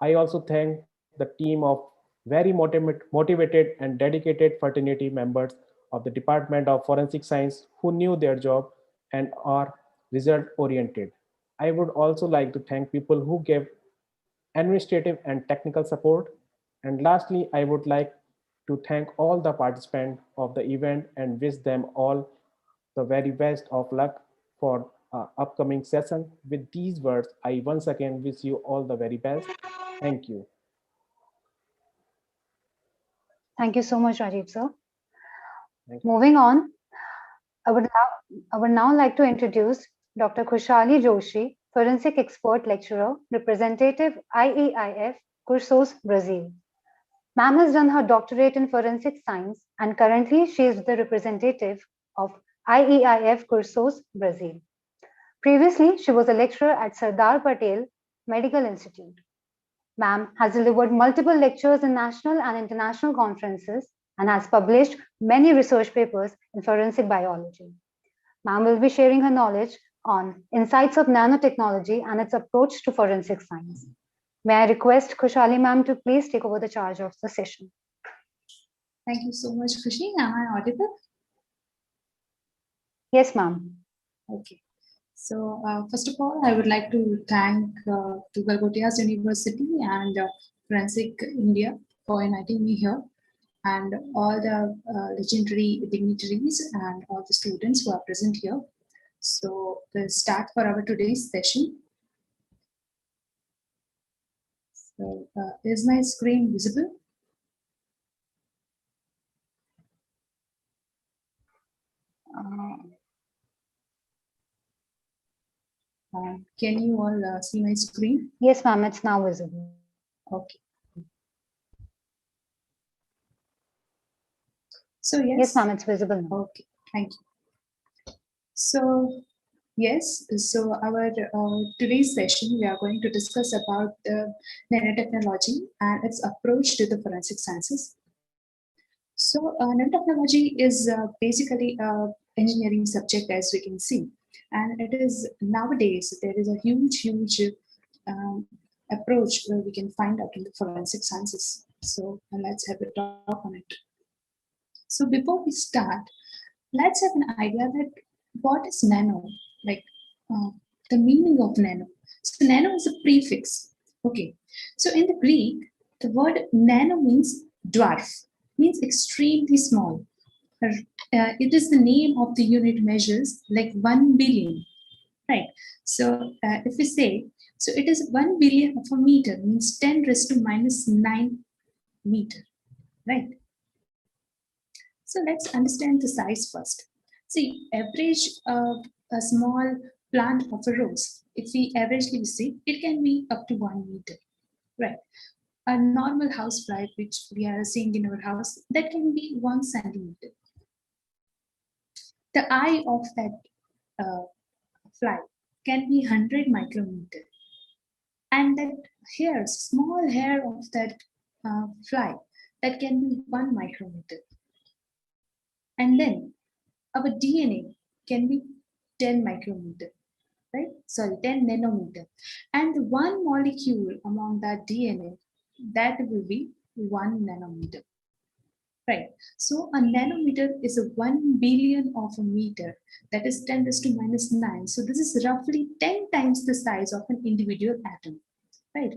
I also thank the team of very motivated and dedicated fraternity members of the Department of Forensic Science who knew their job and are result oriented. I would also like to thank people who gave administrative and technical support. And lastly, I would like to thank all the participants of the event and wish them all the very best of luck for upcoming session. With these words, I once again wish you all the very best. Thank you. Thank you so much, Rajiv sir. Thank you. Moving on, I would now like to introduce Dr. Khushali Joshi, Forensic Expert Lecturer, Representative IEIF, Cursos, Brazil. Ma'am has done her doctorate in forensic science and currently she is the representative of IEIF Cursos, Brazil. Previously, she was a lecturer at Sardar Patel Medical Institute. Ma'am has delivered multiple lectures in national and international conferences and has published many research papers in forensic biology. Ma'am will be sharing her knowledge on insights of nanotechnology and its approach to forensic science. May I request Khushali ma'am to please take over the charge of the session. Thank you so much, Khushi. Am I audible? Yes, ma'am. Okay. So first of all, I would like to thank to Galgotia's University and Forensic India for inviting me here, and all the legendary dignitaries and all the students who are present here. So we'll start for our today's session. So is my screen visible? Can you all see my screen? Yes, ma'am, it's now visible. Okay. So yes, ma'am, it's visible now. Okay, thank you. So yes, so our today's session we are going to discuss about the nanotechnology and its approach to the forensic sciences. So nanotechnology is basically an engineering subject, as we can see, and it is nowadays there is a huge approach where we can find out in the forensic sciences. So let's have a talk on it. So before we start, let's have an idea that what is nano, like the meaning of nano. So nano is a prefix. Okay. So in the Greek, the word nano means dwarf, means extremely small. It is the name of the unit measures like 1 billion, right? So if we say, so it is 1 billion of a meter means 10 raised to minus 9 meter, right? So let's understand the size first. See, average a small plant of a rose, if we averagely see, it can be up to 1 meter, right? A normal house fly, which we are seeing in our house, that can be 1 centimeter. The eye of that fly can be 100 micrometer. And that hair, small hair of that fly, that can be 1 micrometer. And then our DNA can be 10 micrometer, right? Sorry, 10 nanometer. And one molecule among that DNA, that will be 1 nanometer. Right. So a nanometer is a 1 billion of a meter, that is 10 raised to minus 9. So this is roughly 10 times the size of an individual atom, right?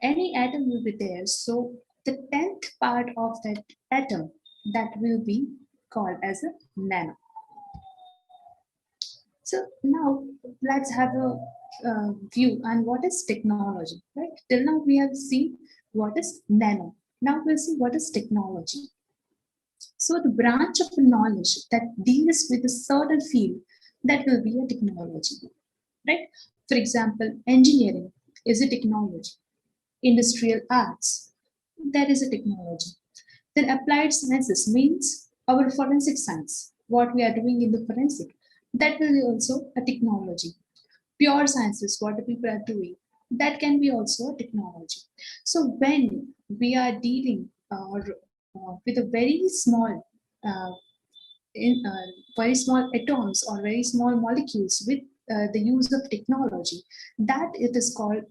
Any atom will be there. So the 10th part of that atom, that will be called as a nano. So now let's have a view on what is technology, right? Till now we have seen what is nano. Now we'll see what is technology. So the branch of knowledge that deals with a certain field, that will be a technology, right? For example, engineering is a technology. Industrial arts, that is a technology. Then applied sciences means our forensic science, what we are doing in the forensic, that will be also a technology. Pure sciences, what the people are doing, that can be also a technology. So when we are dealing with a very small very small atoms or very small molecules with the use of technology, that it is called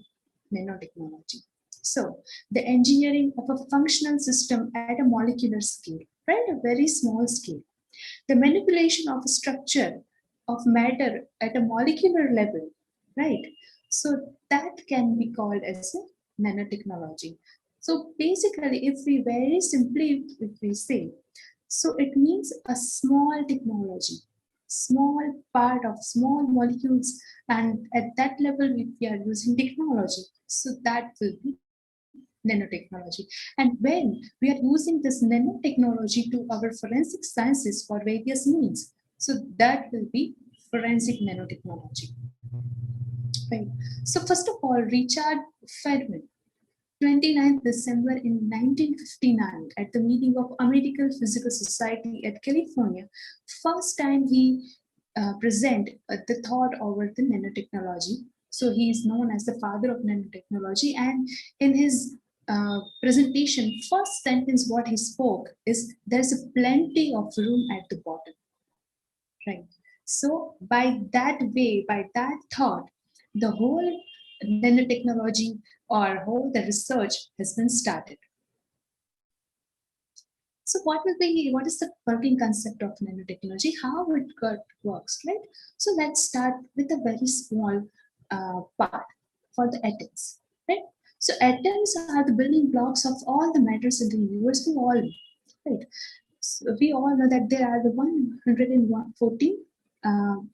nanotechnology. So the engineering of a functional system at a molecular scale, right? A very small scale. The manipulation of a structure of matter at a molecular level, right? So that can be called as a nanotechnology. So basically, if we very simply, if we say, so it means a small technology, small part of small molecules, and at that level, if we are using technology, so that will be nanotechnology. And when we are using this nanotechnology to our forensic sciences for various means, so that will be forensic nanotechnology. Right. So first of all, Richard Feynman, 29th December in 1959, at the meeting of American Physical Society at California, first time he present the thought over the nanotechnology. So he is known as the father of nanotechnology, and in his presentation, first sentence what he spoke is, there's a plenty of room at the bottom, right? So by that way, by that thought, the whole nanotechnology or whole the research has been started. So what is the working concept of nanotechnology? How it works, right? So let's start with a very small part for the atoms, right? So atoms are the building blocks of all the matters in the universe. We all know, right? So we all know that there are the 114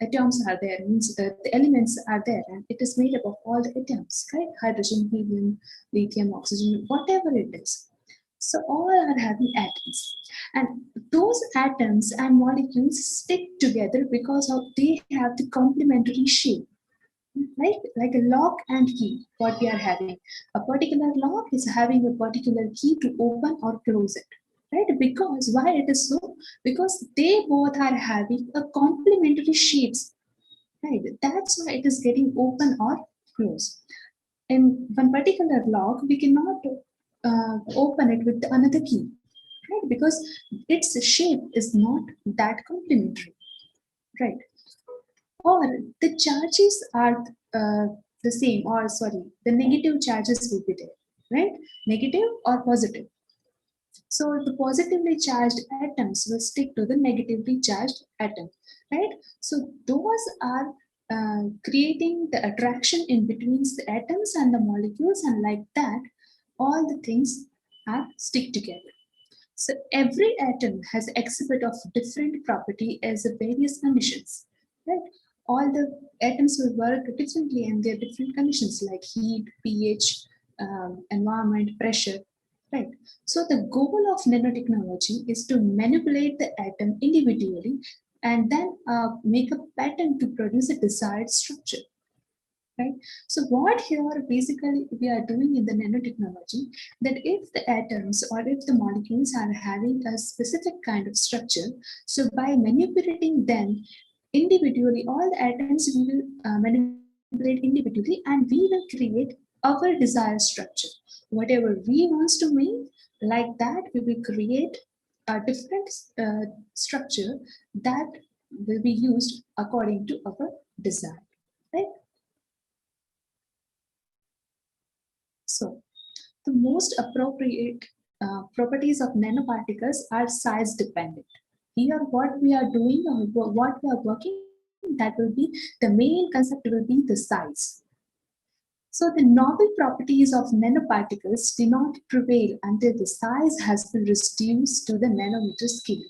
atoms are there, means the elements are there, and it is made up of all the atoms, right? Hydrogen, helium, lithium, oxygen, whatever it is. So all are having atoms, and those atoms and molecules stick together because of they have the complementary shape, right? Like a lock and key. What we are having, a particular lock is having a particular key to open or close it, right? Because why it is so? Because they both are having a complementary shapes, right? That's why it is getting open or closed. In one particular lock, we cannot open it with another key, right? Because its shape is not that complementary, right? Or the charges are the same, or sorry, the negative charges will be there, right? Negative or positive. So the positively charged atoms will stick to the negatively charged atom, right? So those are creating the attraction in between the atoms and the molecules, and like that, all the things are stick together. So every atom has exhibit of different property as the various conditions, right? All the atoms will work differently and there are different conditions like heat, pH, environment, pressure, right? So the goal of nanotechnology is to manipulate the atom individually and then make a pattern to produce a desired structure. Right. So what here basically we are doing in the nanotechnology, that if the atoms or if the molecules are having a specific kind of structure, so by manipulating them individually, all the atoms we will manipulate individually and we will create our desired structure. Whatever we want to make, like that we will create a different structure that will be used according to our desire. Right. So, the most appropriate properties of nanoparticles are size dependent. Here, what we are doing or what we are working, that will be the main concept will be the size. So, the novel properties of nanoparticles do not prevail until the size has been reduced to the nanometer scale.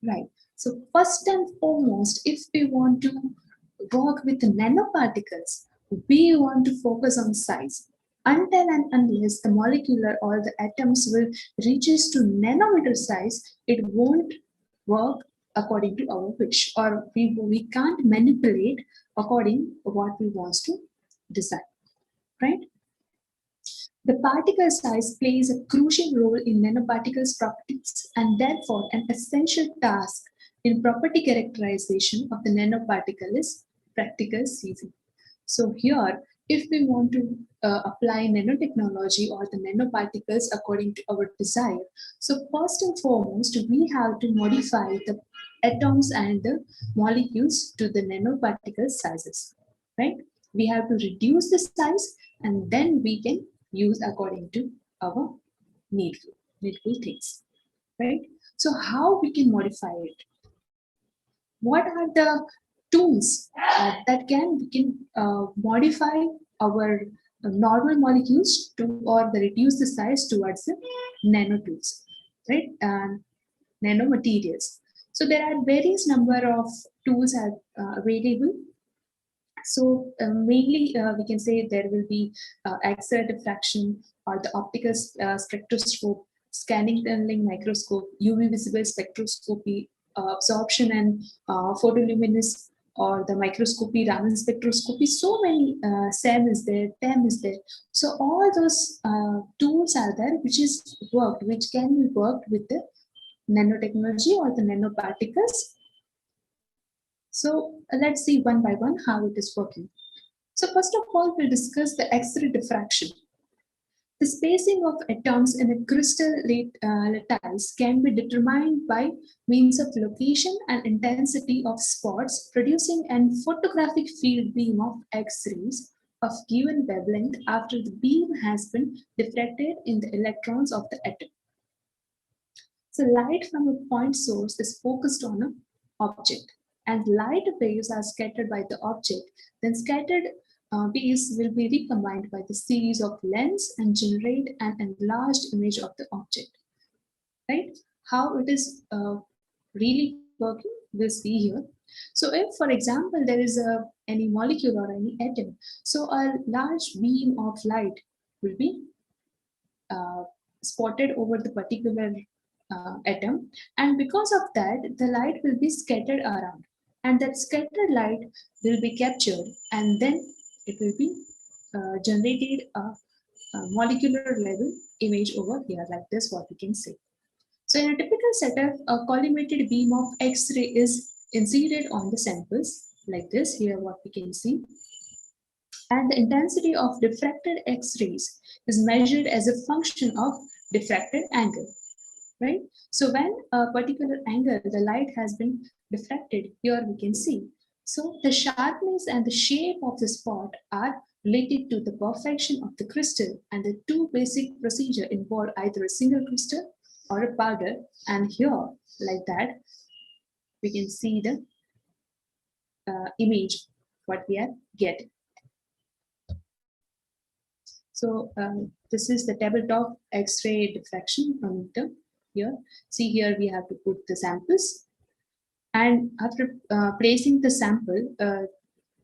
Right. So, first and foremost, if we want to work with the nanoparticles, we want to focus on size. Until and unless the molecular or the atoms will reaches to nanometer size, it won't work according to our wish, or we can't manipulate according to what we want to decide, right? The particle size plays a crucial role in nanoparticles' properties and therefore an essential task in property characterization of the nanoparticle is practical seizing. So here, if we want to apply nanotechnology or the nanoparticles according to our desire, so first and foremost, we have to modify the atoms and the molecules to the nanoparticle sizes, right? We have to reduce the size and then we can use according to our needful things, right? So how we can modify it? What are the tools that we can modify our normal molecules to or reduce the size towards the nano tools, right? Nanomaterials. So there are various number of tools available. So mainly we can say there will be X-ray diffraction or the optical spectroscope, scanning tunneling microscope, UV visible spectroscopy, absorption and photoluminescence, or the microscopy, Raman spectroscopy. So many SEM is there, TEM is there. So all those tools are there which can be worked with the nanotechnology or the nanoparticles. So let's see one by one how it is working. So first of all, we'll discuss the X-ray diffraction. The spacing of atoms in a crystal lattice can be determined by means of location and intensity of spots, producing an photographic field beam of X-rays of given wavelength after the beam has been diffracted in the electrons of the atom. So light from a point source is focused on an object, and light waves are scattered by the object. Then scattered waves will be recombined by the series of lens and generate an enlarged image of the object. Right? How it is really working, we'll see here. So if, for example, there is any molecule or any atom, so a large beam of light will be spotted over the particular atom, and because of that the light will be scattered around, and that scattered light will be captured and then it will be generated a molecular level image over here, like this, what we can see. So in a typical setup, a collimated beam of X-ray is incided on the samples like this, here what we can see, and the intensity of diffracted X-rays is measured as a function of diffracted angle. Right? So when a particular angle, the light has been diffracted, here we can see. So the sharpness and the shape of the spot are related to the perfection of the crystal, and the two basic procedures involve either a single crystal or a powder. And here, like that, we can see the image, what we are getting. So this is the tabletop X-ray diffraction monitor. here. See here, we have to put the samples. And after placing the sample,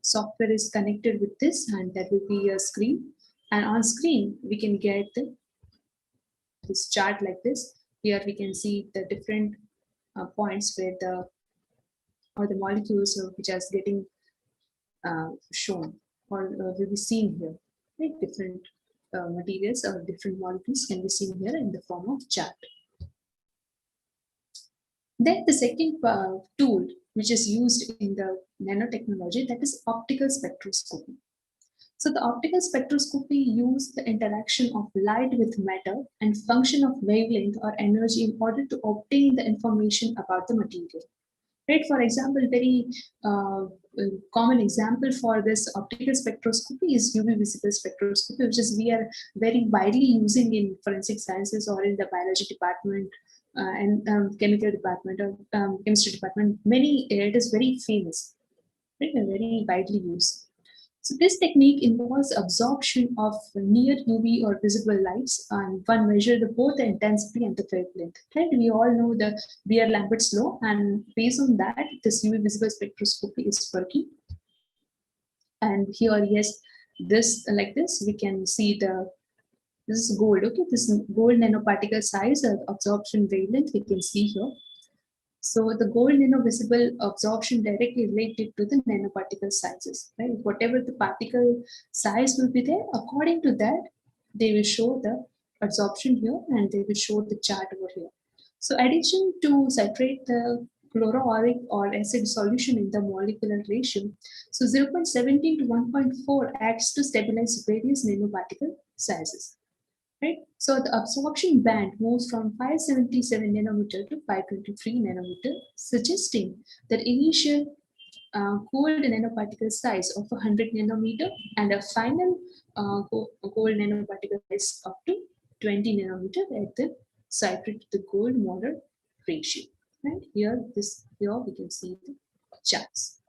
software is connected with this, and there will be a screen. And on screen, we can get this chart like this. Here we can see the different points where the molecules which are getting shown or will be seen here. Right? Different materials or different molecules can be seen here in the form of chart. Then the second tool which is used in the nanotechnology, that is optical spectroscopy. So the optical spectroscopy uses the interaction of light with matter and function of wavelength or energy in order to obtain the information about the material. Right? For example, very common example for this optical spectroscopy is UV visible spectroscopy, which is we are very widely using in forensic sciences or in the biology department and chemical department or chemistry department. It is very famous, right? And very widely used. So this technique involves absorption of near UV or visible lights, and one measure both the intensity and the wavelength. Right? We all know the Beer-Lambert's law, and based on that, this UV visible spectroscopy is working. And here, yes, this like this, we can see this is gold. Okay, this gold nanoparticle size or absorption wavelength we can see here. So the gold nanovisible absorption directly related to the nanoparticle sizes, right? Whatever the particle size will be there, according to that, they will show the absorption here and they will show the chart over here. So addition to citrate the chloroauric or acid solution in the molecular ratio, so 0.17 to 1.4 acts to stabilize various nanoparticle sizes. Right? So the absorption band moves from 577 nanometer to 523 nanometer, suggesting that initial gold nanoparticle size of 100 nanometer and a final gold nanoparticle size up to 20 nanometer at the citrate to the gold molar ratio. Right? Here we can see the charts.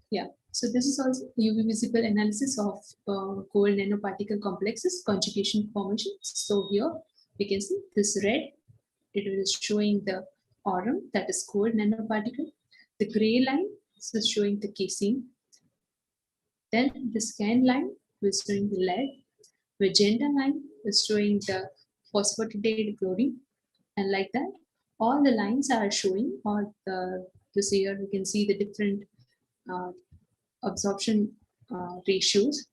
Yeah. So this is also UV visible analysis of gold nanoparticle complexes, conjugation formation. So here we can see this red, it is showing the aurum, that is gold nanoparticle. The gray line is showing the casein. Then the scan line is showing the lead. Magenta line is showing the phosphatidate chlorine. And like that, all the lines are showing, or this here we can see the different absorption ratios,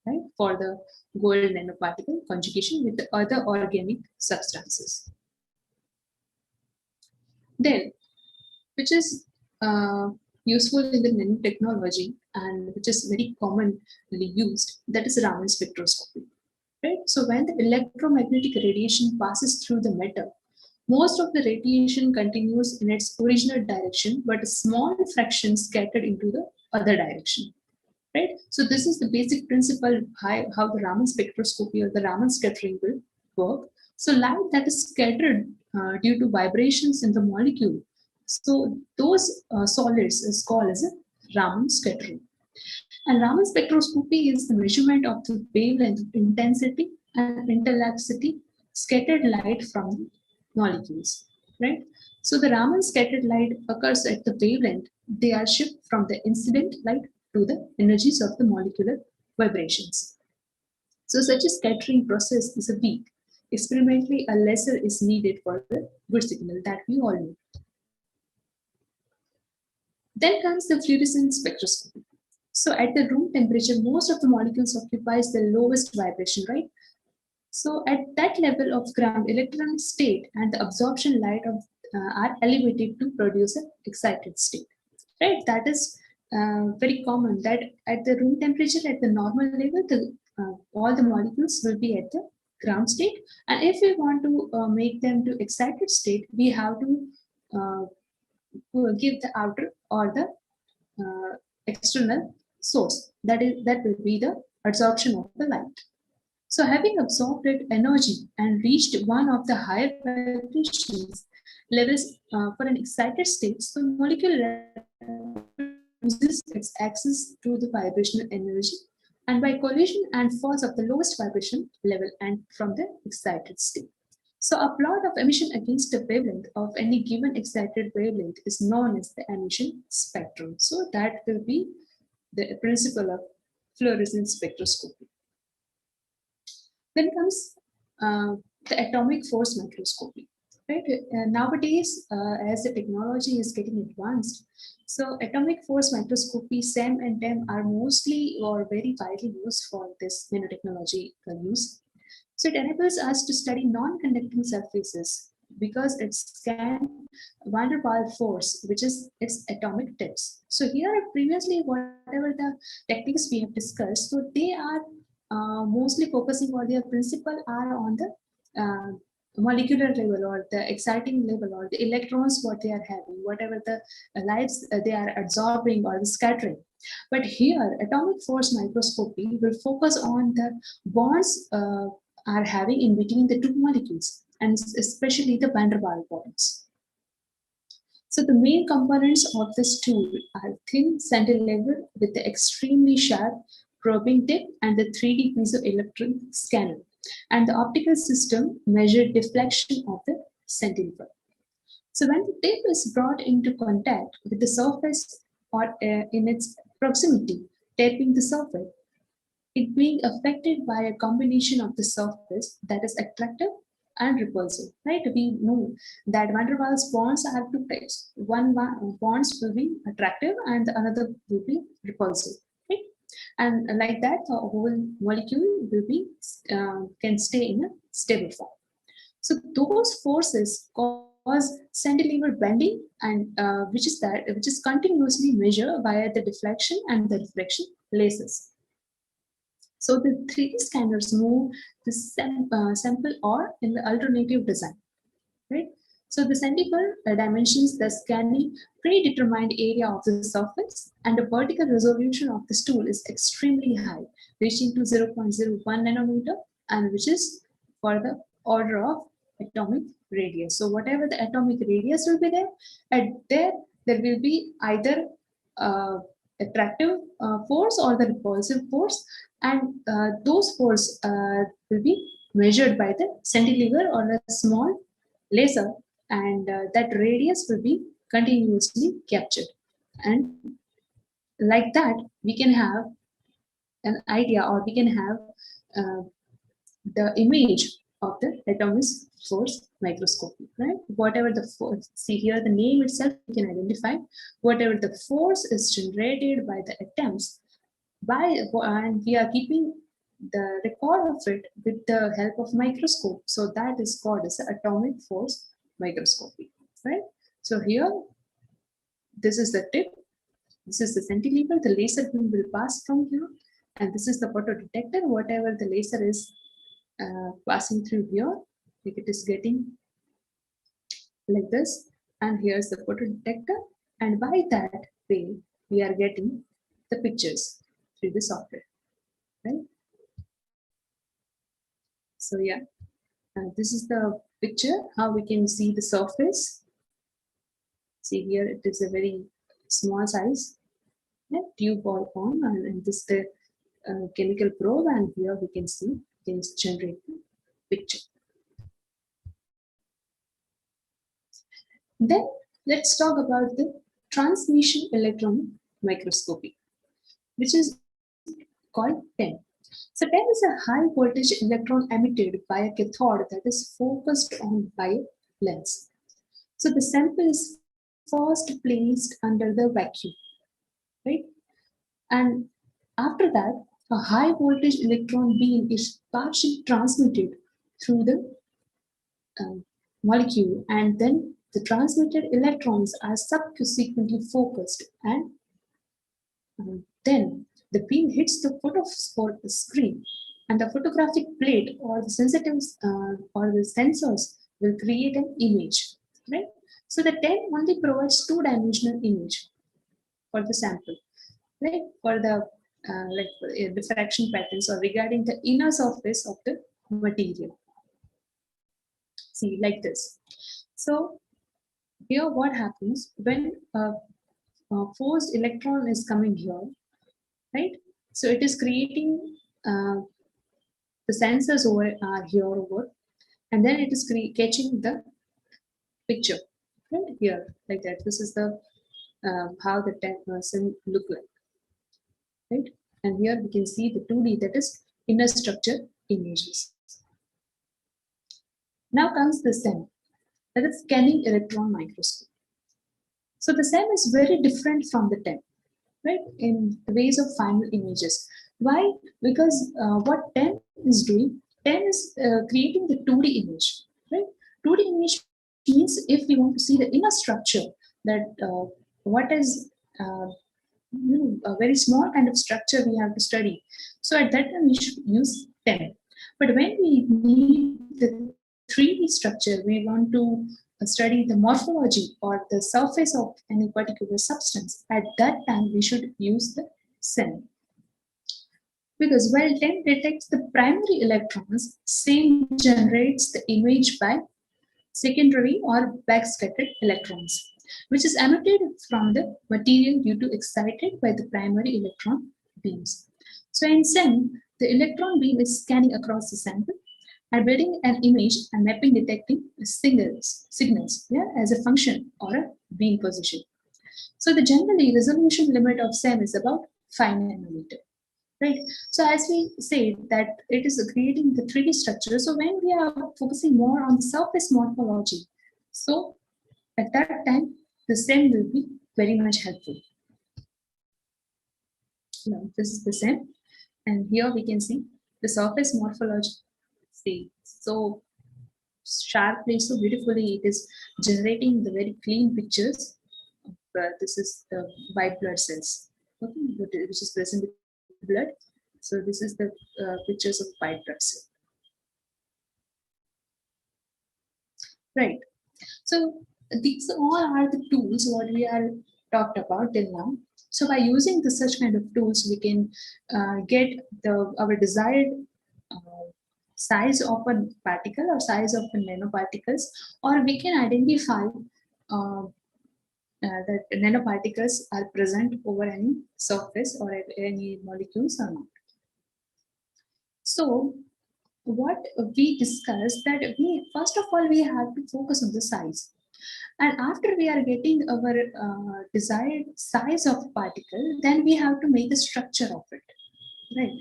right, for the gold nanoparticle conjugation with the other organic substances. Then, which is useful in the nanotechnology and which is very commonly used, that is Raman spectroscopy. Right? So when the electromagnetic radiation passes through the metal, most of the radiation continues in its original direction, but a small fraction scattered into the other direction. Right? So this is the basic principle how the Raman spectroscopy or the Raman scattering will work. So light that is scattered due to vibrations in the molecule, so those solids is called as a Raman scattering. And Raman spectroscopy is the measurement of the wavelength, intensity, and interlaxity scattered light from molecules. Right? So the Raman scattered light occurs at the wavelength. They are shifted from the incident light to the energies of the molecular vibrations. So such a scattering process is a weak. Experimentally, a lesser is needed for the good signal that we all know. Then comes the fluorescent spectroscopy. So at the room temperature, most of the molecules occupies the lowest vibration, right? So at that level of ground electronic state and the absorption light of are elevated to produce an excited state, right? That is very common that at the room temperature at the normal level, all the molecules will be at the ground state. And if we want to make them to excited state, we have to give the outer or the external source. That will be the absorption of the light. So having absorbed energy and reached one of the higher vibrations levels for an excited state, so the molecule loses its access to the vibrational energy and by collision and falls of the lowest vibration level and from the excited state. So a plot of emission against the wavelength of any given excited wavelength is known as the emission spectrum. So that will be the principle of fluorescence spectroscopy. Then comes the atomic force microscopy. Right? Nowadays, as the technology is getting advanced, so atomic force microscopy, SEM and TEM are mostly or very widely used for this nanotechnology use. So it enables us to study non-conducting surfaces because it scans van der Waals force, which is its atomic tips. So here previously, whatever the techniques we have discussed, so they are mostly focusing on their principle are on the molecular level or the exciting level or the electrons what they are having, whatever the lights they are absorbing or the scattering. But here atomic force microscopy will focus on the bonds are having in between the two molecules, and especially the van der Waals bonds. So the main components of this tool are thin cantilever with the extremely sharp probing tip and the 3D piezoelectric scanner, and the optical system measure deflection of the cantilever. So when the tip is brought into contact with the surface or in its proximity, tapping the surface, it being affected by a combination of the surface that is attractive and repulsive, right? We know that van der Waals bonds have two types. One bonds will be attractive and the another will be repulsive, right? And like that, the whole molecule will be can stay in a stable form. So those forces cause cantilever bending, and which is continuously measured via the deflection and the reflection lasers. So the 3D scanners move the sample or in the alternative design, right? So the centimeter dimensions the scanning predetermined area of the surface, and the vertical resolution of this tool is extremely high, reaching to 0.01 nanometer, and which is for the order of atomic radius. So whatever the atomic radius will be there, there will be either attractive force or the repulsive force, and those force will be measured by the cantilever or a small laser, and that radius will be continuously captured, and like that we can have an idea, or we can have the image of the atomic force microscopy, right? Whatever the force, see here the name itself you can identify whatever the force is generated by the atoms and we are keeping the record of it with the help of microscope. So that is called as the atomic force microscopy, right? So here, this is the tip, this is the cantilever, the laser beam will pass from here, and this is the photodetector, whatever the laser is passing through here, if it is getting like this, and here's the photodetector, and by that way, we are getting the pictures through the software, right? So yeah, this is the picture, how we can see the surface. See here, it is a very small size, tube or cone, and this is the chemical probe, and here we can see things generate the picture. Then let's talk about the transmission electron microscopy, which is called TEM. So TEM is a high voltage electron emitted by a cathode that is focused on by a lens. So the sample is first placed under the vacuum, right? And after that, a high voltage electron beam is partially transmitted through the molecule, and then the transmitted electrons are subsequently focused, and then the beam hits the photophore screen, and the photographic plate or the sensitives or the sensors will create an image, right? So the TEM only provides two-dimensional image for the sample, right? For the diffraction patterns or regarding the inner surface of the material. See, like this. So here what happens when a forced electron is coming here, right? So it is creating the sensors are here over, and then it is catching the picture right here like that. This is the how the 10% look like, right? And here we can see the 2D, that is inner structure images. Now comes the SEM, that is scanning electron microscope. So the SEM is very different from the TEM, right? In the ways of final images. Why? Because what TEM is doing, TEM is creating the 2D image, right? 2D image means if we want to see the inner structure, that what is a very small kind of structure we have to study. So at that time we should use TEM. But when we need the 3D structure, we want to study the morphology or the surface of any particular substance. At that time we should use the SEM. Because while TEM detects the primary electrons, SEM generates the image by secondary or backscattered electrons, which is emitted from the material due to excited by the primary electron beams. So in SEM, the electron beam is scanning across the sample and building an image and mapping detecting signals as a function or a beam position. So the generally resolution limit of SEM is about 5 nanometer. Right. So as we say that it is creating the 3D structure. So when we are focusing more on surface morphology, so at that time the SEM will be very much helpful. Now this is the SEM, and here we can see the surface morphology. See, so sharply, so beautifully, it is generating the very clean pictures. This is the white blood cells, okay, which is present in blood. So this is the pictures of white blood cell. Right. So these all are the tools what we are talked about till now. So by using the such kind of tools, we can get our desired size of a particle or size of the nanoparticles, or we can identify that nanoparticles are present over any surface or any molecules or not. So what we discussed that we first of all we have to focus on the size, and after we are getting our desired size of particle, then we have to make the structure of it, right?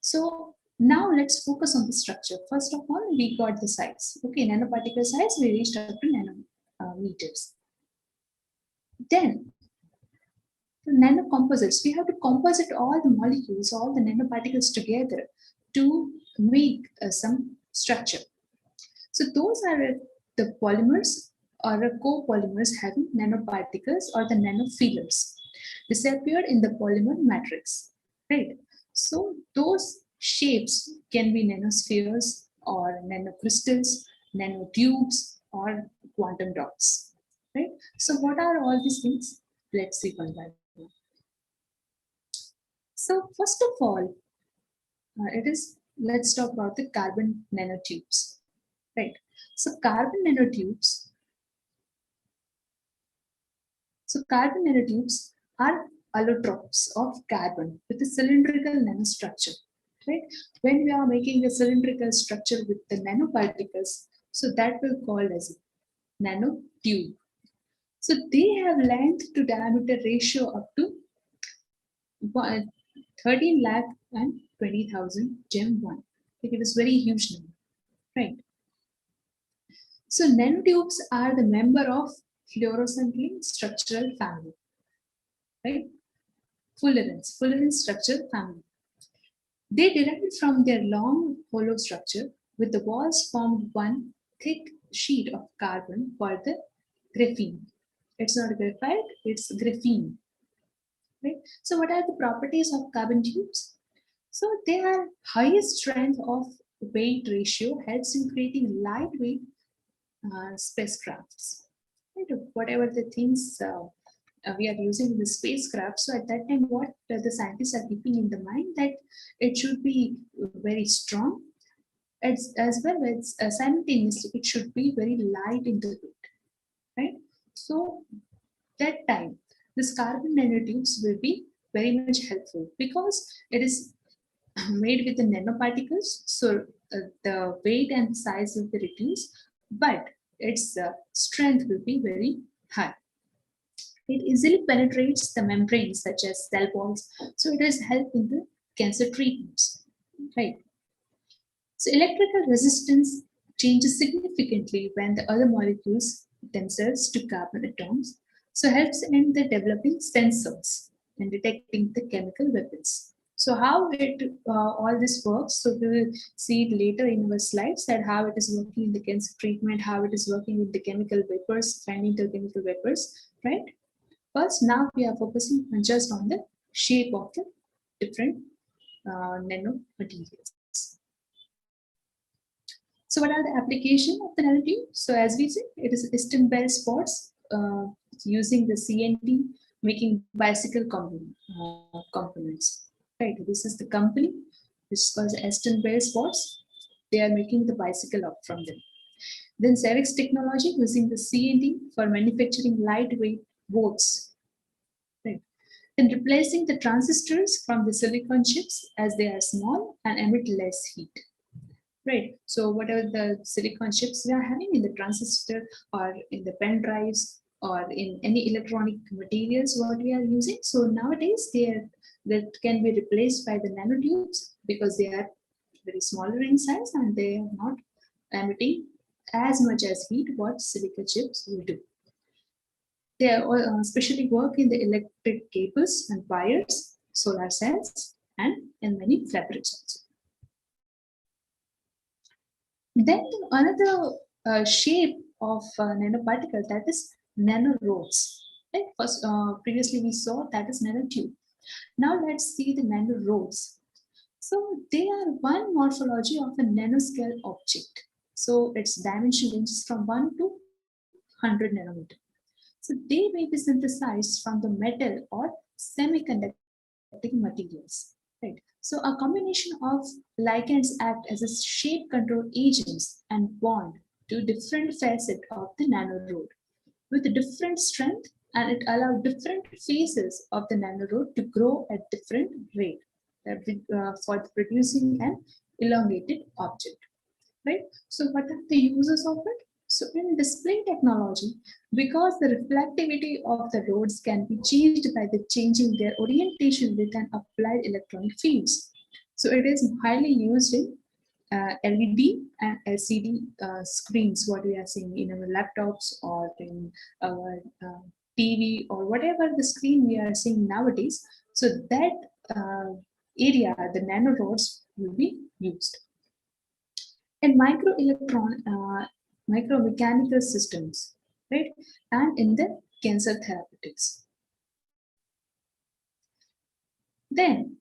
So now let's focus on the structure. First of all, we got the size. Okay, nanoparticle size we reached up to nanometers. Then the nanocomposites, we have to composite all the molecules, all the nanoparticles together to make some structure. So those are the polymers or copolymers having nanoparticles or the nanofillers. This appeared in the polymer matrix, right? So those shapes can be nanospheres or nanocrystals, nanotubes, or quantum dots, right? So what are all these things? Let's see one by one. So first of all, let's talk about the carbon nanotubes, right? So carbon nanotubes are allotropes of carbon with a cylindrical nanostructure, right? When we are making a cylindrical structure with the nanoparticles, so that will called as a nanotube. So they have length to diameter ratio up to 13 lakh and 20,000 gem 1. Like it is very huge number, right? So nanotubes are the member of fluorescently structural family, right? Fullerene structural family. They derived from their long hollow structure with the walls formed one thick sheet of carbon called the graphene. It's not graphite, it's graphene. Right? So what are the properties of carbon tubes? So they are highest strength of weight ratio helps in creating lightweight spacecrafts. Right? Whatever the things we are using in the spacecraft. So at that time, what the scientists are keeping in the mind that it should be very strong, as well as simultaneously it should be very light in the weight, right? So that time, this carbon nanotubes will be very much helpful because it is made with the nanoparticles. So the weight and size will be reduced, but its strength will be very high. It easily penetrates the membranes such as cell walls. So it has helped in the cancer treatments, right? So electrical resistance changes significantly when the other molecules themselves to carbon atoms. So helps in the developing sensors and detecting the chemical weapons. So how it all this works, so we will see it later in our slides that how it is working in the cancer treatment, how it is working with the chemical vapors, finding the chemical vapors, right? First, now we are focusing on just on the shape of the different nanomaterials. So what are the application of the nanotube? So as we see, it is stem bell spots using the CNT, making bicycle components. Right, this is the company which is called Aston Bell Spots. They are making the bicycle up from them. Then Cerix technology using the CNT for manufacturing lightweight boats. Right. Then replacing the transistors from the silicon chips as they are small and emit less heat. Right. So whatever the silicon chips we are having in the transistor or in the pen drives or in any electronic materials what we are using. So nowadays that can be replaced by the nanotubes because they are very smaller in size and they are not emitting as much as heat what silicon chips will do. They are especially work in the electric cables and wires, solar cells, and in many fabrics also. Then another shape of nanoparticle, that is nanorods. Right? First, previously we saw that is nanotube. Now let's see the nanorods. So they are one morphology of a nanoscale object. So its dimension ranges from 1 to 100 nanometer. So they may be synthesized from the metal or semiconducting materials. Right. So a combination of ligands act as a shape control agents and bond to different facets of the nanorod with different strength, and it allows different phases of the nanorod to grow at different rate for producing an elongated object. Right. So what are the uses of it? So in display technology, because the reflectivity of the rods can be changed by the changing their orientation with an applied electronic fields. So it is highly used in LED and LCD screens, what we are seeing in our laptops or in our TV or whatever the screen we are seeing nowadays. So that area, the nanorods will be used. And micromechanical systems, right? And in the cancer therapeutics. Then,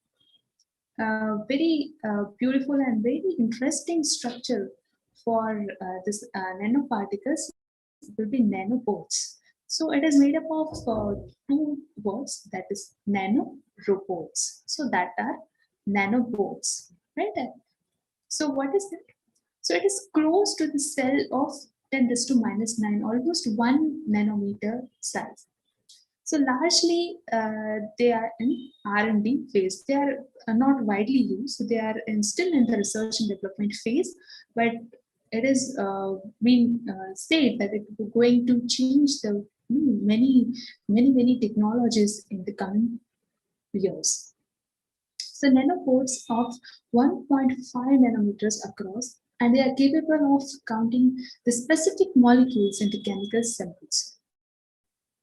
very beautiful and very interesting structure for this nanoparticles will be nanobots. So it is made up of two words, that is nanorobots. So that are nanobots, right? So what is that? So it is close to the cell of 10⁻⁹, almost 1 nanometer size. So largely they are in R&D phase. They are not widely used. They are still in the research and development phase, but it is being said that it is going to change the many technologies in the coming years. So nanobots of 1.5 nanometers across, and they are capable of counting the specific molecules into chemical samples.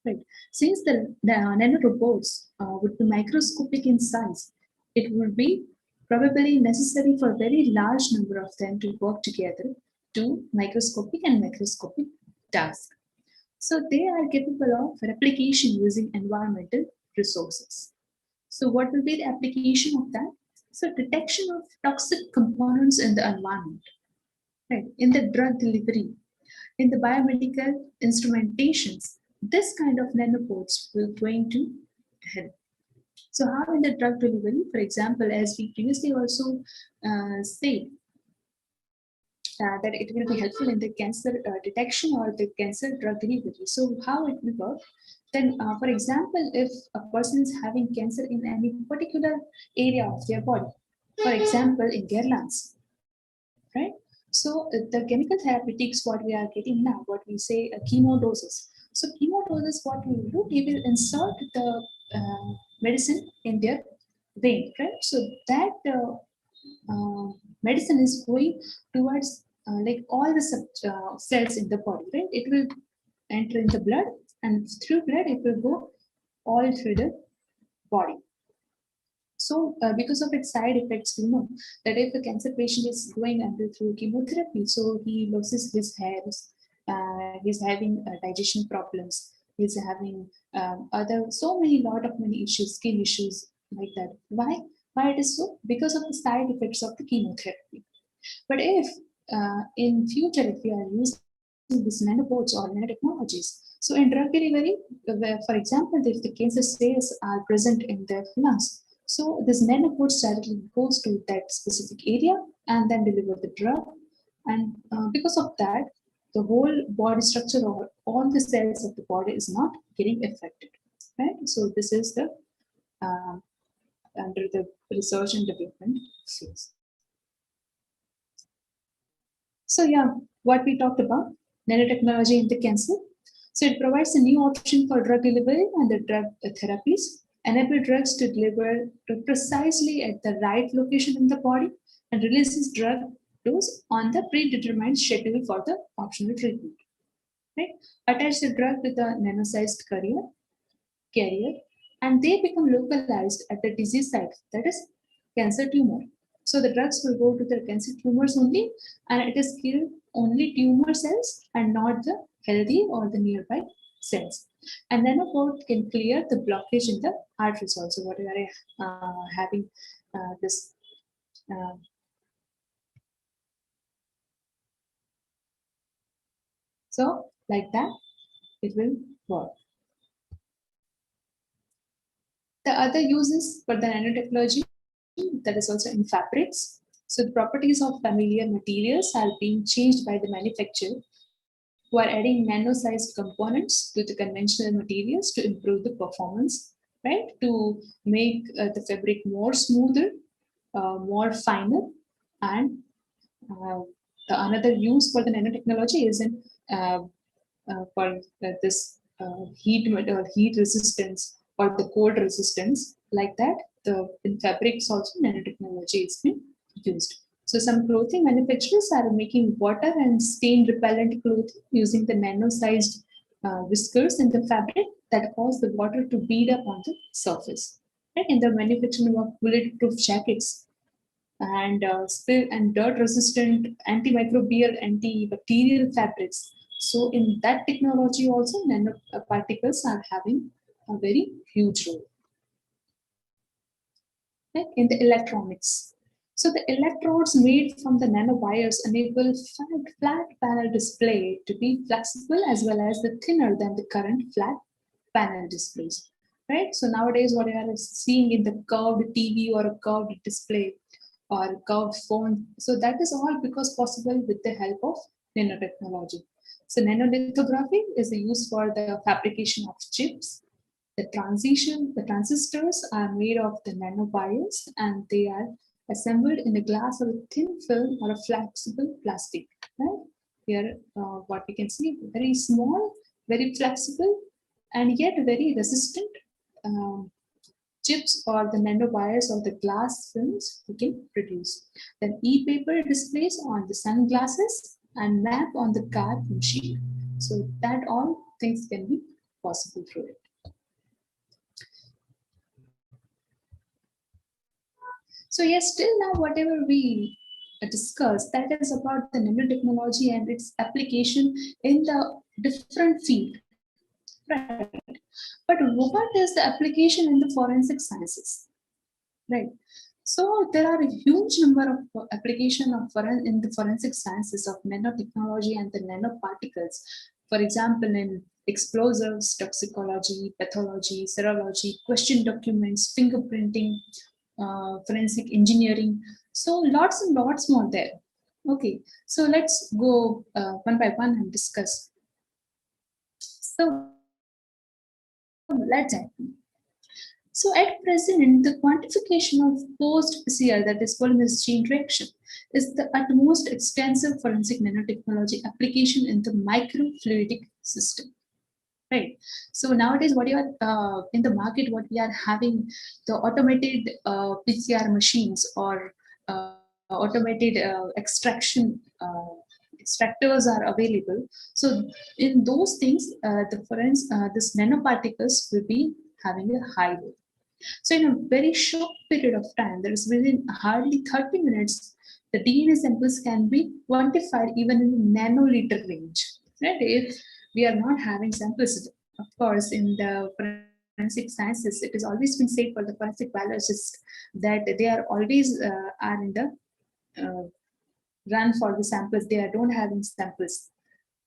Right. Since the nanorobots would be microscopic in size, it would be probably necessary for a very large number of them to work together to microscopic and macroscopic tasks. So they are capable of replication using environmental resources. So what will be the application of that? So detection of toxic components in the environment, right? In the drug delivery, in the biomedical instrumentations, this kind of nanobots will going to help. So how in the drug delivery, for example, as we previously also said, that it will be helpful in the cancer detection or the cancer drug delivery. So how it will work, Then, for example, if a person is having cancer in any particular area of their body, for example, in their lungs, right? So the chemical therapeutics, what we are getting now, what we say chemo doses. So chemo doses, what we will do, we will insert the medicine in their vein, right? So that medicine is going towards like all the cells in the body, right? It will enter in the blood, and through blood it will go all through the body. So because of its side effects, we know that if a cancer patient is going under through chemotherapy, so he loses his hairs, he's having digestion problems, he's having so many issues, skin issues like that. Why it is so? Because of the side effects of the chemotherapy. But if in future, if we are using these nanobots or nanotechnologies, so in drug delivery, for example, if the cancer cells are present in the lungs, so this nanobots directly goes to that specific area and then deliver the drug. And because of that, the whole body structure or all the cells of the body is not getting affected, right? So this is the under the research and development phase. So yeah, what we talked about, nanotechnology in the cancer. So it provides a new option for drug delivery and the drug therapies, enable drugs to deliver precisely at the right location in the body, and releases drug dose on the predetermined schedule for the optional treatment. Right? Attach the drug with a nano-sized carrier, and they become localized at the disease site, that is cancer tumor. So the drugs will go to the cancer tumors only, and it is kill only tumor cells and not the healthy or the nearby cells. And then can clear the blockage in the arteries also. What we are having this. So like that, it will work. The other uses for the nanotechnology, that is also in fabrics. So the properties of familiar materials are being changed by the manufacturer, who are adding nano-sized components to the conventional materials to improve the performance, right? To make the fabric more smoother, more finer, and another use for the nanotechnology is in for this heat resistance or the cold resistance. Like that, in fabrics also nanotechnology is being used. So some clothing manufacturers are making water and stain repellent clothing using the nano-sized whiskers in the fabric that cause the water to bead up on the surface. Right? In the manufacturing of bulletproof jackets and spill and dirt resistant antimicrobial, antibacterial fabrics. So in that technology also, nanoparticles are having a very huge role. Right? In the electronics. So the electrodes made from the nanowires enable flat panel display to be flexible as well as the thinner than the current flat panel displays. Right? So nowadays what you are seeing in the curved TV or a curved display or a curved phone. So that is all because possible with the help of nanotechnology. So nanolithography is used for the fabrication of chips. The transistors are made of the nanowires and they are assembled in a glass or a thin film or a flexible plastic. Right? Here, what we can see, very small, very flexible, and yet very resistant chips or the nanowires or the glass films we can produce. Then e-paper displays on the sunglasses and map on the car windshield. So that all things can be possible through it. So yes, still now whatever we discuss, that is about the nanotechnology and its application in the different field. Right. But what is the application in the forensic sciences? Right. So there are a huge number of application of in the forensic sciences of nanotechnology and the nanoparticles. For example, in explosives, toxicology, pathology, serology, question documents, fingerprinting, forensic engineering. So lots and lots more there. Okay, so let's go one by one and discuss. So let's dive in. So at present, the quantification of post-PCR, that is polymerase chain reaction, is the utmost extensive forensic nanotechnology application in the microfluidic system. Right. So nowadays, what you are in the market, what we are having, the automated PCR machines or automated extraction extractors are available. So in those things, this nanoparticles will be having a high load. So in a very short period of time, there is within hardly 30 minutes, the DNA samples can be quantified even in nanoliter range. Right? If we are not having samples, of course, in the forensic sciences, it has always been said for the forensic biologists that they are always are in the run for the samples. They don't having samples,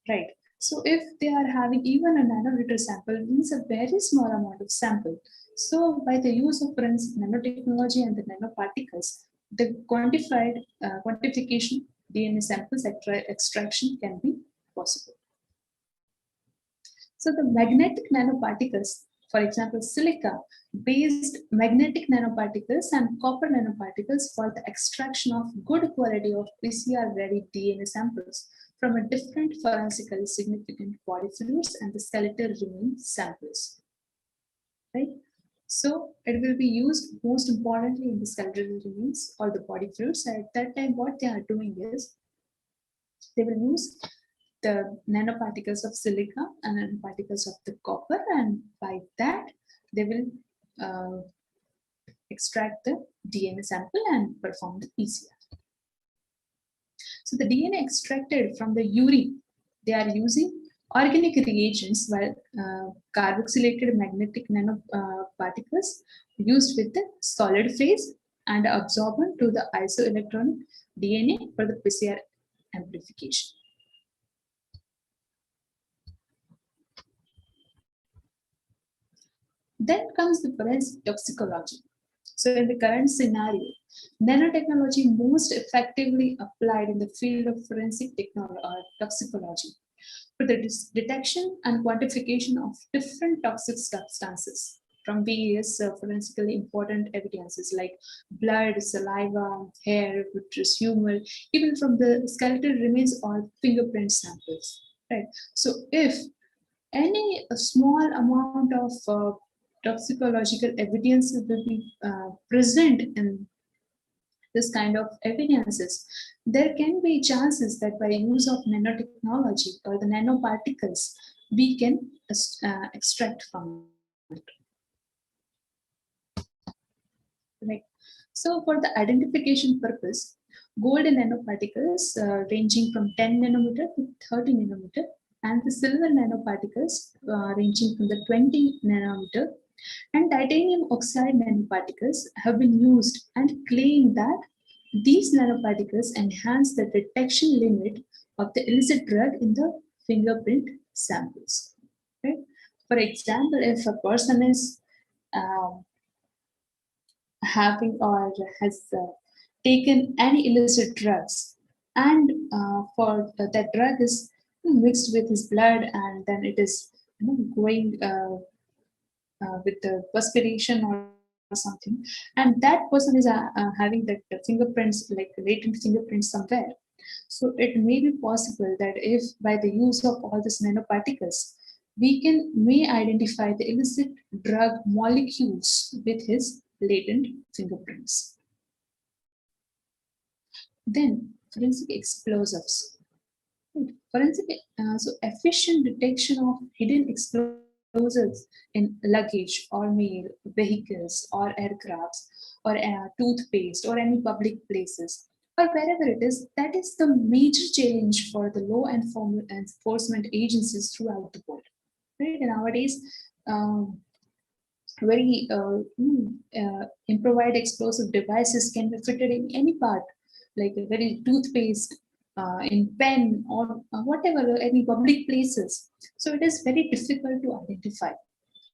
right? So if they are having even a nanoliter sample, means a very small amount of sample. So by the use of forensic nanotechnology and the nanoparticles, the quantification DNA samples extraction can be possible. So the magnetic nanoparticles, for example, silica-based magnetic nanoparticles and copper nanoparticles for the extraction of good quality of PCR-ready DNA samples from a different forensically significant body fluids and the skeletal remains samples. Right? So it will be used most importantly in the skeletal remains or the body fluids. At that time, what they are doing is they will use the nanoparticles of silica and nanoparticles of the copper, and by that they will extract the DNA sample and perform the PCR. So the DNA extracted from the urine, they are using organic reagents while carboxylated magnetic nanoparticles used with the solid phase and absorbent to the isoelectronic DNA for the PCR amplification. Then comes the forensic toxicology. So in the current scenario, nanotechnology most effectively applied in the field of forensic toxicology for the detection and quantification of different toxic substances from various forensically important evidences like blood, saliva, hair, vitreous humor, even from the skeletal remains or fingerprint samples. Right. So if any small amount of toxicological evidence will be present in this kind of evidences, there can be chances that by use of nanotechnology or the nanoparticles, we can extract from it. Right. So for the identification purpose, gold nanoparticles ranging from 10 nanometer to 30 nanometer and the silver nanoparticles ranging from the 20 nanometer and titanium oxide nanoparticles have been used and claim that these nanoparticles enhance the detection limit of the illicit drug in the fingerprint samples. Right? For example, if a person is having or has taken any illicit drugs and for that drug is mixed with his blood and then it is going with the perspiration or something, and that person is having that fingerprints, like latent fingerprints somewhere. So it may be possible that if by the use of all these nanoparticles, we may identify the illicit drug molecules with his latent fingerprints. Then forensic explosives. Forensic, so efficient detection of hidden explosives in luggage or mail, vehicles or aircrafts or toothpaste or any public places or wherever it is, that is the major challenge for the law enforcement agencies throughout the world. Right? And nowadays, very improvised explosive devices can be fitted in any part, like a very toothpaste, in pen or whatever, any public places. So it is very difficult to identify.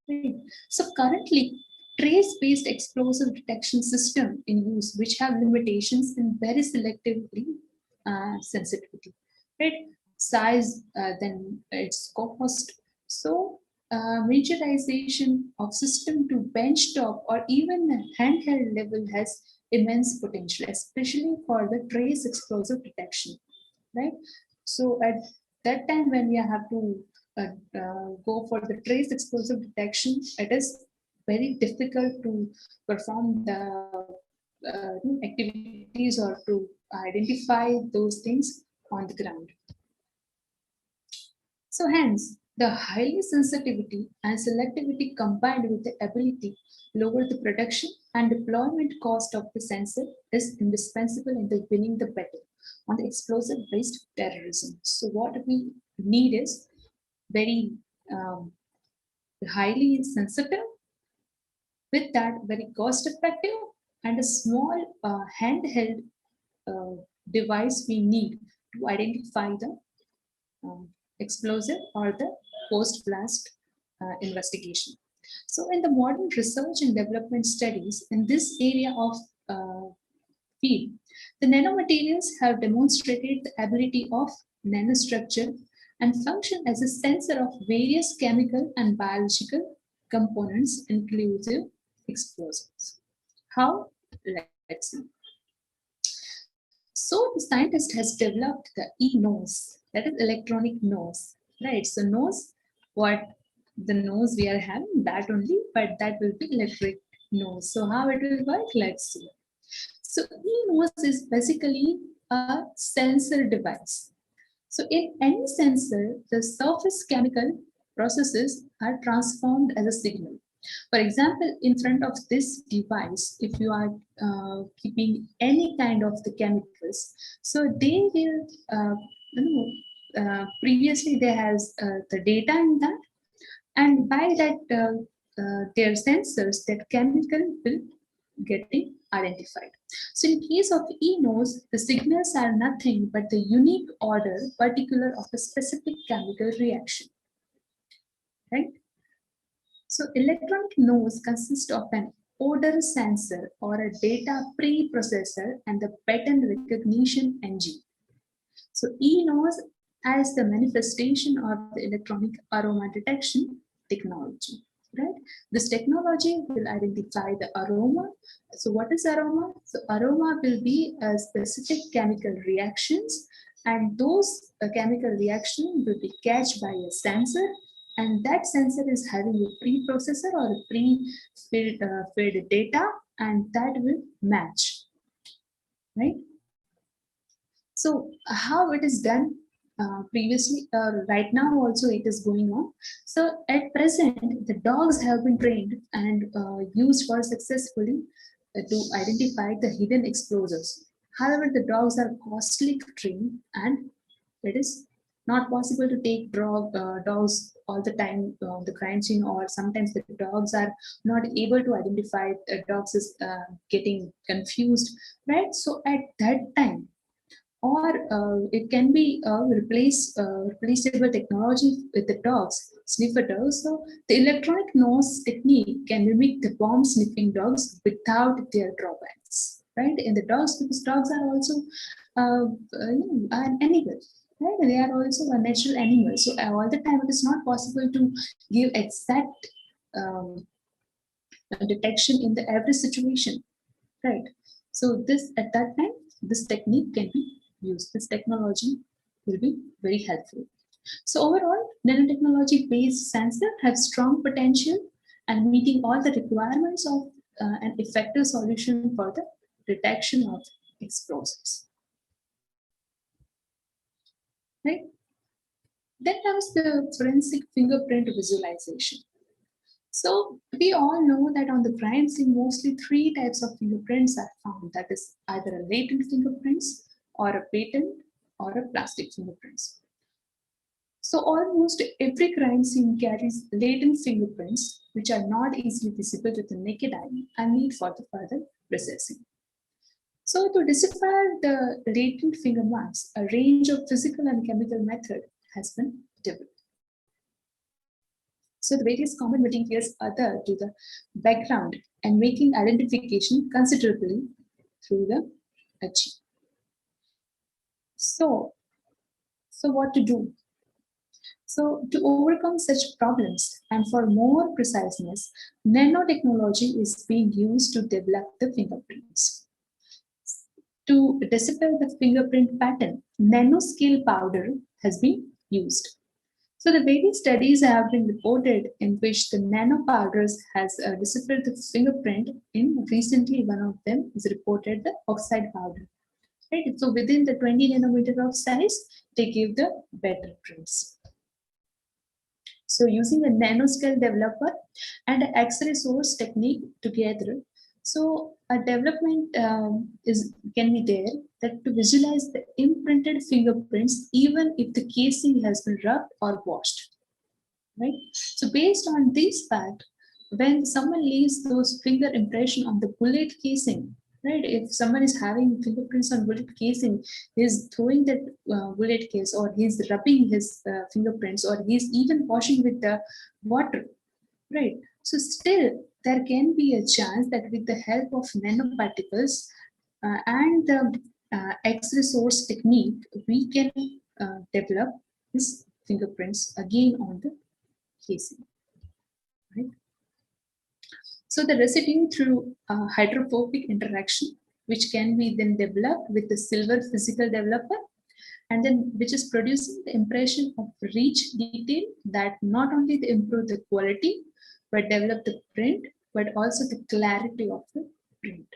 Right? So currently, trace-based explosive detection system in use, which have limitations in very selectively sensitivity, right? Size, then its cost. So miniaturization of system to benchtop or even handheld level has immense potential, especially for the trace explosive detection, right? So at that time when we have to go for the trace explosive detection, it is very difficult to perform the activities or to identify those things on the ground. So hence, the highly sensitivity and selectivity combined with the ability lower the production and deployment cost of the sensor is indispensable in the winning the battle on the explosive-based terrorism. So what we need is very highly sensitive, with that very cost-effective and a small handheld device we need to identify the explosive or the post-blast investigation. So in the modern research and development studies in this area of field, the nanomaterials have demonstrated the ability of nanostructure and function as a sensor of various chemical and biological components, inclusive explosives. How? Let's see. So the scientist has developed the e-nose, that is electronic nose, right? So nose, what the nose we are having, that only, but that will be electric nose. So how it will work? Let's see. So e-nose is basically a sensor device. So in any sensor, the surface chemical processes are transformed as a signal. For example, in front of this device, if you are keeping any kind of the chemicals, so they will, previously there has the data in that, and by that their sensors, that chemical will getting identified. So in case of e-nose, the signals are nothing but the unique order particular of a specific chemical reaction, right? So electronic nose consists of an odor sensor or a data preprocessor and the pattern recognition engine. So e-nose as the manifestation of the electronic aroma detection technology, right? This technology will identify the aroma. So what is aroma? So aroma will be a specific chemical reactions, and those chemical reactions will be catched by a sensor, and that sensor is having a preprocessor or a pre-filled data, and that will match, right? So how it is done previously, right now also it is going on. So at present, the dogs have been trained and used for successfully to identify the hidden explosives. However, the dogs are costly trained, and it is not possible to take dogs all the time on the crime scene, or sometimes the dogs are not able to identify, the dogs is getting confused, right? So at that time, or it can be replaceable technology with the dogs, sniffer dogs. So the electronic nose technique can mimic the bomb sniffing dogs without their drawbacks, right? And the dogs, because dogs are also an animal, right? They are also a natural animal. So all the time it is not possible to give exact detection in the every situation, right? So this at that time, this technique can be used. This technology will be very helpful. So overall, nanotechnology based sensor have strong potential and meeting all the requirements of an effective solution for the detection of explosives. Right? Then comes the forensic fingerprint visualization. So we all know that on the crime scene, mostly 3 types of fingerprints are found. That is either a latent fingerprints, or a patent, or a plastic fingerprints. So almost every crime scene carries latent fingerprints, which are not easily visible to the naked eye and need for the further processing. So to decipher the latent finger marks, a range of physical and chemical method has been developed. So the various common materials are there to the background and making identification considerably through the etching. So what to do? So to overcome such problems and for more preciseness, nanotechnology is being used to develop the fingerprints. To decipher the fingerprint pattern, nanoscale powder has been used. So the various studies have been reported in which the nanopowders has deciphered the fingerprint. In recently, one of them is reported the oxide powder. Right? So within the 20 nanometer of size, they give the better prints. So using a nanoscale developer and an X-ray source technique together, so a development can be there that to visualize the imprinted fingerprints even if the casing has been rubbed or washed. Right? So based on this fact, when someone leaves those finger impression on the bullet casing, right? If someone is having fingerprints on bullet casing, he's throwing that bullet case, or he's rubbing his fingerprints, or he's even washing with the water, right? So still there can be a chance that with the help of nanoparticles and the X-ray source technique, we can develop these fingerprints again on the casing. Right? So the residue through hydrophobic interaction, which can be then developed with the silver physical developer, and then which is producing the impression of rich detail that not only improve the quality, but develop the print, but also the clarity of the print.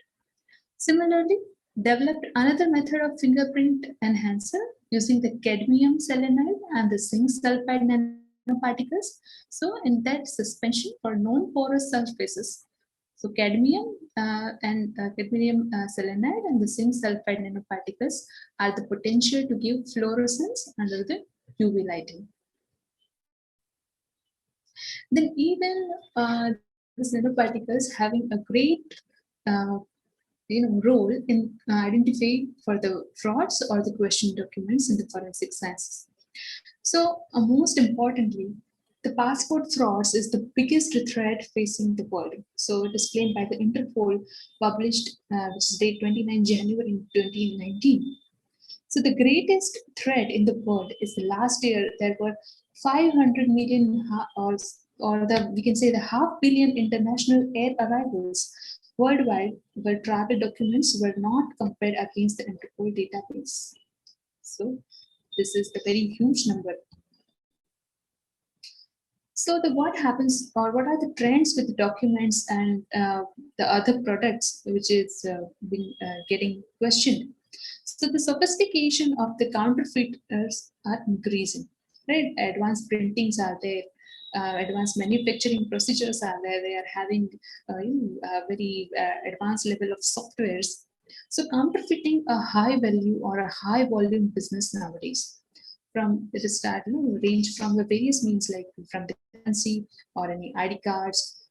Similarly, developed another method of fingerprint enhancer using the cadmium selenide and the zinc sulfide nanoparticles. So in that suspension for non-porous surfaces, so cadmium and cadmium selenide and the zinc sulfide nanoparticles are the potential to give fluorescence under the UV lighting. Then even these nanoparticles having a great role in identifying for the frauds or the question documents in the forensic sciences. So most importantly, the passport frauds is the biggest threat facing the world. So it is claimed by the Interpol, published which is date 29 January 2019. So the greatest threat in the world is the last year there were 500 million or we can say the 500 million international air arrivals worldwide where travel documents were not compared against the Interpol database. So this is a very huge number. So what happens, or what are the trends with the documents and the other products which is getting questioned? So the sophistication of the counterfeiters are increasing, right? Advanced printings are there, advanced manufacturing procedures are there. They are having very advanced level of softwares. So counterfeiting a high value or a high volume business nowadays. From it is start range from the various means like from the currency or any ID cards,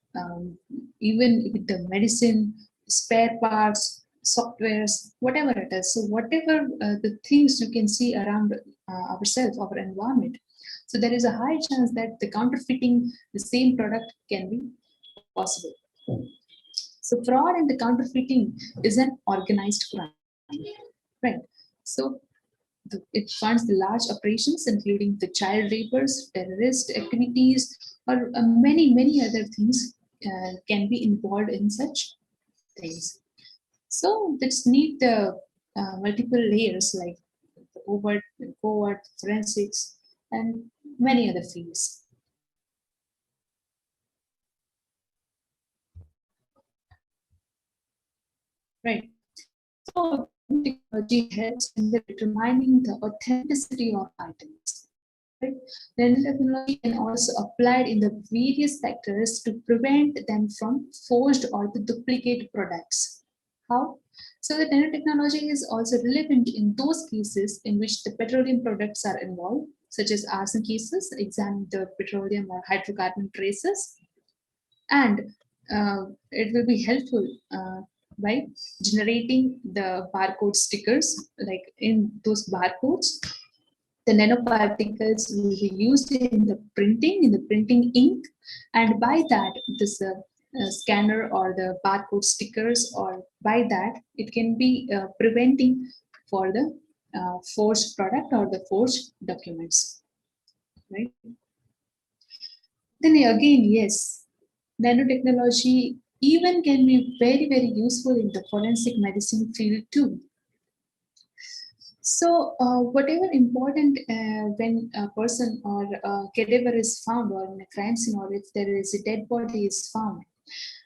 even with the medicine, spare parts, softwares, whatever it is. So whatever the things you can see around ourselves, our environment. So there is a high chance that the counterfeiting the same product can be possible. So fraud and the counterfeiting is an organized crime, right? So it funds the large operations, including the child rapers, terrorist activities, or many other things can be involved in such things. So let's need the multiple layers like the overt, the covert, forensics, and many other fields. Right. So technology helps in determining the authenticity of items. Right? Then technology can also applied in the various sectors to prevent them from forged or the duplicate products. How? So the nanotechnology is also relevant in those cases in which the petroleum products are involved, such as arson cases, examine the petroleum or hydrocarbon traces, and it will be helpful by generating the barcode stickers. Like in those barcodes, the nanoparticles will be used in the printing ink, and by that this scanner or the barcode stickers, or by that it can be preventing for the forged product or the forged documents. right? Then again, yes, nanotechnology even can be very, very useful in the forensic medicine field too. So whatever important when a person or a cadaver is found, or in a crime scene, or if there is a dead body is found,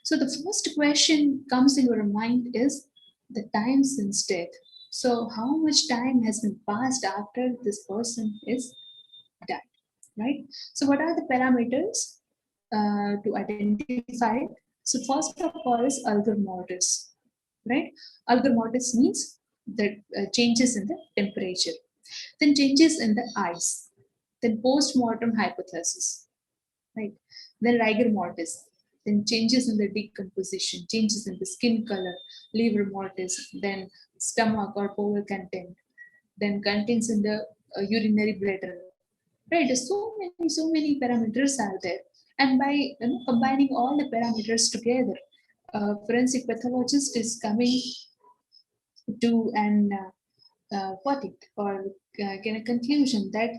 so the first question comes in your mind is the time since death. So how much time has been passed after this person is died, right? So what are the parameters to identify it? So first of all is algor mortis, right? Algor mortis means the changes in the temperature, then changes in the eyes, then post-mortem hypothesis, right? Then rigor mortis, then changes in the decomposition, changes in the skin color, liver mortis, then stomach or bowel content, then contents in the urinary bladder, right? So many parameters are there, and by combining all the parameters together, forensic pathologist is coming to an verdict or get a conclusion that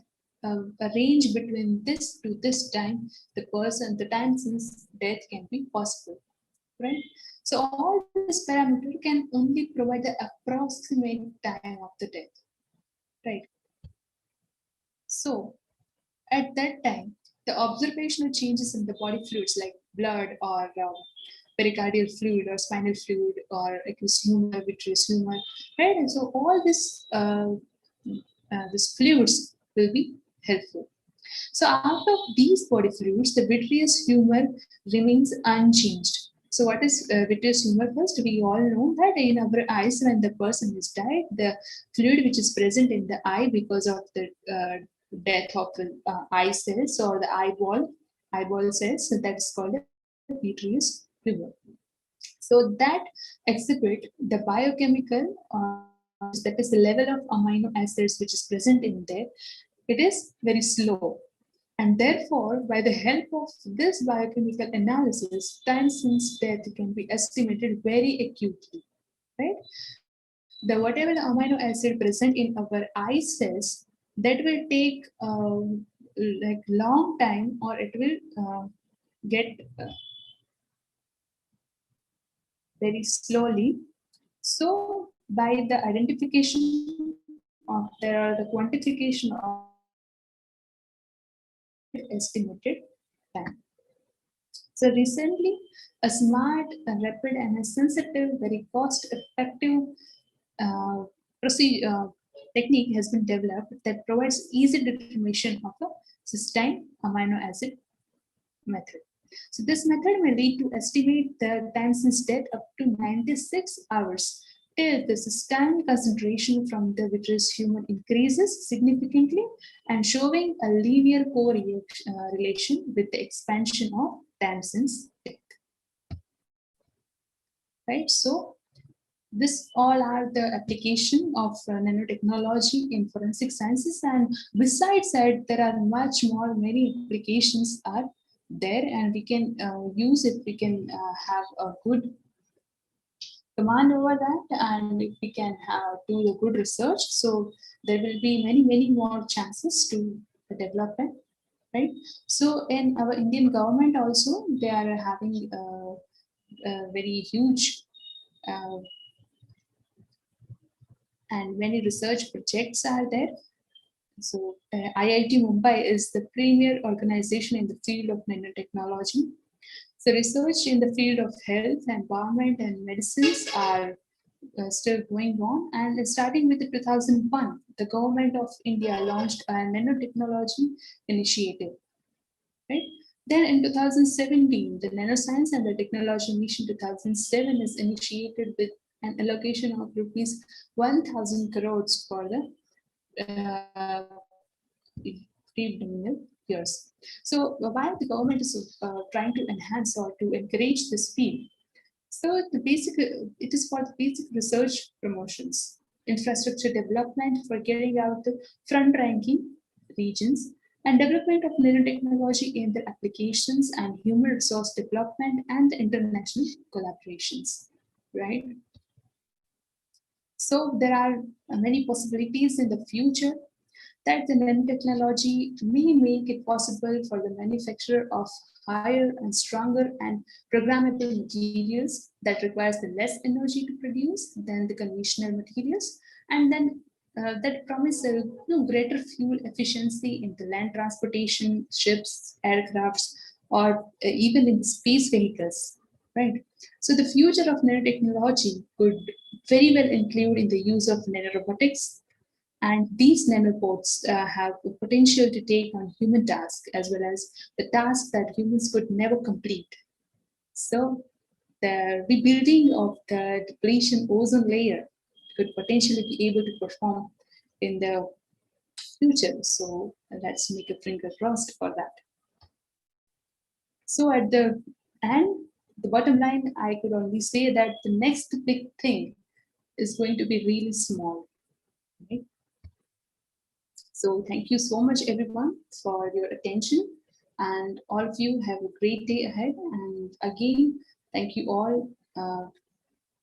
a range between this to this time, the time since death can be possible, right? So all this parameter can only provide the approximate time of the death, right? So at that time, the observational changes in the body fluids like blood or pericardial fluid or spinal fluid or aqueous humor, vitreous humor, right? And so all this fluids will be helpful. So out of these body fluids, the vitreous humor remains unchanged. So what is vitreous humor? First, we all know that in our eyes, when the person is died, the fluid which is present in the eye because of the death of the eye cells or the eyeball cells, so that is called the vitreous humor. So that exhibit the biochemical, that is the level of amino acids which is present in there, it is very slow. And therefore, by the help of this biochemical analysis, time since death can be estimated very acutely, right? The whatever the amino acid present in our eye cells, that will take like long time, or it will get very slowly. So by the identification of the quantification of estimated time. So recently, a smart, a rapid, and a sensitive, very cost-effective technique has been developed that provides easy determination of a cysteine amino acid method. So this method may lead to estimate the time since death up to 96 hours till the cysteine concentration from the vitreous humor increases significantly and showing a linear correlation with the expansion of time since death. Right? So this all are the application of nanotechnology in forensic sciences, and besides that, there are much more, many applications are there, and we can use it. We can have a good command over that, and we can do the good research. So there will be many more chances to develop it, right? So in our Indian government also, they are having a very huge and many research projects are there. So IIT Mumbai is the premier organization in the field of nanotechnology. So research in the field of health, environment, and medicines are still going on. And starting with 2001, the government of India launched a nanotechnology initiative. Right? Then in 2017, the Nanoscience and the Technology Mission 2007 is initiated with an allocation of rupees 1,000 crores for the pre-terminal years. So while the government is trying to enhance or to encourage this field, so it is for the basic research promotions, infrastructure development for carrying out the front-ranking regions, and development of nanotechnology in their applications and human resource development and the international collaborations, right? So there are many possibilities in the future. that the nanotechnology may make it possible for the manufacture of higher and stronger and programmable materials that requires the less energy to produce than the conventional materials, and then that promise a greater fuel efficiency in the land transportation, ships, aircrafts, or even in space vehicles, right? So the future of nanotechnology could very well include in the use of nanorobotics, and these nanobots have the potential to take on human tasks as well as the tasks that humans could never complete. So the rebuilding of the depletion ozone layer could potentially be able to perform in the future. So let's make a finger crossed for that. So at the end, the bottom line, I could only say that the next big thing is going to be really small. Right? So thank you so much, everyone, for your attention. And all of you have a great day ahead. And again, thank you all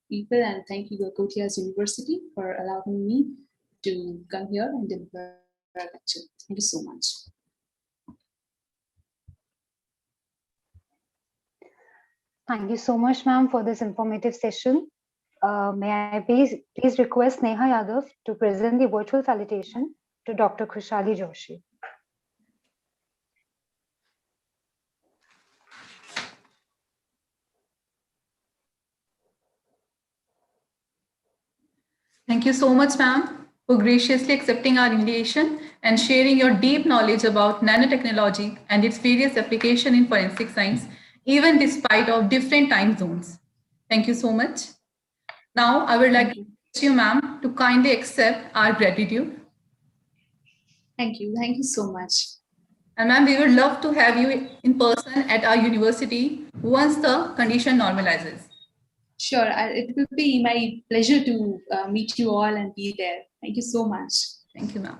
people, and thank you Galgotias University for allowing me to come here and deliver a lecture. Thank you so much. Thank you so much, ma'am, for this informative session. May I please request Neha Yadav to present the virtual salutation to Dr. Khushali Joshi. Thank you so much, ma'am, for graciously accepting our invitation and sharing your deep knowledge about nanotechnology and its various applications in forensic science, even despite of different time zones. Thank you so much. Now, I would like to ask you, ma'am, to kindly accept our gratitude. Thank you. Thank you so much. And ma'am, we would love to have you in person at our university once the condition normalizes. Sure, it will be my pleasure to meet you all and be there. Thank you so much. Thank you, ma'am.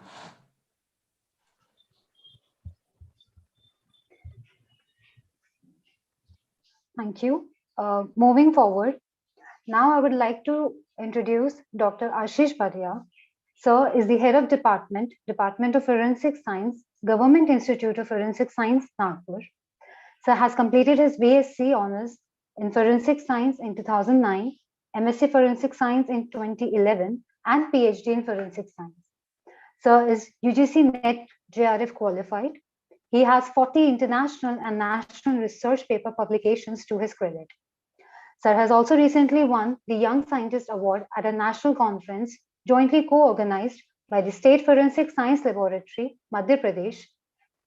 Thank you. Moving forward, now I would like to introduce Dr. Ashish Bhatia. Sir is the head of Department of Forensic Science, Government Institute of Forensic Science, Nagpur. Sir has completed his BSc Honours in Forensic Science in 2009, MSc Forensic Science in 2011, and PhD in Forensic Science. Sir is UGC NET JRF qualified. He has 40 international and national research paper publications to his credit. Sir has also recently won the Young Scientist Award at a national conference jointly co-organized by the State Forensic Science Laboratory, Madhya Pradesh,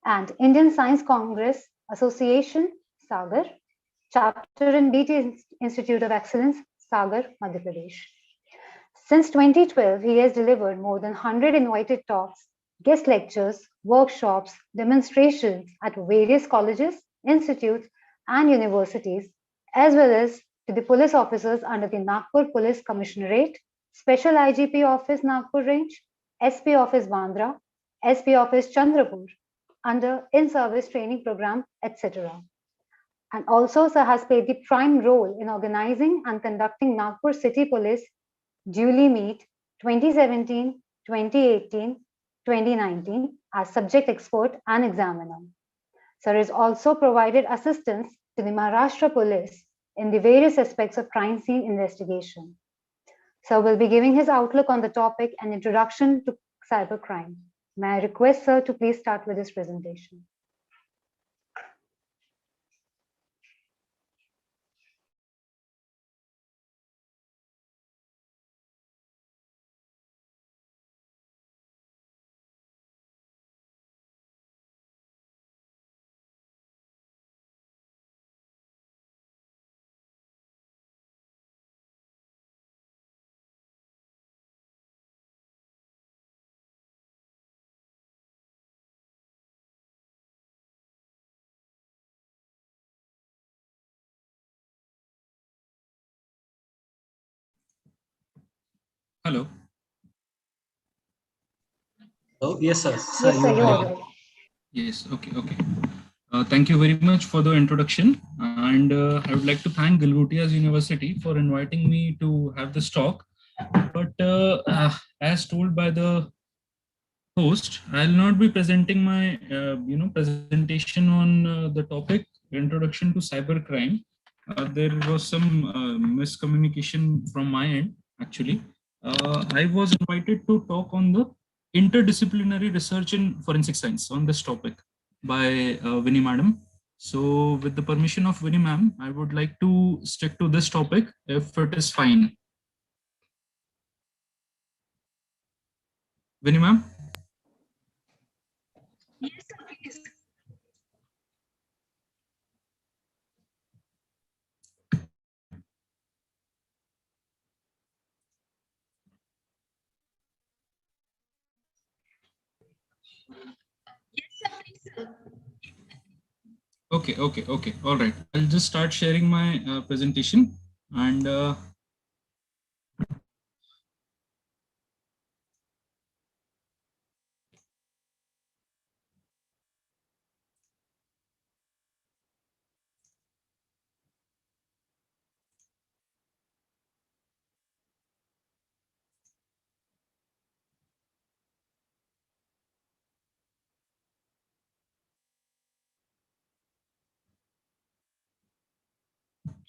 and Indian Science Congress Association, Sagar, chapter in BT Institute of Excellence, Sagar, Madhya Pradesh. Since 2012, he has delivered more than 100 invited talks, guest lectures, workshops, demonstrations at various colleges, institutes, and universities, as well as to the police officers under the Nagpur Police Commissionerate, Special IGP Office Nagpur Range, SP Office Bandra, SP Office Chandrapur, under in-service training program, etc. And also, sir has played the prime role in organizing and conducting Nagpur City Police Duly Meet 2017, 2018, 2019 as subject expert and examiner. Sir has also provided assistance to the Maharashtra Police in the various aspects of crime scene investigation. Sir will be giving his outlook on the topic and introduction to cybercrime. May I request sir to please start with his presentation. Hello. Oh, yes, sir. Yes, sir, you are. Yes, okay. Thank you very much for the introduction. And I would like to thank Galgotias University for inviting me to have this talk. But as told by the host. I'll not be presenting my presentation on the topic introduction to cybercrime. There was some miscommunication from my end. Actually, I was invited to talk on the interdisciplinary research in forensic science on this topic by Winnie Madam. So, with the permission of Winnie Ma'am, I would like to stick to this topic if it is fine. Winnie Ma'am? Yes, sir, please. Yes, sir, please, sir. Okay. All right. I'll just start sharing my presentation and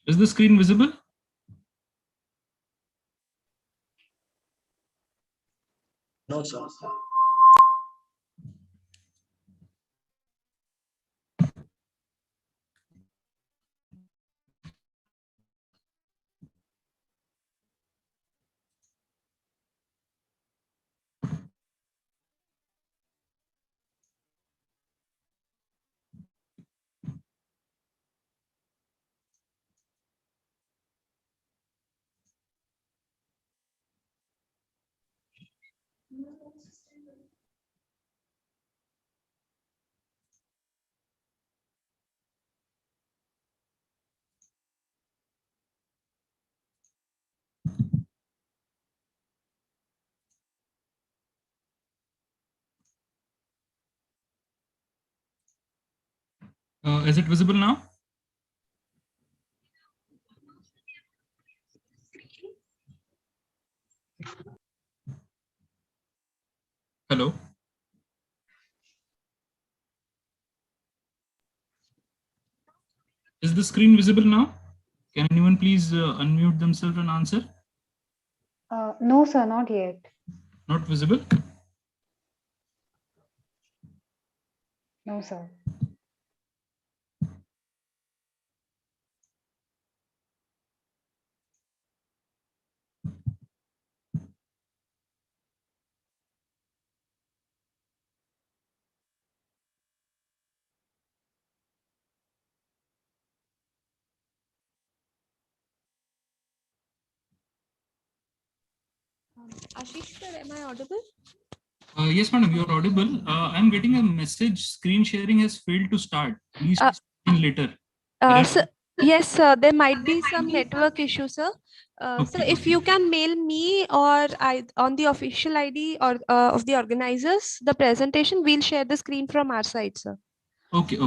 is the screen visible? No, sir. Is it visible now? Hello. Is the screen visible now? Can anyone please unmute themselves and answer? No, sir, not yet. Not visible? No, sir. Ashish sir, am I audible? Yes, madam, you're audible. I'm getting a message. Screen sharing has failed to start. Please explain later. Sir, yes, sir, there might be some network issue, sir. Sir, if you can mail me or I on the official ID or of the organizers, the presentation, we'll share the screen from our side, sir. Okay.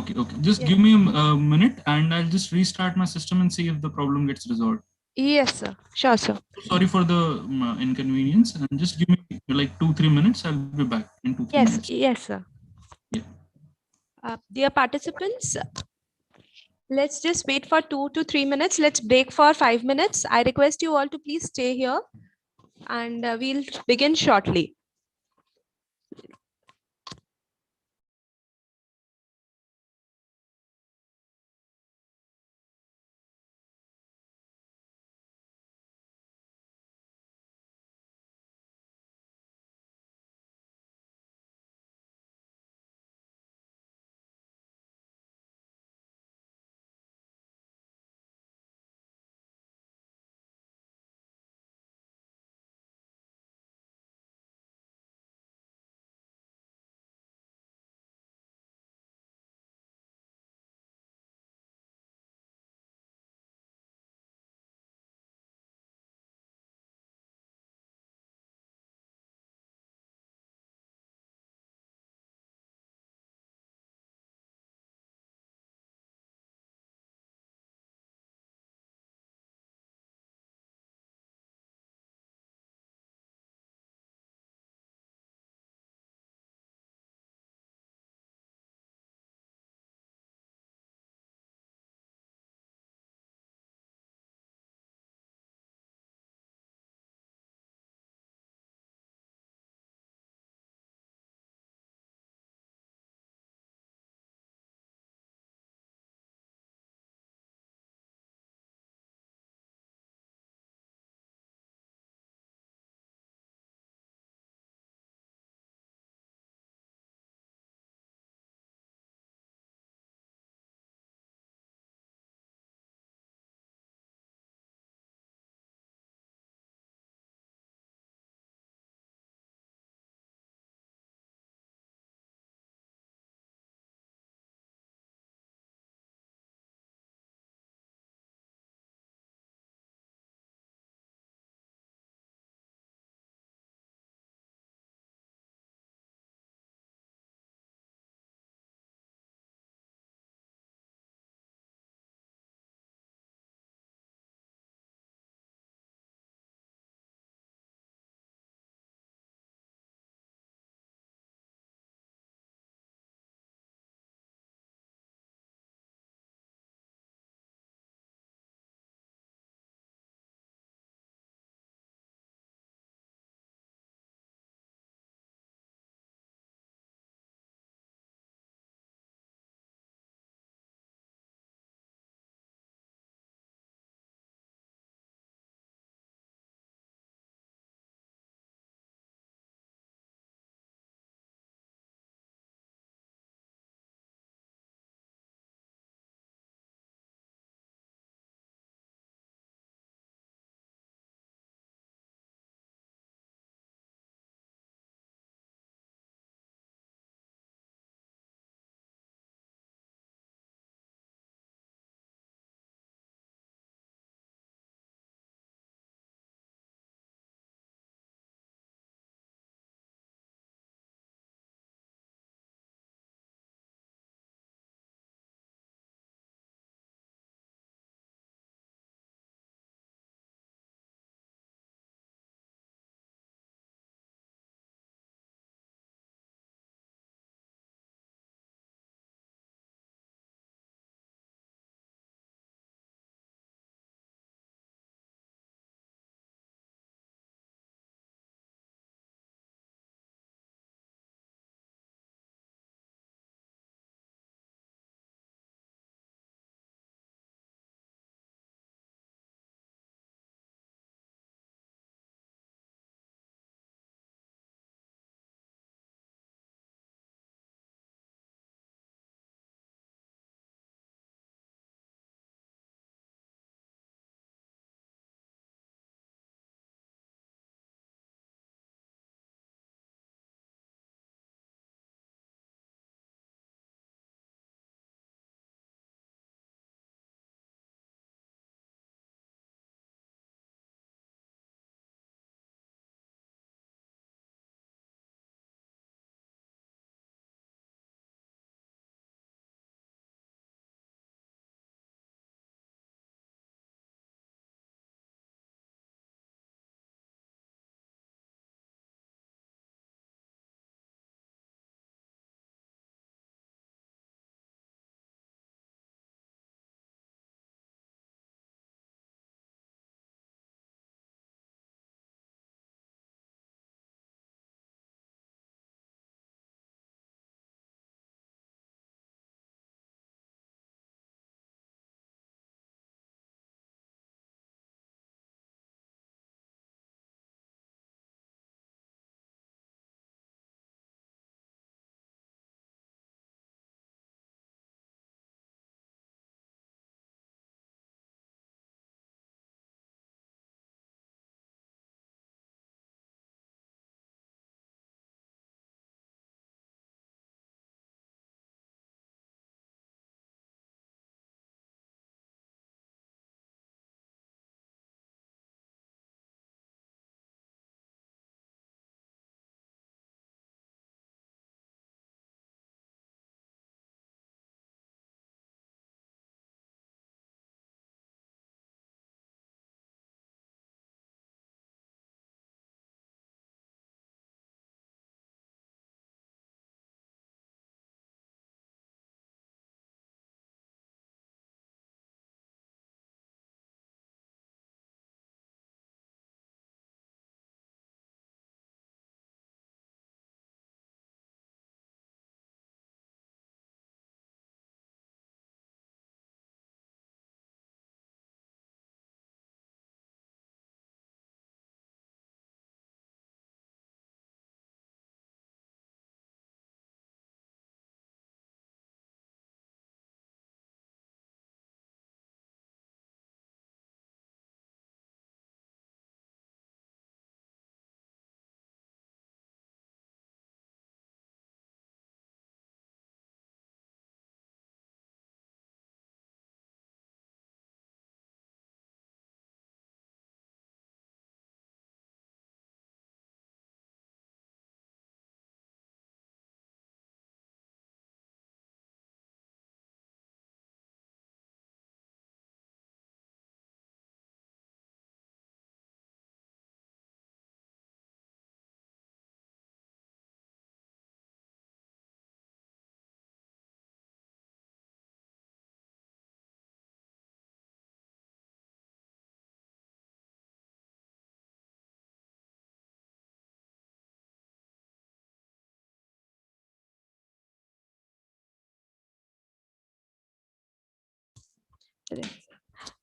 Just give me a minute and I'll just restart my system and see if the problem gets resolved. Yes, sir. Sure, sir. Sorry for the inconvenience, and just give me like 2-3 minutes. I'll be back in 2-3 minutes. Yes, sir. Yeah. Dear participants, let's just wait for 2 to 3 minutes. Let's break for 5 minutes. I request you all to please stay here and we'll begin shortly.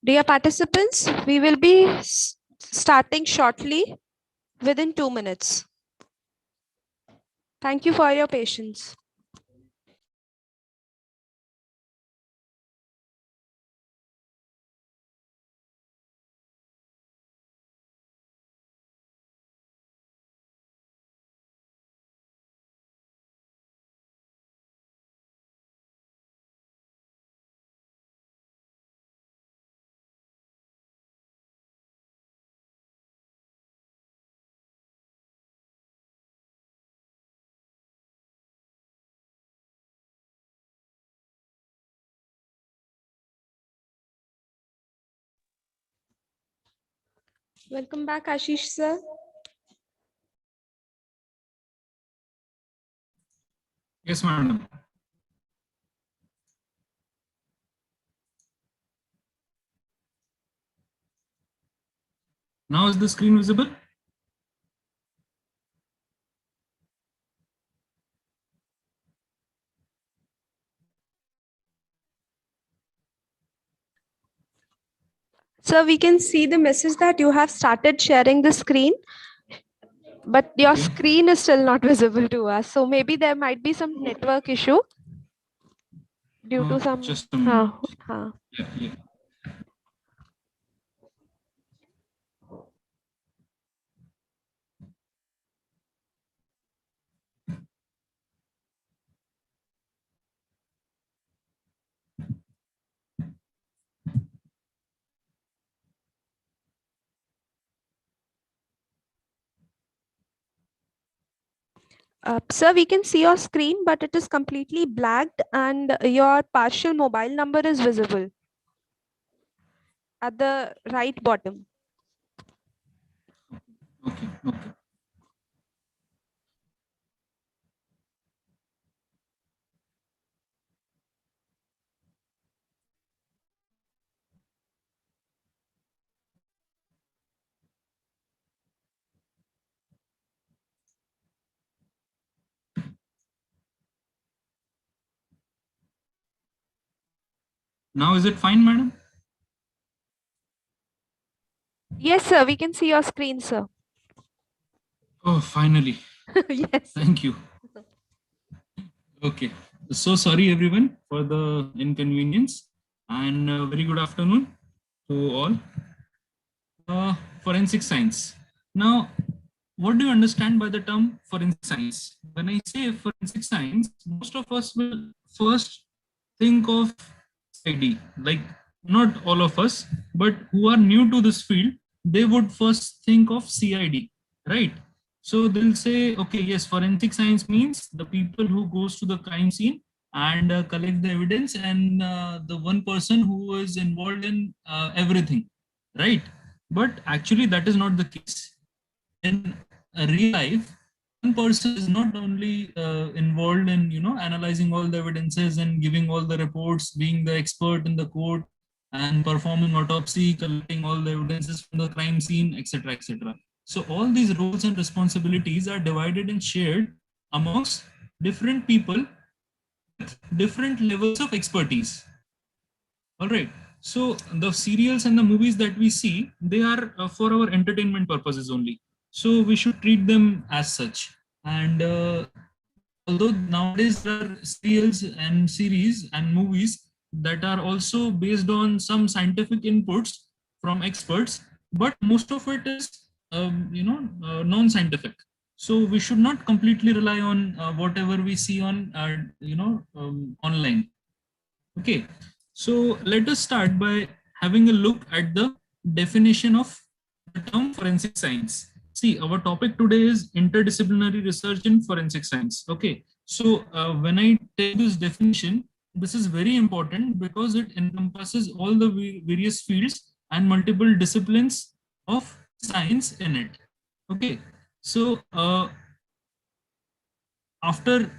Dear participants, we will be starting shortly within 2 minutes. Thank you for your patience. Welcome back, Ashish sir. Yes, madam. Now is the screen visible? Sir, we can see the message that you have started sharing the screen, but your screen is still not visible to us. So maybe there might be some network issue due to some. Just a minute. हाँ. Yeah. Sir, we can see your screen, but it is completely blacked and your partial mobile number is visible at the right bottom. Okay. Now is it fine, madam? Yes, sir. We can see your screen, sir. Oh, finally. Yes. Thank you. Okay. So sorry, everyone, for the inconvenience, and very good afternoon to all. Forensic science. Now, what do you understand by the term forensic science? When I say forensic science, most of us will first think of CID, like not all of us, but who are new to this field, they would first think of CID, right? So they'll say, okay, yes, forensic science means the people who goes to the crime scene and collect the evidence, and the one person who is involved in everything, right? But actually that is not the case. In real life, one person is not only involved in analyzing all the evidences and giving all the reports, being the expert in the court and performing autopsy, collecting all the evidences from the crime scene, etc., etc. So all these roles and responsibilities are divided and shared amongst different people with different levels of expertise. All right. So the serials and the movies that we see, they are for our entertainment purposes only. So we should treat them as such. And although nowadays there are serials and series and movies that are also based on some scientific inputs from experts, but most of it is, non-scientific. So we should not completely rely on whatever we see on, online. Okay, so let us start by having a look at the definition of the term forensic science. See, our topic today is interdisciplinary research in forensic science. Okay, so when I take this definition, this is very important because it encompasses all the various fields and multiple disciplines of science in it. Okay, so after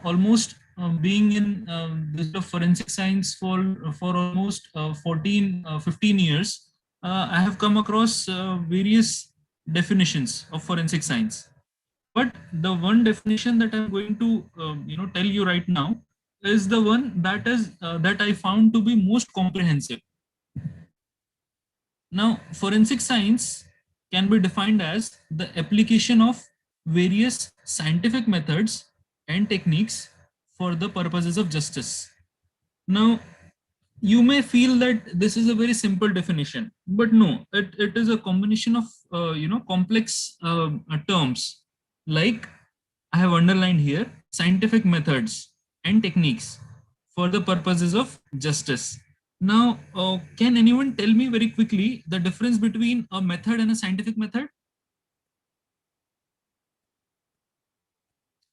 almost being in this forensic science for almost 15 years, I have come across various definitions of forensic science, but the one definition that I'm going to tell you right now is the one that I found to be most comprehensive. Now, forensic science can be defined as the application of various scientific methods and techniques for the purposes of justice. Now, you may feel that this is a very simple definition, but no, it is a combination of complex terms, like I have underlined here, scientific methods and techniques for the purposes of justice. Now, can anyone tell me very quickly the difference between a method and a scientific method?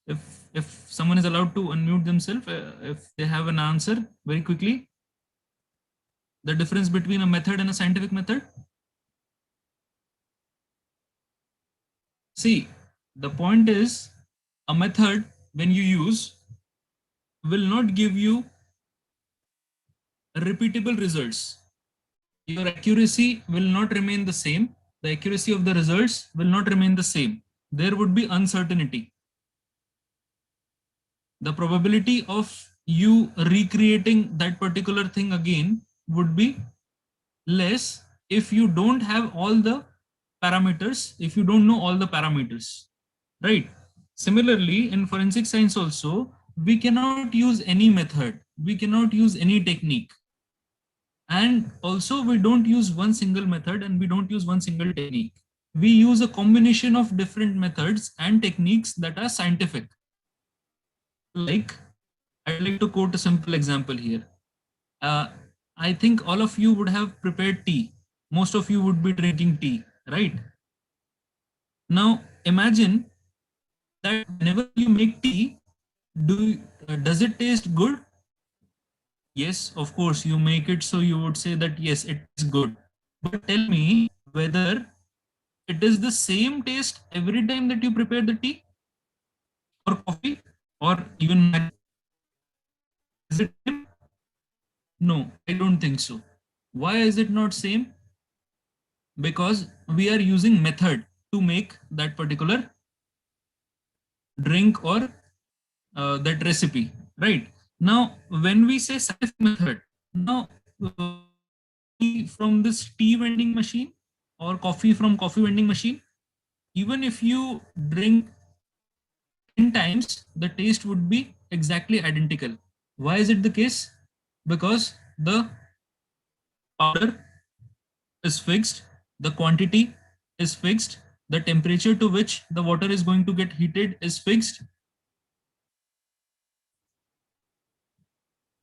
If someone is allowed to unmute themselves, if they have an answer very quickly, the difference between a method and a scientific method? See, the point is, a method, when you use, will not give you repeatable results. Your accuracy will not remain the same. The accuracy of the results will not remain the same. There would be uncertainty. The probability of you recreating that particular thing again would be less if you don't have all the parameters, if you don't know all the parameters, right? Similarly, in forensic science also, we cannot use any method, we cannot use any technique. And also we don't use one single method and we don't use one single technique. We use a combination of different methods and techniques that are scientific. Like, I'd like to quote a simple example here. I think all of you would have prepared tea. Most of you would be drinking tea, right? Now, imagine that whenever you make tea, does it taste good? Yes, of course, you make it, so you would say that yes, it is good. But tell me whether it is the same taste every time that you prepare the tea or coffee or even Maggi. Is it same? No, I don't think so. Why is it not same? Because we are using method to make that particular drink or that recipe, right? Now, when we say scientific method, now from this tea vending machine or coffee from coffee vending machine, even if you drink 10 times, the taste would be exactly identical. Why is it the case? Because the powder is fixed, the quantity is fixed, the temperature to which the water is going to get heated is fixed,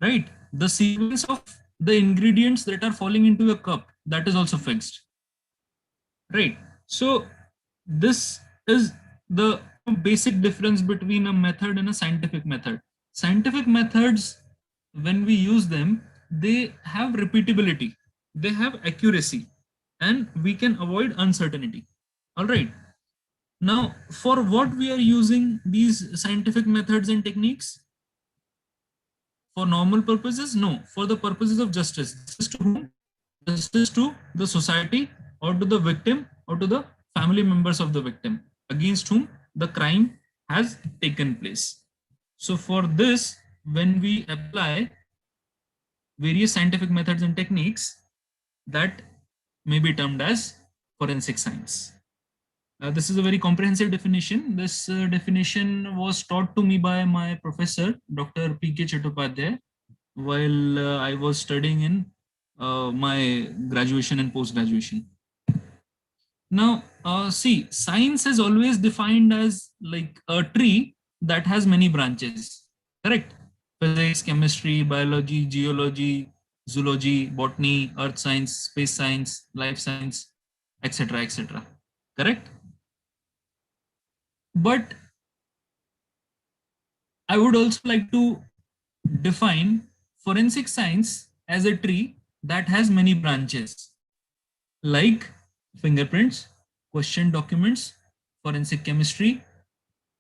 right? The sequence of the ingredients that are falling into a cup, that is also fixed, right? So this is the basic difference between a method and a scientific method. Scientific methods, when we use them, they have repeatability, they have accuracy, and we can avoid uncertainty. All right. Now, for what we are using these scientific methods and techniques? For normal purposes? No, for the purposes of justice. Justice to whom? Justice to the society or to the victim or to the family members of the victim against whom the crime has taken place. So for this, when we apply various scientific methods and techniques, that may be termed as forensic science. This is a very comprehensive definition. This definition was taught to me by my professor, Dr. P.K. Chattopadhyay, while I was studying in my graduation and post-graduation. Now, see, science is always defined as like a tree that has many branches, correct? Physics, chemistry, biology, geology, zoology, botany, earth science, space science, life science, etc., etc., correct? But I would also like to define forensic science as a tree that has many branches, like fingerprints, question documents, forensic chemistry,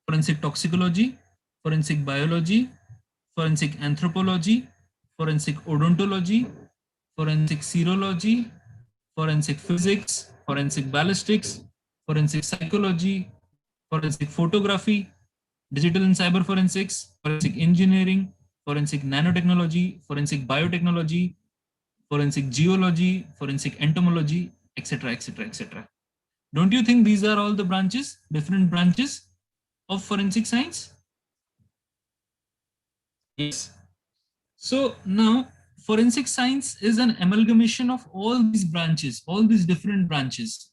forensic toxicology, forensic biology, forensic anthropology, forensic odontology, forensic serology, forensic physics, forensic ballistics, forensic psychology, forensic photography, digital and cyber forensics, forensic engineering, forensic nanotechnology, forensic biotechnology, forensic geology, forensic entomology, etc., etc., etc. Don't you think these are all the branches, different branches of forensic science? Yes. So now forensic science is an amalgamation of all these branches, all these different branches.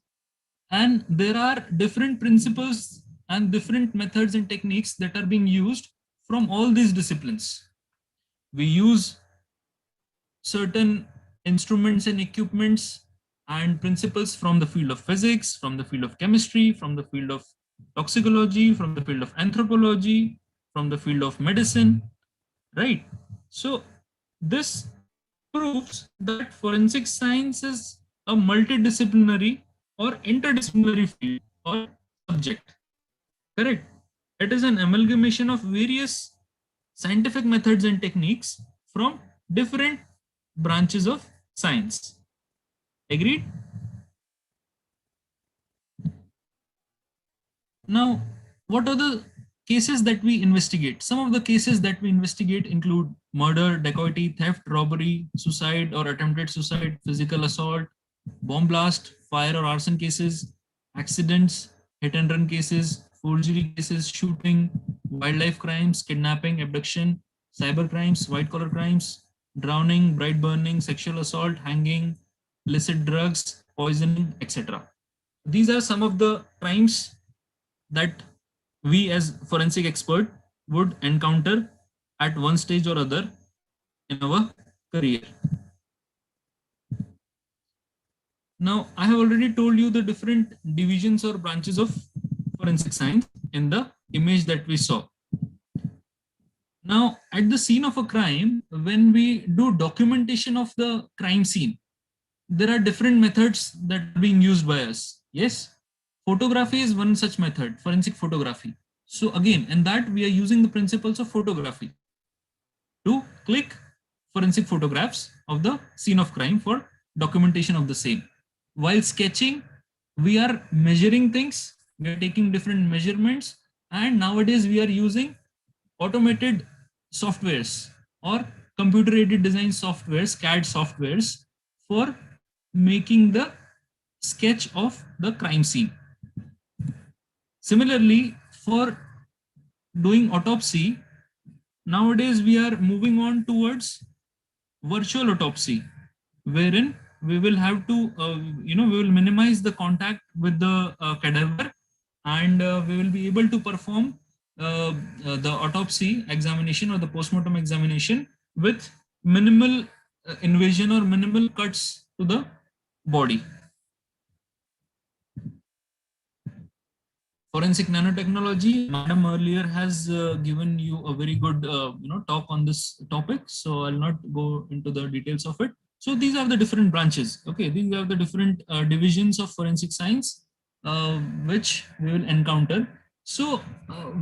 And there are different principles and different methods and techniques that are being used from all these disciplines. We use certain instruments and equipments and principles from the field of physics, from the field of chemistry, from the field of toxicology, from the field of anthropology, from the field of medicine, right? So this proves that forensic science is a multidisciplinary or interdisciplinary field or subject, correct? It is an amalgamation of various scientific methods and techniques from different branches of science. Agreed? Now, what are the cases that we investigate? Some of the cases that we investigate include murder, dacoity, theft, robbery, suicide or attempted suicide, physical assault, bomb blast, fire or arson cases, accidents, hit and run cases, forgery cases, shooting, wildlife crimes, kidnapping, abduction, cyber crimes, white collar crimes, drowning, bride burning, sexual assault, hanging, illicit drugs, poisoning, etc. These are some of the crimes that we as forensic expert would encounter at one stage or other in our career. Now, I have already told you the different divisions or branches of forensic science in the image that we saw. Now, at the scene of a crime, when we do documentation of the crime scene, there are different methods that are being used by us. Yes, photography is one such method, forensic photography. So again, in that we are using the principles of photography to click forensic photographs of the scene of crime for documentation of the same. While sketching, we are measuring things, we are taking different measurements, and nowadays we are using automated softwares or computer-aided design softwares, CAD softwares, for making the sketch of the crime scene. Similarly, for doing autopsy, nowadays we are moving on towards virtual autopsy, wherein we will have to, we will minimize the contact with the cadaver, and we will be able to perform the autopsy examination or the postmortem examination with minimal invasion or minimal cuts to the body. Forensic nanotechnology, madam earlier has given you a very good talk on this topic, so I'll not go into the details of it. So these are the different branches. Okay, these are the different divisions of forensic science which we will encounter. So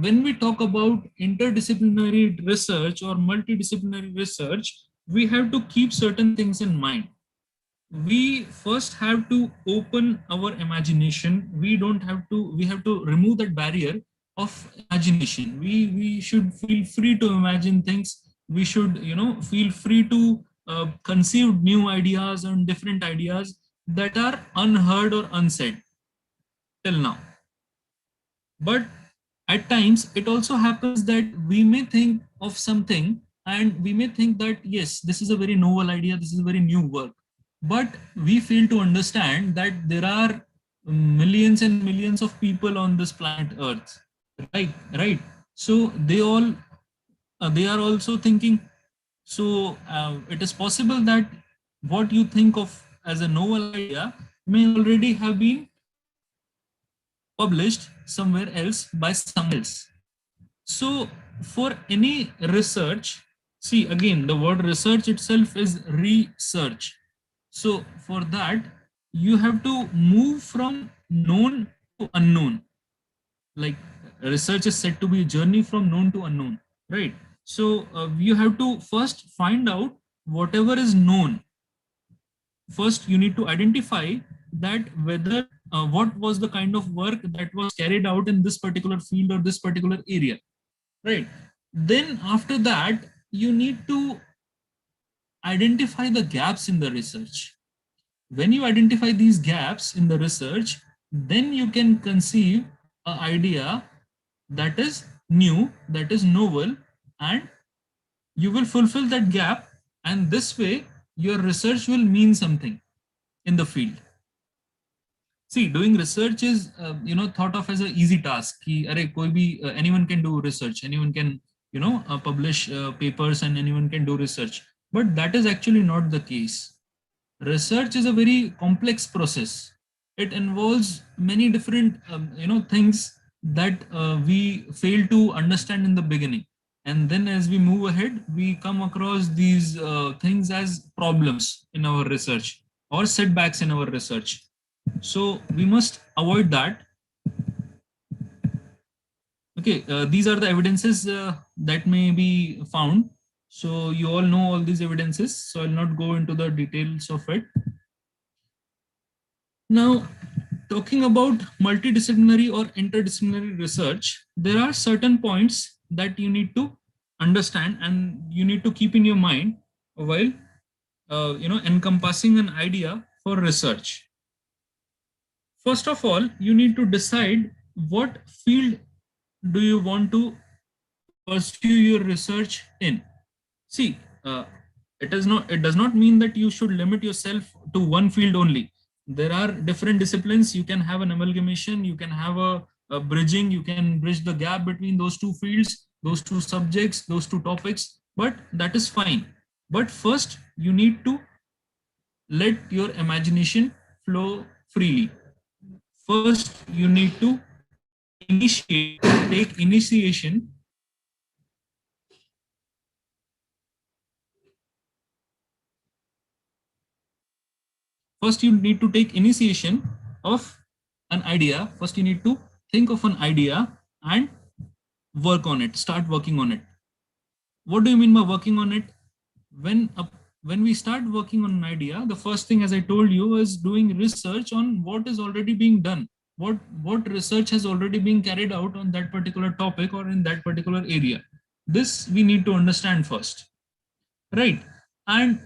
when we talk about interdisciplinary research or multidisciplinary research, we have to keep certain things in mind. We first have to open our imagination. We have to remove that barrier of imagination. We should feel free to imagine things. We should, feel free to conceive new ideas and different ideas that are unheard or unsaid till now. But at times it also happens that we may think of something and we may think that, yes, this is a very novel idea, this is a very new work. But we fail to understand that there are millions and millions of people on this planet Earth, right? So they are also thinking. So it is possible that what you think of as a novel idea may already have been published somewhere else by someone else. So for any research, see again, the word research itself is research. So for that, you have to move from known to unknown. Like research is said to be a journey from known to unknown, right? So you have to first find out whatever is known. First, you need to identify that whether what was the kind of work that was carried out in this particular field or this particular area, right? Then after that, you need to identify the gaps in the research. when you identify these gaps in the research, then you can conceive an idea that is new, that is novel, and you will fulfill that gap. And this way, your research will mean something in the field. See, doing research is thought of as an easy task. Ki, arey, koi bhi, anyone can do research. Anyone can publish papers, and anyone can do research. But that is actually not the case. Research is a very complex process. It involves many different things that we fail to understand in the beginning, and then as we move ahead, we come across these things as problems in our research or setbacks in our research. So we must avoid that. Okay, these are the evidences that may be found. So you all know all these evidences, so I'll not go into the details of it. Now, talking about multidisciplinary or interdisciplinary research, there are certain points that you need to understand and you need to keep in your mind while encompassing an idea for research. First of all, you need to decide what field do you want to pursue your research in. See, it does not mean that you should limit yourself to one field only. There are different disciplines. You can have an amalgamation, you can have a bridging, you can bridge the gap between those two fields, those two subjects, those two topics, but that is fine. But first, you need to let your imagination flow freely. First, you need to take initiation. First, you need to take initiation of an idea. First, you need to think of an idea and work on it, start working on it. What do you mean by working on it? When we start working on an idea, the first thing, as I told you, is doing research on what is already being done. What research has already been carried out on that particular topic or in that particular area. This we need to understand first, right? And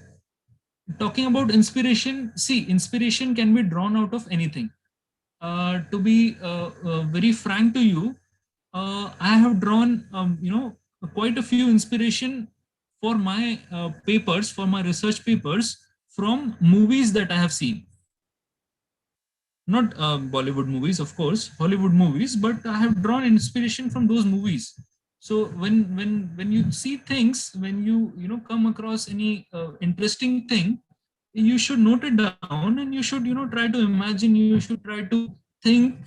talking about inspiration, see, inspiration can be drawn out of anything. To be very frank to you, I have drawn quite a few inspiration for my papers, for my research papers, from movies that I have seen. Not Bollywood movies, of course, Hollywood movies, but I have drawn inspiration from those movies. So when you see things, when you come across any interesting thing, you should note it down, and you should try to imagine, you should try to think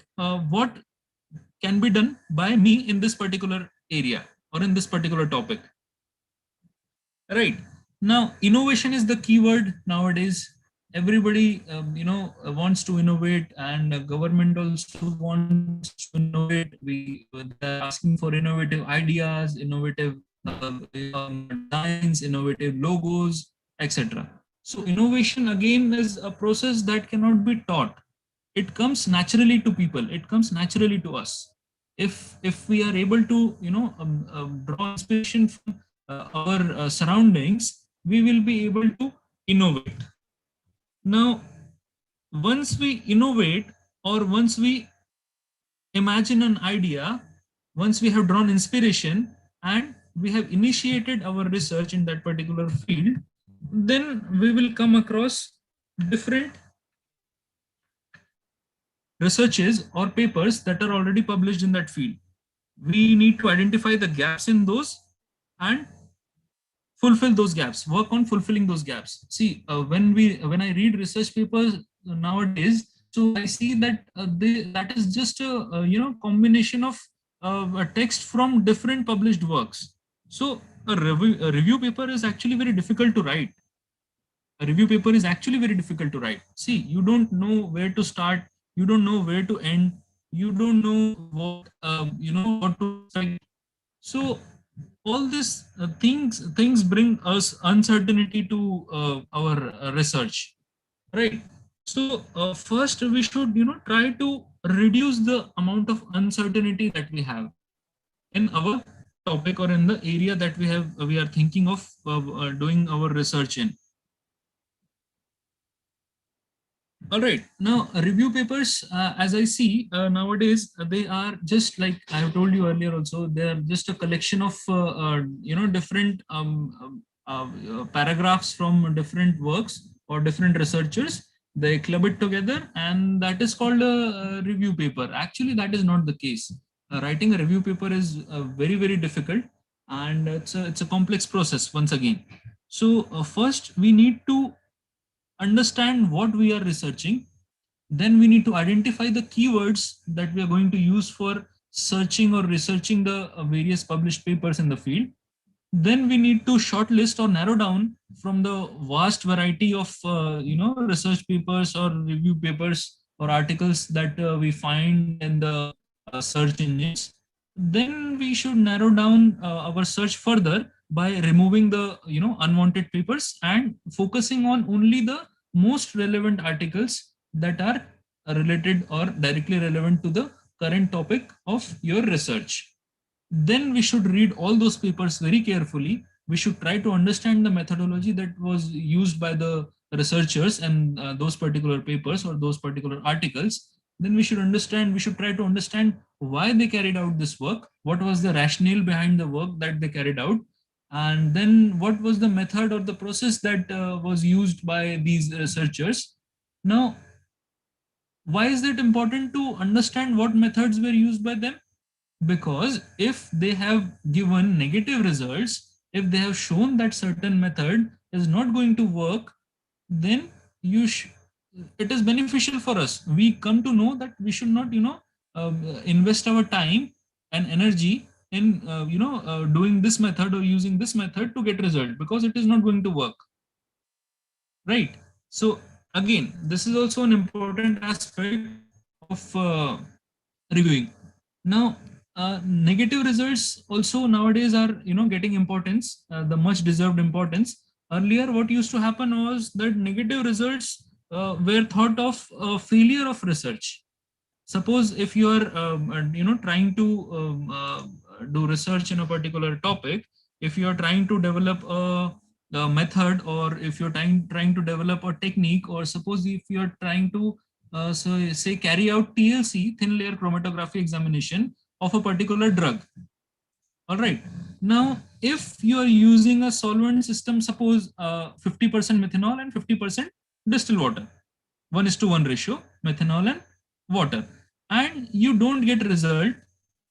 what can be done by me in this particular area or in this particular topic. Right. Now, innovation is the keyword nowadays. Everybody wants to innovate, and government also wants to innovate. They're asking for innovative ideas, innovative designs, innovative logos, etc. So innovation again is a process that cannot be taught. It comes naturally to people. It comes naturally to us. If we are able to draw inspiration from our surroundings, we will be able to innovate. Now, once we innovate, or once we imagine an idea, once we have drawn inspiration and we have initiated our research in that particular field, then we will come across different researches or papers that are already published in that field. We need to identify the gaps in those and fulfill those gaps, work on fulfilling those gaps. See, when I read research papers nowadays, so I see that that is just a combination of a text from different published works. So a review paper is actually very difficult to write. A review paper is actually very difficult to write. See, you don't know where to start, you don't know where to end, you don't know what what to expect. So all these things bring us uncertainty to our research, right? So first we should try to reduce the amount of uncertainty that we have in our topic or in the area that we are thinking of doing our research in. All right. Now, review papers, as I see nowadays, they are just like I have told you earlier. Also, they are just a collection of different paragraphs from different works or different researchers. They club it together, and that is called a review paper. Actually, that is not the case. Writing a review paper is very difficult, and it's a complex process. Once again, so first we need to understand what we are researching. Then we need to identify the keywords that we are going to use for searching or researching the various published papers in the field. Then we need to shortlist or narrow down from the vast variety of research papers or review papers or articles that we find in the search engines. Then we should narrow down our search further by removing the unwanted papers and focusing on only the most relevant articles that are related or directly relevant to the current topic of your research. Then we should read all those papers very carefully. We should try to understand the methodology that was used by the researchers and those particular papers or those particular articles. Then we should try to understand why they carried out this work, what was the rationale behind the work that they carried out, and then what was the method or the process that was used by these researchers. Now, why is it important to understand what methods were used by them? Because if they have given negative results, if they have shown that certain method is not going to work, then it is beneficial for us. We come to know that we should not invest our time and energy in doing this method or using this method to get result, because it is not going to work, right? So again, this is also an important aspect of reviewing. Now, negative results also nowadays are getting importance, the much deserved importance. Earlier, what used to happen was that negative results were thought of a failure of research. Suppose if you are trying to do research in a particular topic, if you are trying to develop a method, or if you're trying to develop a technique, or suppose if you are trying to say carry out TLC, thin layer chromatography examination of a particular drug. All right. Now, if you are using a solvent system, suppose 50% methanol and 50% distilled water, 1:1 ratio, methanol and water, and you don't get result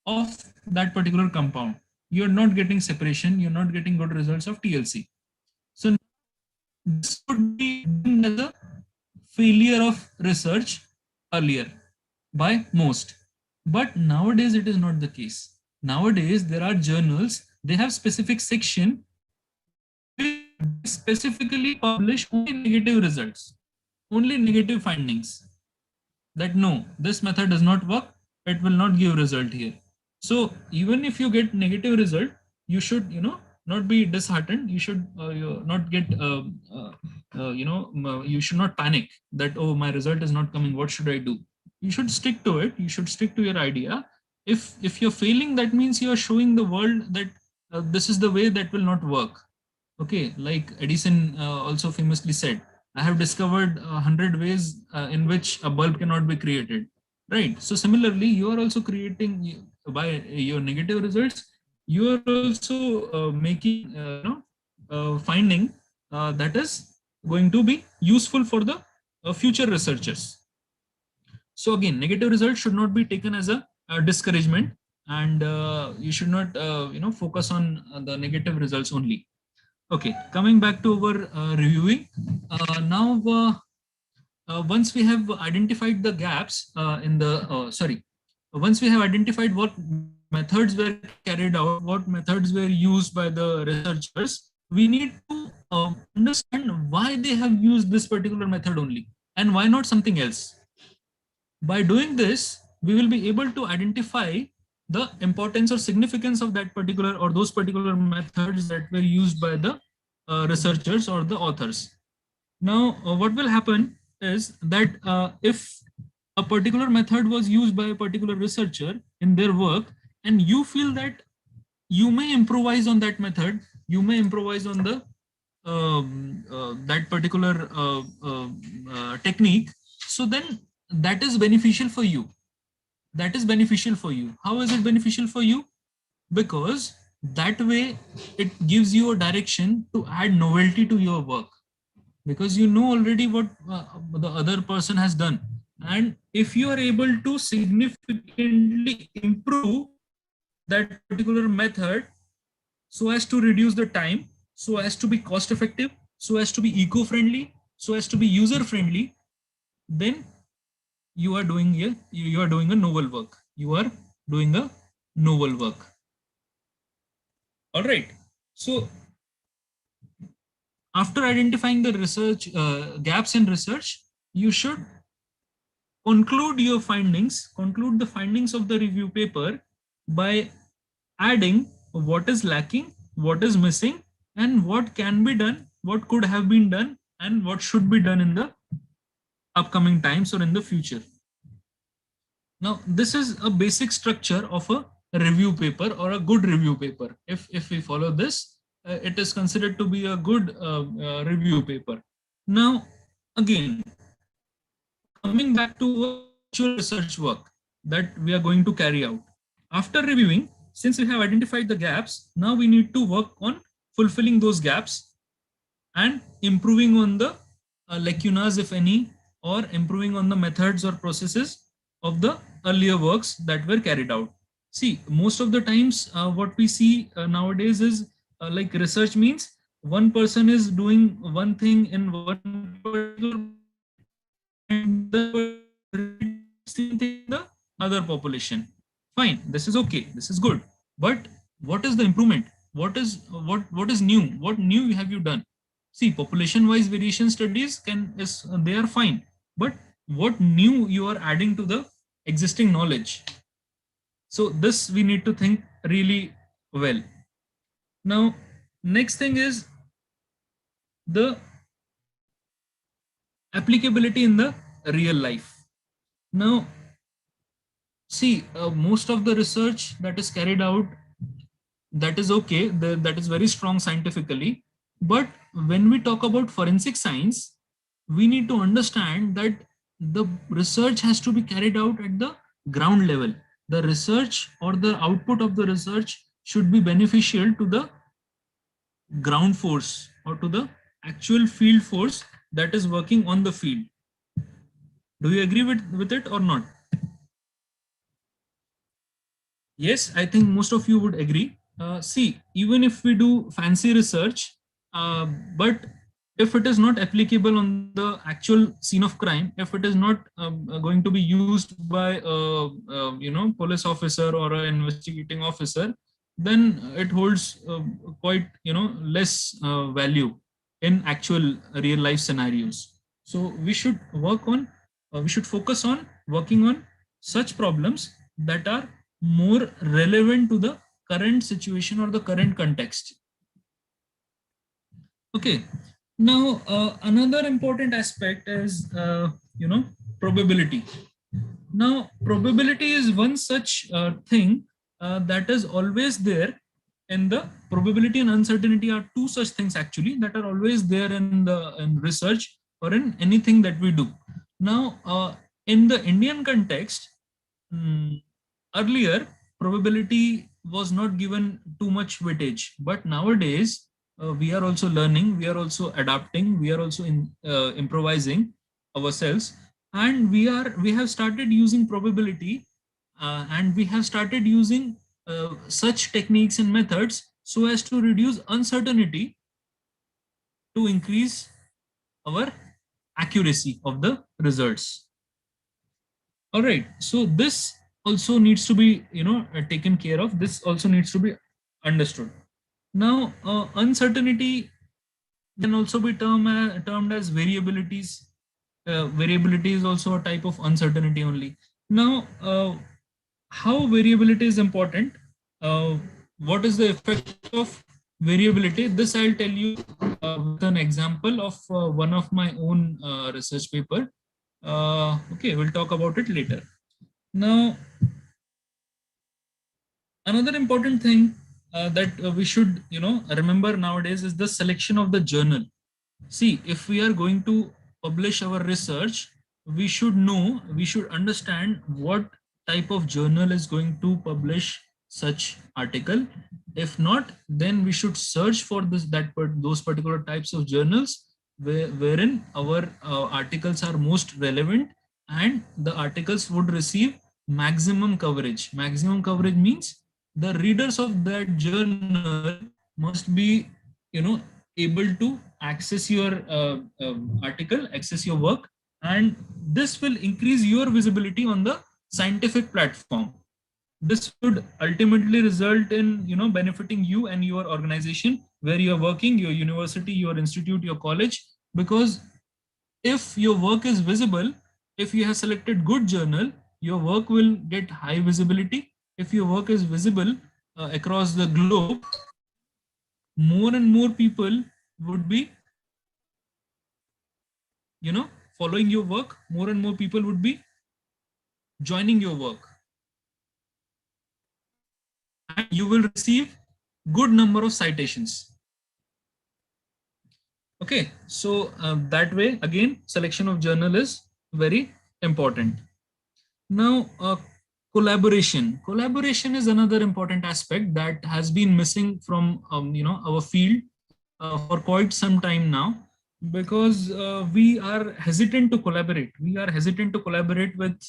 of that particular compound, you're not getting separation, you're not getting good results of TLC. So this would be deemed as a failure of research earlier by most. But nowadays it is not the case. Nowadays there are journals, they have specific section which specifically publish only negative results, only negative findings, that no, this method does not work, it will not give result here. So even if you get negative result, you should not be disheartened. You should not get you should not panic that, oh, my result is not coming, what should I do? You should stick to it, you should stick to your idea. If you're failing, that means you're showing the world that this is the way that will not work. Okay, like Edison also famously said, I have discovered 100 ways in which a bulb cannot be created, right? So similarly, you are also creating, by your negative results, you are also making finding that is going to be useful for the future researchers. So again, negative results should not be taken as a discouragement, and you should not focus on the negative results only. Okay, coming back to our reviewing. Now, once we have identified the gaps in the, once we have identified what methods were carried out, what methods were used by the researchers, we need to understand why they have used this particular method only, and why not something else. By doing this, we will be able to identify the importance or significance of that particular or those particular methods that were used by the researchers or the authors. Now, what will happen is that if a particular method was used by a particular researcher in their work, and you feel that you may improvise on that method, you may improvise on the that particular technique. So then that is beneficial for you. That is beneficial for you. How is it beneficial for you? Because that way it gives you a direction to add novelty to your work, because you know already what the other person has done. And if you are able to significantly improve that particular method so as to reduce the time, so as to be cost effective, so as to be eco-friendly, so as to be user friendly, then you are doing a novel work. You are doing a novel work. All right. So after identifying the research gaps in research, you should conclude the findings of the review paper by adding what is lacking, what is missing, and what can be done, what could have been done, and what should be done in the upcoming times or in the future. Now, this is a basic structure of a review paper or a good review paper. If we follow this, it is considered to be a good review paper. Now, again, coming back to actual research work that we are going to carry out. After reviewing, since we have identified the gaps, now we need to work on fulfilling those gaps and improving on the lacunas, if any, or improving on the methods or processes of the earlier works that were carried out. See, most of the times what we see nowadays is like research means one person is doing one thing in one particular and the same thing in the other population. Fine, this is okay, this is good. But what is the improvement? What is new? What new have you done? See, population-wise variation studies they are fine, but what new you are adding to the existing knowledge? So this we need to think really well. Now, next thing is the applicability in the real life. Now, see, most of the research that is carried out, that is okay, that is very strong scientifically. But when we talk about forensic science, we need to understand that the research has to be carried out at the ground level. The research or the output of the research should be beneficial to the ground force or to the actual field force that is working on the field. Do you agree with it or not? Yes, I think most of you would agree. See, even if we do fancy research, but if it is not applicable on the actual scene of crime, if it is not going to be used by police officer or an investigating officer, then it holds quite less value in actual real life scenarios. So we should we should focus on working on such problems that are more relevant to the current situation or the current context. Okay. Now, another important aspect is, probability. Now, probability is one such thing that is always there. And the probability and uncertainty are two such things actually that are always there in research or in anything that we do. Now, in the Indian context, earlier probability was not given too much weightage, but nowadays we are also learning, we are also adapting, we are also improvising ourselves, and we have started using probability and we have started using such techniques and methods so as to reduce uncertainty to increase our accuracy of the results. All right, so this also needs to be taken care of. This also needs to be understood. Now, uncertainty can also be termed as variabilities. Variability is also a type of uncertainty only. Now, how variability is important? What is the effect of variability? This I'll tell you with an example of one of my own research paper. Okay, we'll talk about it later. Now, another important thing that we should remember nowadays is the selection of the journal. See, if we are going to publish our research, we should know, we should understand what type of journal is going to publish such article. If not, then we should search for those particular types of journals wherein our articles are most relevant, and the articles would receive maximum coverage. Maximum coverage means the readers of that journal must be, able to access your article, access your work, and this will increase your visibility on the scientific platform. This would ultimately result in, benefiting you and your organization where you're working, your university, your institute, your college, because if your work is visible, if you have selected good journal, your work will get high visibility. If your work is visible across the globe, more and more people would be, following your work. More and more people would be joining your work, and you will receive good number of citations. Okay, so that way, again, selection of journal is very important. Now, collaboration is another important aspect that has been missing from our field for quite some time now, because we are hesitant to collaborate. We are hesitant to collaborate with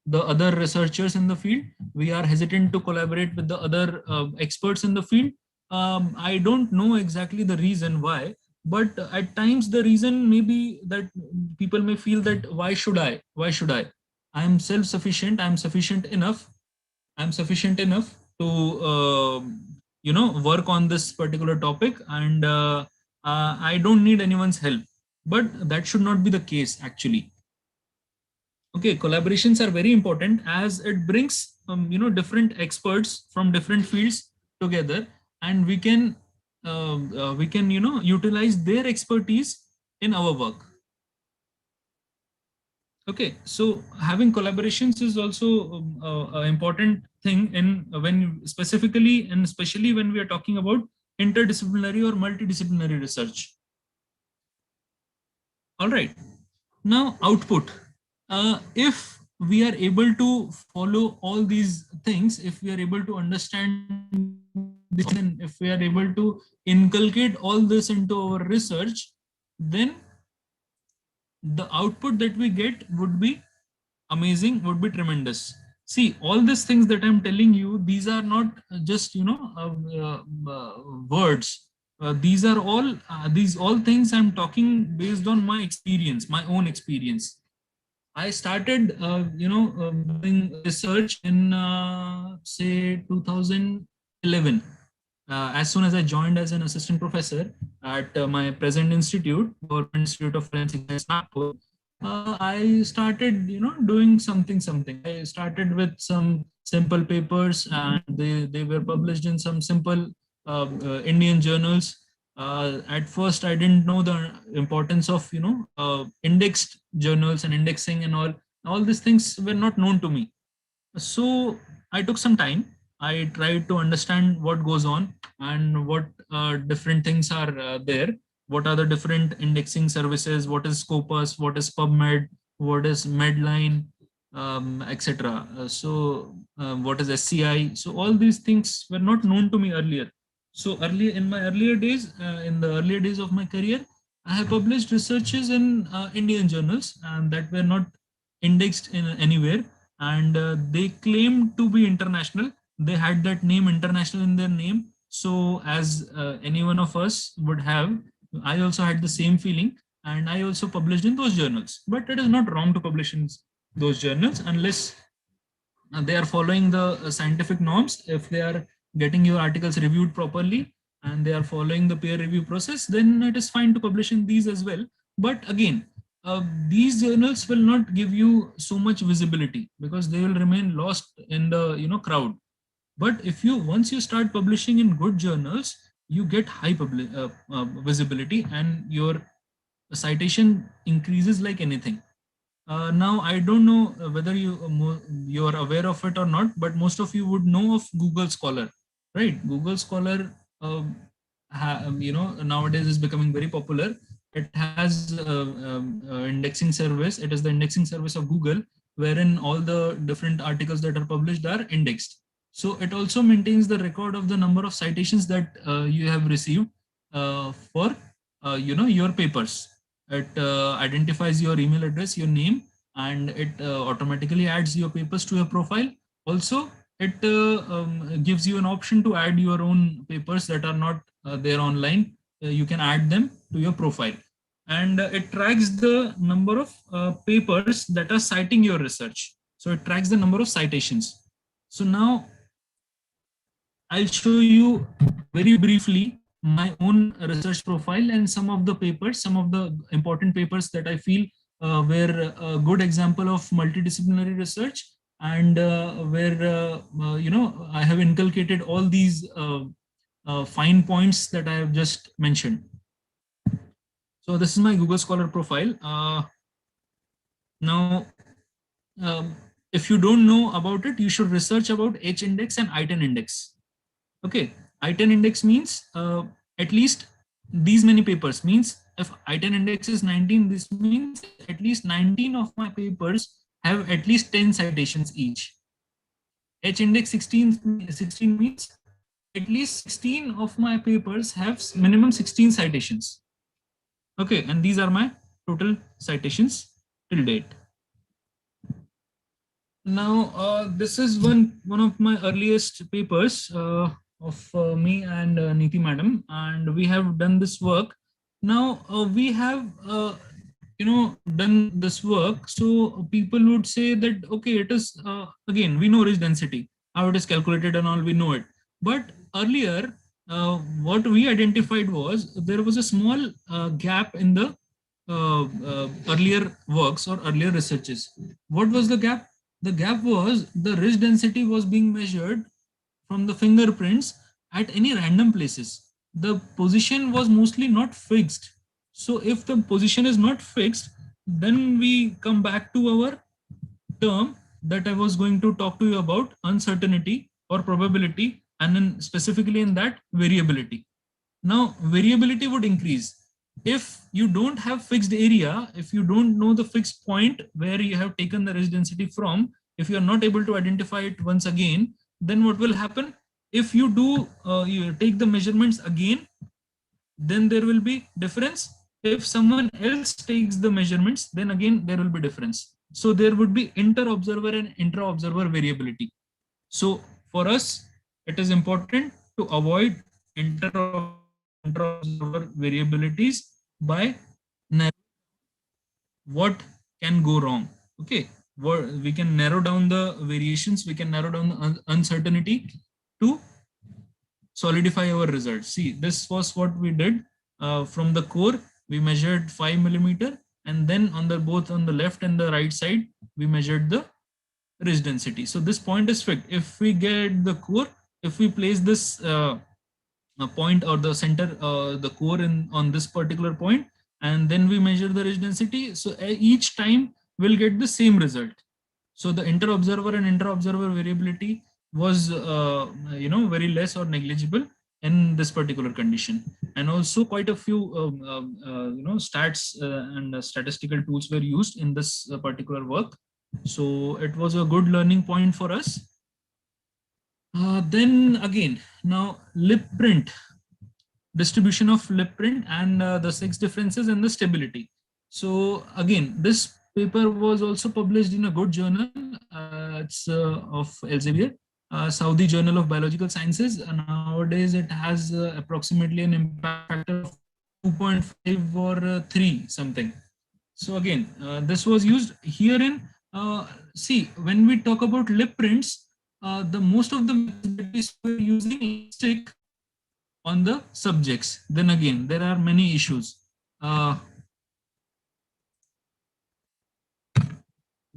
the other researchers in the field. We are hesitant to collaborate with the other experts in the field. I don't know exactly the reason why, but at times the reason may be that people may feel that why should I? Why should I? I'm self-sufficient. I'm sufficient enough. I'm sufficient enough to work on this particular topic, and I don't need anyone's help. But that should not be the case, actually. Okay, collaborations are very important as it brings different experts from different fields together, and we can utilize their expertise in our work. Okay, so having collaborations is also an important thing in when specifically and especially when we are talking about interdisciplinary or multidisciplinary research. All right, now output. If we are able to follow all these things, if we are able to understand this, and if we are able to inculcate all this into our research, then the output that we get would be amazing, would be tremendous. See, all these things that I'm telling you, these are not just words. These are all these all things I'm talking based on my experience, my own experience. I started doing research in say 2011. As soon as I joined as an assistant professor at my present institute, Government Institute of Forensic Science, Nagpur, I started, doing something. I started with some simple papers, and they were published in some simple Indian journals. At first, I didn't know the importance of, indexed journals and indexing and all. All these things were not known to me. So I took some time. I tried to understand what goes on and what different things are there. What are the different indexing services? What is Scopus? What is PubMed? What is Medline? Etc. What is SCI? So all these things were not known to me earlier. So in my earlier days, in the earlier days of my career, I have published researches in Indian journals, and that were not indexed in anywhere, and they claimed to be international. They had that name international in their name. So as any one of us would have, I also had the same feeling, and I also published in those journals. But it is not wrong to publish in those journals unless they are following the scientific norms. If they are getting your articles reviewed properly and they are following the peer review process, then it is fine to publish in these as well. But again, these journals will not give you so much visibility because they will remain lost in the crowd. But if you once you start publishing in good journals, you get high visibility, and your citation increases like anything. Now, I don't know whether you are aware of it or not, but most of you would know of Google Scholar, right? Google Scholar, nowadays is becoming very popular, it has indexing service. It is the indexing service of Google, wherein all the different articles that are published are indexed. So it also maintains the record of the number of citations that you have received for your papers. It identifies your email address, your name, and it automatically adds your papers to your profile. Also, it gives you an option to add your own papers that are not there online. You can add them to your profile, and it tracks the number of papers that are citing your research. So it tracks the number of citations. So now I'll show you very briefly my own research profile and some of the papers, some of the important papers that I feel were a good example of multidisciplinary research, and where I have inculcated all these fine points that I have just mentioned. So this is my Google Scholar profile. Now, if you don't know about it, you should research about H index and I10 index. Okay, I10 index means at least these many papers. Means if I10 index is 19, this means at least 19 of my papers have at least 10 citations each. H index 16 means at least 16 of my papers have minimum 16 citations. Okay, and these are my total citations till date. Now, this is one of my earliest papers of me and Neeti madam, and we have done this work. Now we have done this work, so people would say that okay, it is again, we know ridge density, how it is calculated and all, we know it. But earlier, what we identified was there was a small gap in the earlier works or earlier researches. What was the gap? The gap was the ridge density was being measured from the fingerprints at any random places. The position was mostly not fixed. So if the position is not fixed, then we come back to our term that I was going to talk to you about, uncertainty or probability, and then specifically in that, variability. Now, variability would increase. If you don't have fixed area, if you don't know the fixed point where you have taken the ridge density from, if you are not able to identify it once again, then what will happen? If you do, you take the measurements again, then there will be difference. If someone else takes the measurements, then again there will be difference. So there would be inter-observer and intra-observer variability. So for us, it is important to avoid inter-observer variabilities by what can go wrong. Okay, we can narrow down the variations, we can narrow down the uncertainty to solidify our results. See, this was what we did from the core. We measured 5 millimeter, and then on the both on the left and the right side, we measured the ridge density. So this point is fixed. If we get the core, if we place this point or the center, the core on this particular point, and then we measure the ridge density, so each time we'll get the same result. So the inter-observer and intra-observer variability was very less or negligible in this particular condition. And also quite a few stats and statistical tools were used in this particular work. So it was a good learning point for us. Then again, now lip print, distribution of lip print and the 6 differences in the stability. So again, this paper was also published in a good journal. It's of Elsevier, Saudi Journal of Biological Sciences. Nowadays, it has approximately an impact factor of 2.5 or 3 something. So again, this was used herein. See, when we talk about lip prints, the most of the methods we're using lipstick on the subjects. Then again, there are many issues.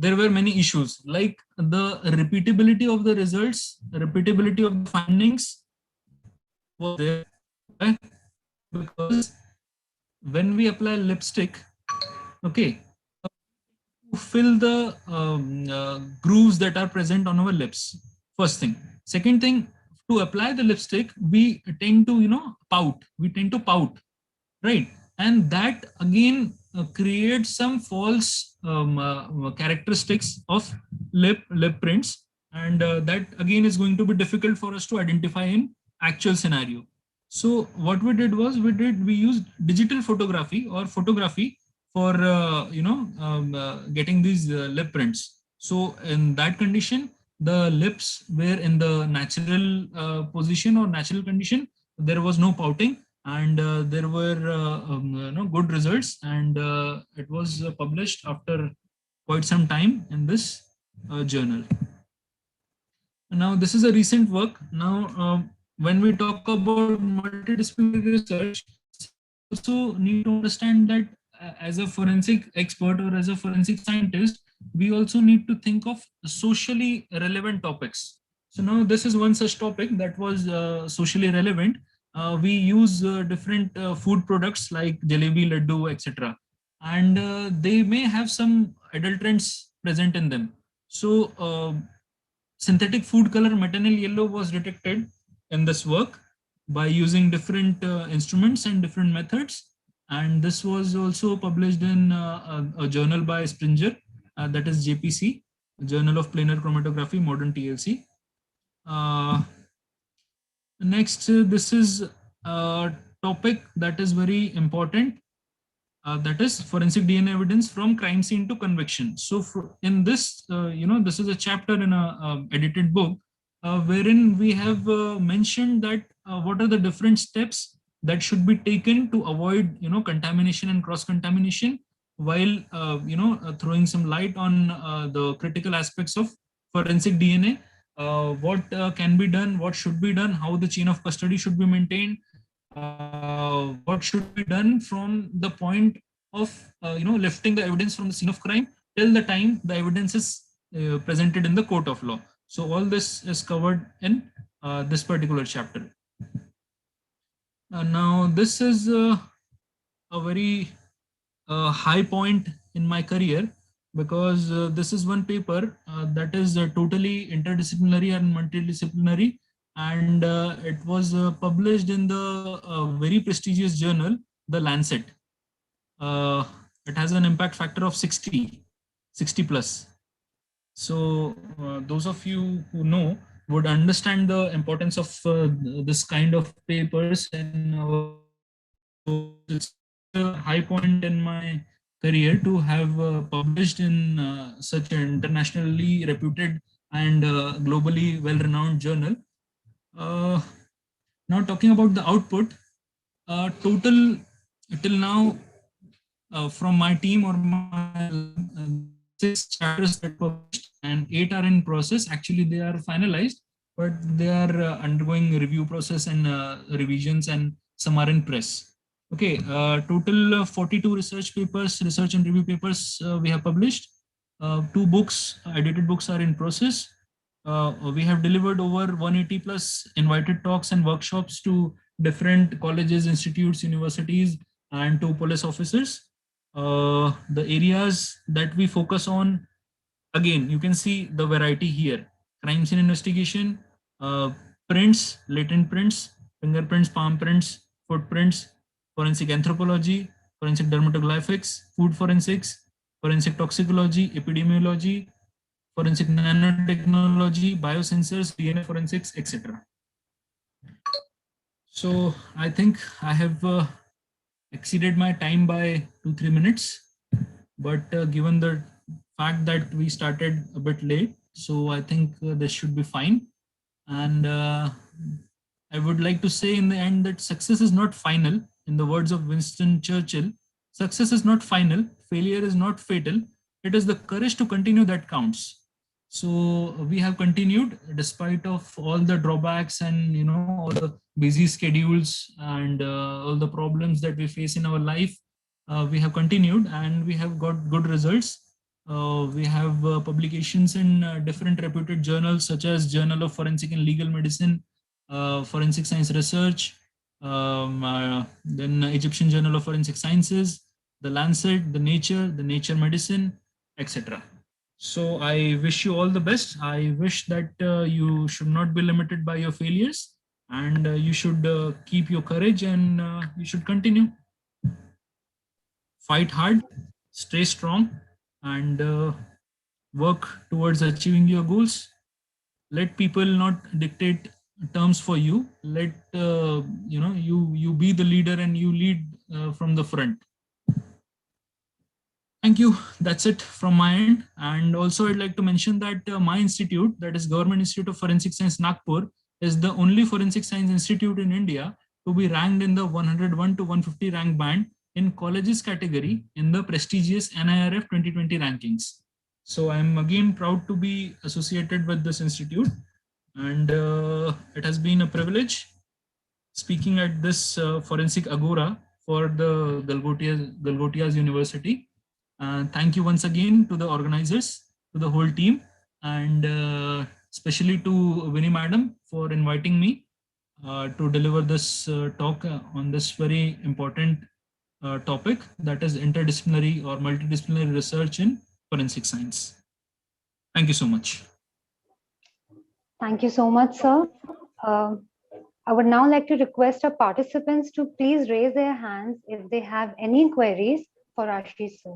There were many issues like the repeatability of the results, repeatability of the findings was there. Right? Because when we apply lipstick, okay, to fill the grooves that are present on our lips. First thing. Second thing, to apply the lipstick, we tend to, pout. We tend to pout, right? and that again creates some false characteristics of lip prints, and that again is going to be difficult for us to identify in actual scenario. So what we did was we used digital photography or photography for getting these lip prints. So in that condition, the lips were in the natural position or natural condition. There was no pouting, and there were good results, and it was published after quite some time in this journal. Now this is a recent work. Now when we talk about multidisciplinary research, also need to understand that as a forensic expert or as a forensic scientist, we also need to think of socially relevant topics. So now this is one such topic that was socially relevant. We use different food products like jalebi, laddu, etc. And they may have some adulterants present in them. So synthetic food color maternal yellow was detected in this work by using different instruments and different methods. And this was also published in a journal by Springer, that is JPC, Journal of Planar Chromatography, Modern TLC. Next, this is a topic that is very important. That is forensic DNA evidence from crime scene to conviction. So in this, this is a chapter in a edited book wherein we have mentioned that what are the different steps that should be taken to avoid, contamination and cross-contamination, while, throwing some light on the critical aspects of forensic DNA, what can be done, what should be done, how the chain of custody should be maintained, what should be done from the point of lifting the evidence from the scene of crime till the time the evidence is presented in the court of law. So all this is covered in this particular chapter. Now this is a very high point in my career, because this is one paper that is totally interdisciplinary and multidisciplinary, and it was published in the very prestigious journal, The Lancet. It has an impact factor of 60 plus. So those of you who know would understand the importance of this kind of papers, and so it's a high point in my career to have published in such an internationally reputed and globally well-renowned journal. Now talking about the output, total till now from my team or my 6 chapters that published, and 8 are in process. Actually, they are finalized, but they are undergoing review process and revisions, and some are in press. Okay, total 42 research papers, research and review papers we have published. 2 books, edited books, are in process. We have delivered over 180 plus invited talks and workshops to different colleges, institutes, universities, and to police officers. The areas that we focus on, again, you can see the variety here: crime scene investigation, prints, latent prints, fingerprints, palm prints, footprints, forensic anthropology, forensic dermatoglyphics, food forensics, forensic toxicology, epidemiology, forensic nanotechnology, biosensors, DNA forensics, etc. So I think I have exceeded my time by 2-3 minutes, but given the fact that we started a bit late, so I think this should be fine. And I would like to say in the end that success is not final. In the words of Winston Churchill, success is not final, failure is not fatal. It is the courage to continue that counts. So we have continued despite of all the drawbacks and all the busy schedules and all the problems that we face in our life. We have continued and we have got good results. We have publications in different reputed journals such as Journal of Forensic and Legal Medicine, Forensic Science Research, then Egyptian Journal of Forensic Sciences, the Lancet, the Nature Medicine, etc. So I wish you all the best. I wish that you should not be limited by your failures, and you should keep your courage, and you should continue. fight hard, stay strong, and work towards achieving your goals. Let people not dictate terms for you. Let you be the leader and you lead from the front. Thank you. That's it from my end. And also, I'd like to mention that my institute, that is Government Institute of Forensic Science, Nagpur, is the only forensic science institute in India to be ranked in the 101 to 150 rank band in colleges category in the prestigious NIRF 2020 rankings. So I'm again proud to be associated with this institute, and it has been a privilege speaking at this Forensic Agora for the Galgotias University. Thank you once again to the organizers, to the whole team, and especially to Winnie Madam for inviting me to deliver this talk on this very important topic, that is interdisciplinary or multidisciplinary research in forensic science. Thank you so much. Thank you so much, sir. I would now like to request our participants to please raise their hands if they have any queries for Ashish sir.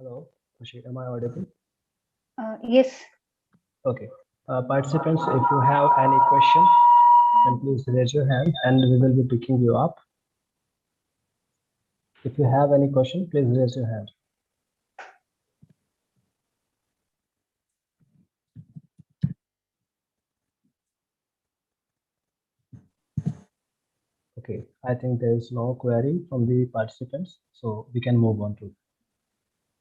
Hello, am I audible? Yes. Okay. Participants, if you have any question, then please raise your hand and we will be picking you up. If you have any question, please raise your hand. Okay, I think there is no query from the participants, so we can move on to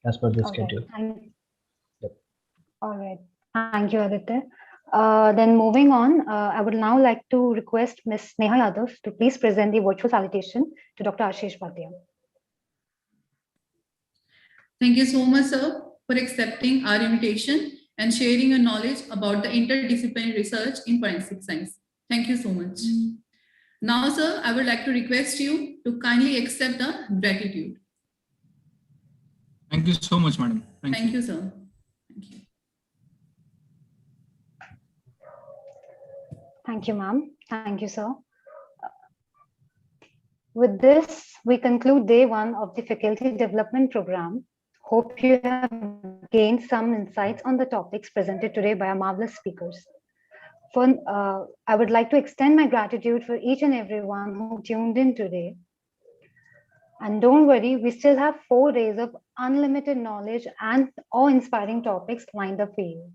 as per the schedule. Yep. All right. Thank you, Aditya. Then moving on, I would now like to request Ms. Neha Yadav to please present the virtual salutation to Dr. Ashish Bhatia. Thank you so much, sir, for accepting our invitation and sharing your knowledge about the interdisciplinary research in forensic science. Thank you so much. Now, sir, I would like to request you to kindly accept the gratitude. Thank you so much, madam. Thank you, sir. Thank you. Thank you, ma'am. Thank you, sir. With this, we conclude day one of the faculty development program. Hope you have gained some insights on the topics presented today by our marvelous speakers. I would like to extend my gratitude for each and everyone who tuned in today. And don't worry, we still have 4 days of unlimited knowledge and awe-inspiring topics lined up for you.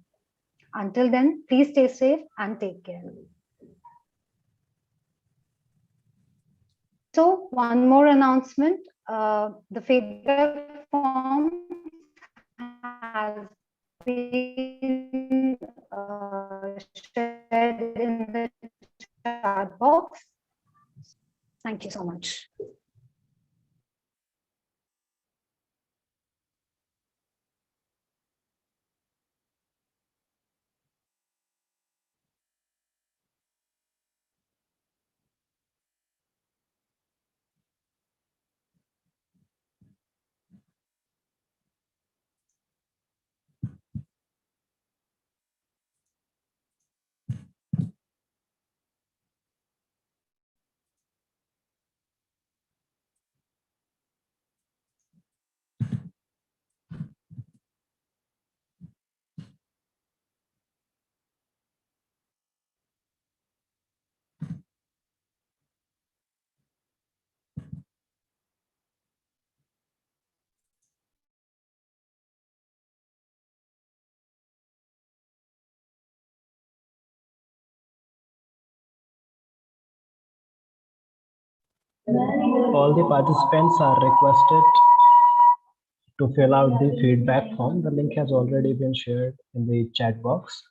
Until then, please stay safe and take care. So one more announcement, the feedback form has been shared in the chat box. Thank you so much. All the participants are requested to fill out the feedback form. The link has already been shared in the chat box.